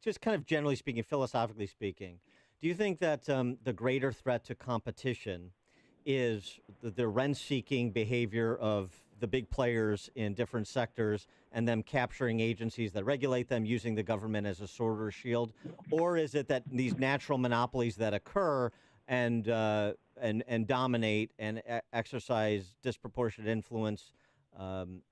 just kind of generally speaking, philosophically speaking, do you think that the greater threat to competition is the rent-seeking behavior of the big players in different sectors and them capturing agencies that regulate them, using the government as a sword or shield? Or is it that these natural monopolies that occur and dominate and exercise disproportionate influence and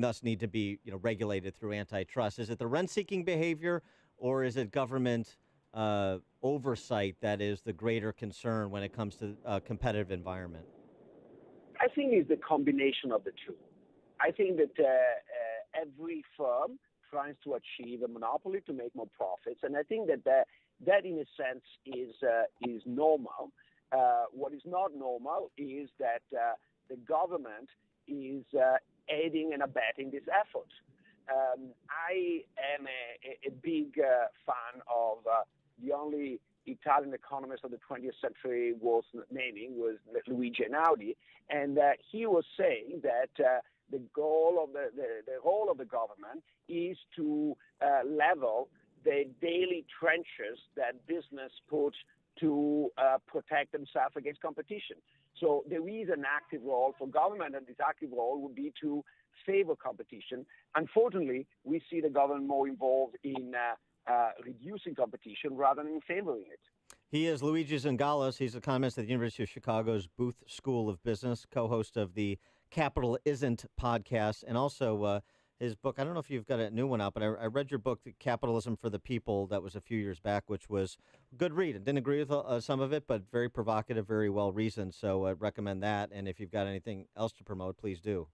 thus need to be regulated through antitrust? Is it the rent-seeking behavior, or is it government oversight that is the greater concern when it comes to a competitive environment? I think it's the combination of the two. I think that every firm tries to achieve a monopoly to make more profits, and I think that in a sense is normal. What is not normal is that the government is aiding and abetting this effort. I am a big fan of the only Italian economist of the 20th century worth naming was Luigi Einaudi, and he was saying that the goal of the role of the government is to level the daily trenches that business put to protect themselves against competition. So there is an active role for government, and this active role would be to favor competition. Unfortunately, we see the government more involved in reducing competition rather than favoring it. He is Luigi Zingales. He's an economist at the University of Chicago's Booth School of Business, co-host of the Capital Isn't podcast, and also his book. I don't know if you've got a new one out, but I read your book, Capitalism for the People, that was a few years back, which was a good read. I didn't agree with some of it, but very provocative, very well reasoned. So I'd recommend that. And if you've got anything else to promote, please do.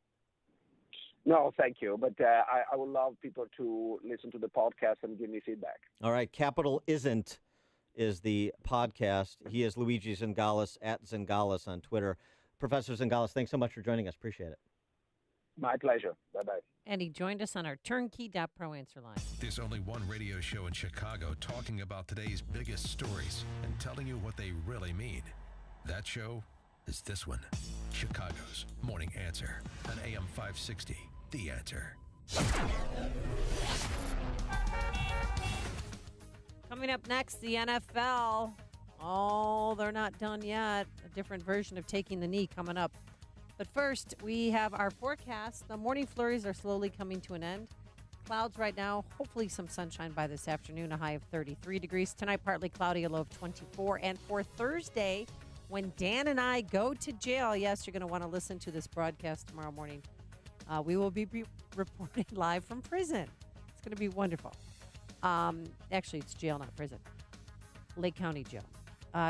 No, thank you. But I would love people to listen to the podcast and give me feedback. All right. Capital Isn't is the podcast. He is Luigi Zingales, at Zingales on Twitter. Professor Zingales, thanks so much for joining us. Appreciate it. My pleasure. Bye-bye. And he joined us on our Turnkey.pro answer line. There's only one radio show in Chicago talking about today's biggest stories and telling you what they really mean. That show is this one, Chicago's Morning Answer on AM 560, The Answer. Coming up next, the NFL. Oh, they're not done yet. A different version of taking the knee coming up. But first, we have our forecast. The morning flurries are slowly coming to an end. Clouds right now, hopefully some sunshine by this afternoon, a high of 33 degrees. Tonight, partly cloudy, a low of 24. And for Thursday, when Dan and I go to jail, yes, you're going to want to listen to this broadcast tomorrow morning. We will be reporting live from prison. It's going to be wonderful. Actually, it's jail, not prison. Lake County Jail.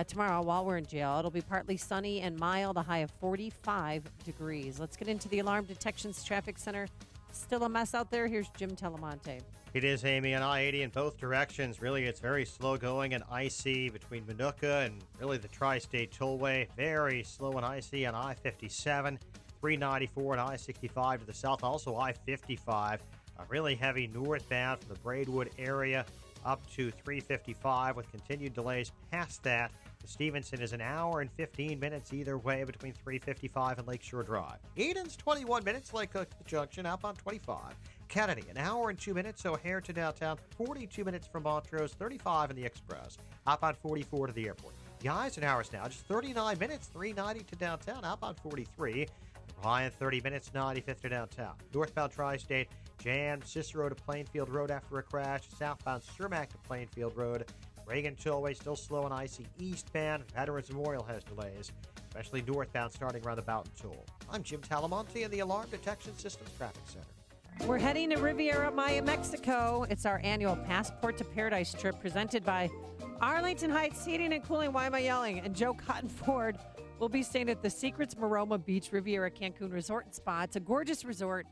Tomorrow, while we're in jail, it'll be partly sunny and mild, a high of 45 degrees. Let's get into the Alarm Detection's Traffic Center. Still a mess out there. Here's Jim Talamonte. It is, Amy, on I-80 in both directions. Really, it's very slow going and icy between Minooka and really the Tri-State Tollway. Very slow and icy on I-57, 394 and I-65 to the south. Also I-55, really heavy northbound from the Braidwood area up to 355 with continued delays past that. Stevenson is an hour and 15 minutes either way between 355 and Lakeshore Drive. Eden's 21 minutes, Lake Cook Junction, outbound 25. Kennedy, an hour and 2 minutes, O'Hare to downtown, 42 minutes from Montrose, 35 in the Express, outbound 44 to the airport. The Eisenhower's now just 39 minutes, 390 to downtown, outbound 43. Ryan, 30 minutes, 95th to downtown. Northbound Tri-State, jammed Cicero to Plainfield Road after a crash. Southbound Cermak to Plainfield Road. Reagan Tollway still slow and icy eastbound. Veterans Memorial has delays, especially northbound starting around the Boughton Toll. I'm Jim Talamonte in the Alarm Detection Systems Traffic Center. We're heading to Riviera Maya, Mexico. It's our annual Passport to Paradise trip presented by Arlington Heights Heating and Cooling. Why am I yelling? And Joe Cotton Ford will be staying at the Secrets Maroma Beach Riviera Cancun Resort and Spa. It's a gorgeous resort.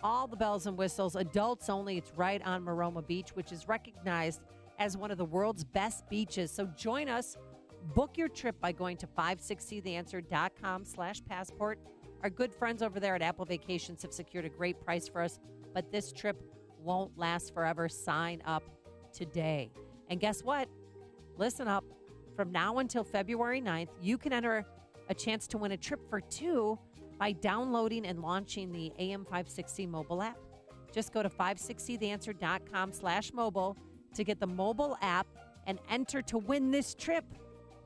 All the bells and whistles, adults only. It's right on Maroma Beach, which is recognized as one of the world's best beaches. So join us. Book your trip by going to 560theanswer.com/passport. Our good friends over there at Apple Vacations have secured a great price for us, but this trip won't last forever. Sign up today. And guess what? Listen up. From now until February 9th, you can enter a chance to win a trip for two by downloading and launching the AM 560 mobile app. Just go to 560theanswer.com/mobile to get the mobile app and enter to win this trip.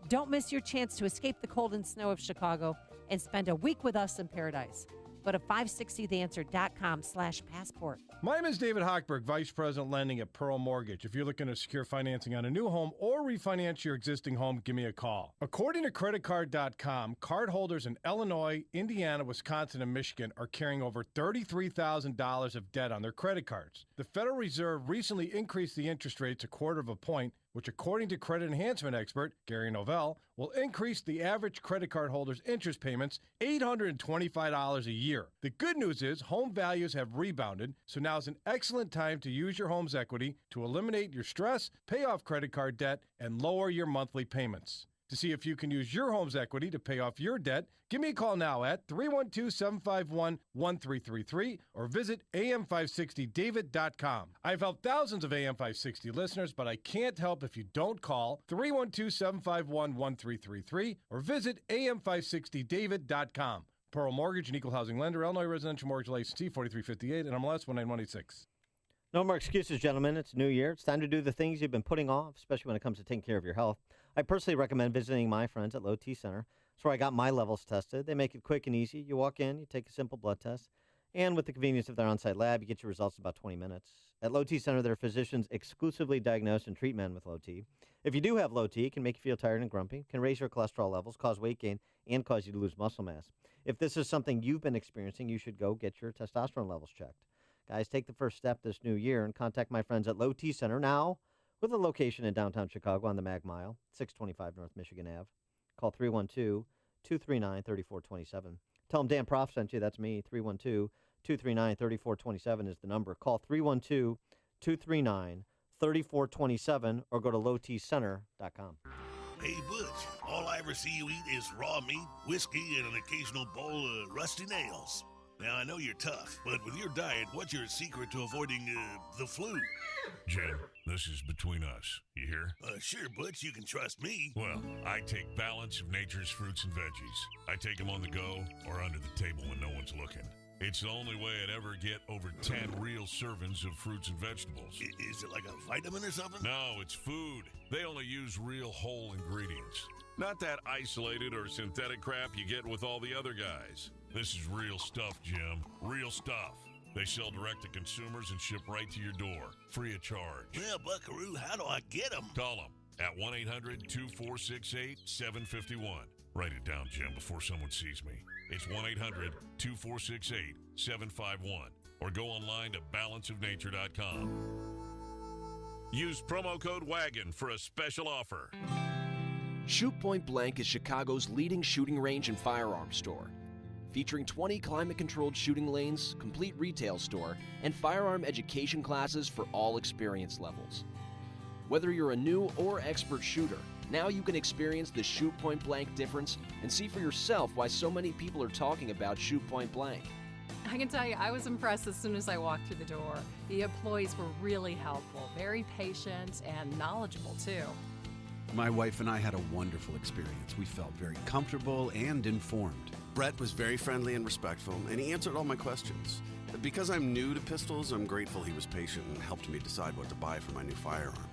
Don't miss your chance to escape the cold and snow of Chicago and spend a week with us in paradise. Go to 560theanswer.com/passport. My name is David Hochberg, Vice President Lending at Pearl Mortgage. If you're looking to secure financing on a new home or refinance your existing home, give me a call. According to creditcard.com, cardholders in Illinois, Indiana, Wisconsin, and Michigan are carrying over $33,000 of debt on their credit cards. The Federal Reserve recently increased the interest rates a quarter of a point, which, according to credit enhancement expert Gary Novell, will increase the average credit card holder's interest payments $825 a year. The good news is home values have rebounded, so now is an excellent time to use your home's equity to eliminate your stress, pay off credit card debt, and lower your monthly payments. To see if you can use your home's equity to pay off your debt, give me a call now at 312-751-1333 or visit am560david.com. I've helped thousands of AM560 listeners, but I can't help if you don't call 312-751-1333 or visit am560david.com. Pearl Mortgage, an equal housing lender, Illinois Residential Mortgage Licensee, 4358, and MLS 19186. No more excuses, gentlemen. It's New Year. It's time to do the things you've been putting off, especially when it comes to taking care of your health. I personally recommend visiting my friends at Low T Center. That's where I got my levels tested. They make it quick and easy. You walk in, you take a simple blood test, and with the convenience of their on-site lab, you get your results in about 20 minutes. At Low T Center, their physicians exclusively diagnose and treat men with low T. If you do have low T, it can make you feel tired and grumpy, can raise your cholesterol levels, cause weight gain, and cause you to lose muscle mass. If this is something you've been experiencing, you should go get your testosterone levels checked. Guys, take the first step this new year and contact my friends at Low T Center now with a location in downtown Chicago on the Mag Mile, 625 North Michigan Ave. Call 312-239-3427. Tell them Dan Prof sent you. That's me. 312-239-3427 is the number. Call 312-239-3427 or go to lowtcenter.com. Hey, Butch, all I ever see you eat is raw meat, whiskey, and an occasional bowl of rusty nails. Now, I know you're tough, but with your diet, what's your secret to avoiding the flu? Jim, this is between us. You hear? Sure, Butch, you can trust me. Well, I take Balance of Nature's fruits and veggies. I take them on the go or under the table when no one's looking. It's the only way I'd ever get over 10 real servings of fruits and vegetables. Is it like a vitamin or something? No, it's food. They only use real whole ingredients. Not that isolated or synthetic crap you get with all the other guys. This is real stuff, Jim. Real stuff. They sell direct to consumers and ship right to your door, free of charge. Well, Buckaroo, how do I get them? Call them at 1-800-2468-751. Write it down, Jim, before someone sees me. It's 1-800-2468-751. Or go online to balanceofnature.com. Use promo code WAGON for a special offer. Shoot Point Blank is Chicago's leading shooting range and firearms store. Featuring 20 climate-controlled shooting lanes, complete retail store, and firearm education classes for all experience levels. Whether you're a new or expert shooter, now you can experience the Shoot Point Blank difference and see for yourself why so many people are talking about Shoot Point Blank. I can tell you, I was impressed as soon as I walked through the door. The employees were really helpful, very patient, and knowledgeable, too. My wife and I had a wonderful experience. We felt very comfortable and informed. Brett was very friendly and respectful, and he answered all my questions. Because I'm new to pistols, I'm grateful he was patient and helped me decide what to buy for my new firearm.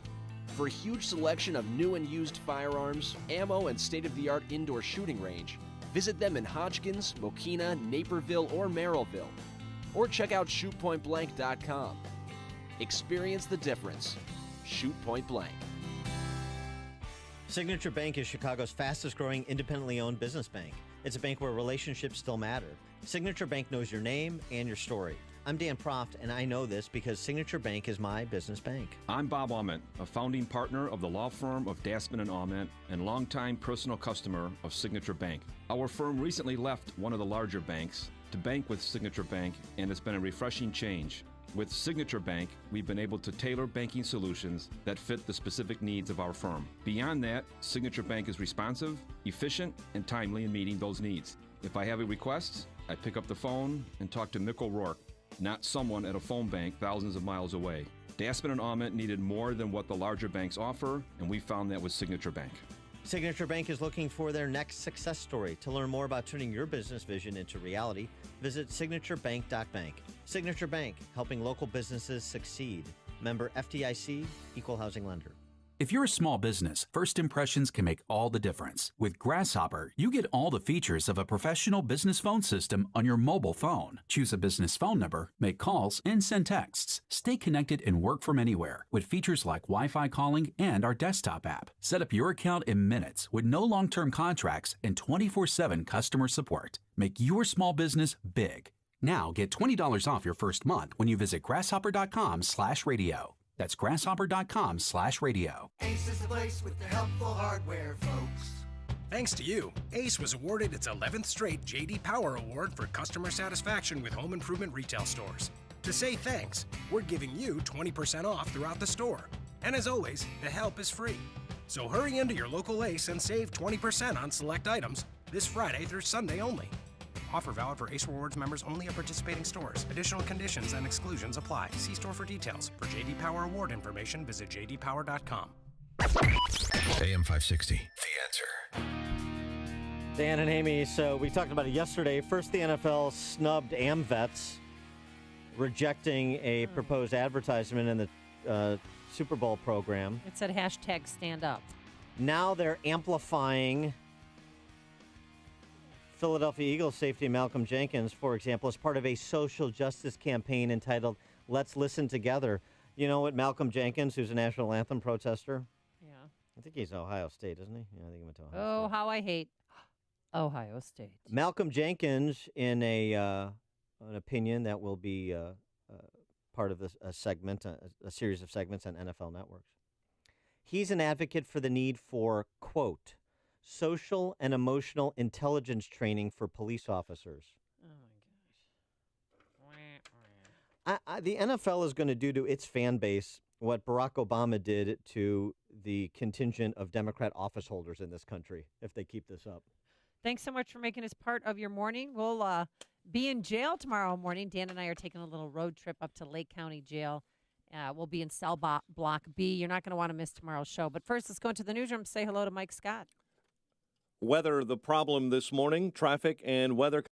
For a huge selection of new and used firearms, ammo, and state-of-the-art indoor shooting range, visit them in Hodgkins, Mokina, Naperville, or Merrillville. Or check out shootpointblank.com. Experience the difference. Shoot Point Blank. Signature Bank is Chicago's fastest-growing independently owned business bank. It's a bank where relationships still matter. Signature Bank knows your name and your story. I'm Dan Proft, and I know this because Signature Bank is my business bank. I'm Bob Aument, a founding partner of the law firm of Dassman and Aument and longtime personal customer of Signature Bank. Our firm recently left one of the larger banks to bank with Signature Bank, and it's been a refreshing change. With Signature Bank, we've been able to tailor banking solutions that fit the specific needs of our firm. Beyond that, Signature Bank is responsive, efficient, and timely in meeting those needs. If I have a request, I pick up the phone and talk to Mick O'Rourke, not someone at a phone bank thousands of miles away. Dassman and Aument needed more than what the larger banks offer, and we found that with Signature Bank. Signature Bank is looking for their next success story. To learn more about turning your business vision into reality, visit signaturebank.bank. Signature Bank, helping local businesses succeed. Member FDIC, Equal Housing Lender. If you're a small business, first impressions can make all the difference. With Grasshopper, you get all the features of a professional business phone system on your mobile phone. Choose a business phone number, make calls, and send texts. Stay connected and work from anywhere with features like Wi-Fi calling and our desktop app. Set up your account in minutes with no long-term contracts and 24/7 customer support. Make your small business big. Now get $20 off your first month when you visit grasshopper.com/radio. That's grasshopper.com/radio. Ace is the place with the helpful hardware, folks. Thanks to you, Ace was awarded its 11th straight J.D. Power Award for customer satisfaction with home improvement retail stores. To say thanks, we're giving you 20% off throughout the store. And as always, the help is free. So hurry into your local Ace and save 20% on select items this Friday through Sunday only. Offer valid for Ace Rewards members only at participating stores. Additional conditions and exclusions apply. See store for details. For J.D. Power award information, visit jdpower.com. AM 560, The Answer. Dan and Amy, so we talked about it yesterday. First, the NFL snubbed AmVets, rejecting a proposed advertisement in the Super Bowl program. It said hashtag stand up. Now they're amplifying Philadelphia Eagles safety Malcolm Jenkins, for example, as part of a social justice campaign entitled Let's Listen Together. You know what, Malcolm Jenkins, who's a national anthem protester? Yeah. I think he's Ohio State, isn't he? Yeah, I think he went to Ohio State. Oh, how I hate Ohio State. Malcolm Jenkins, in an opinion that will be part of a series of segments on NFL networks. He's an advocate for the need for, quote, social and emotional intelligence training for police officers. Oh, my gosh. The NFL is going to do to its fan base what Barack Obama did to the contingent of Democrat office holders in this country if they keep this up. Thanks so much for making us part of your morning. We'll be in jail tomorrow morning. Dan and I are taking a little road trip up to Lake County Jail. We'll be in cell block B. You're not going to want to miss tomorrow's show. But first, let's go into the newsroom. Say hello to Mike Scott. Weather, the problem this morning, traffic and weather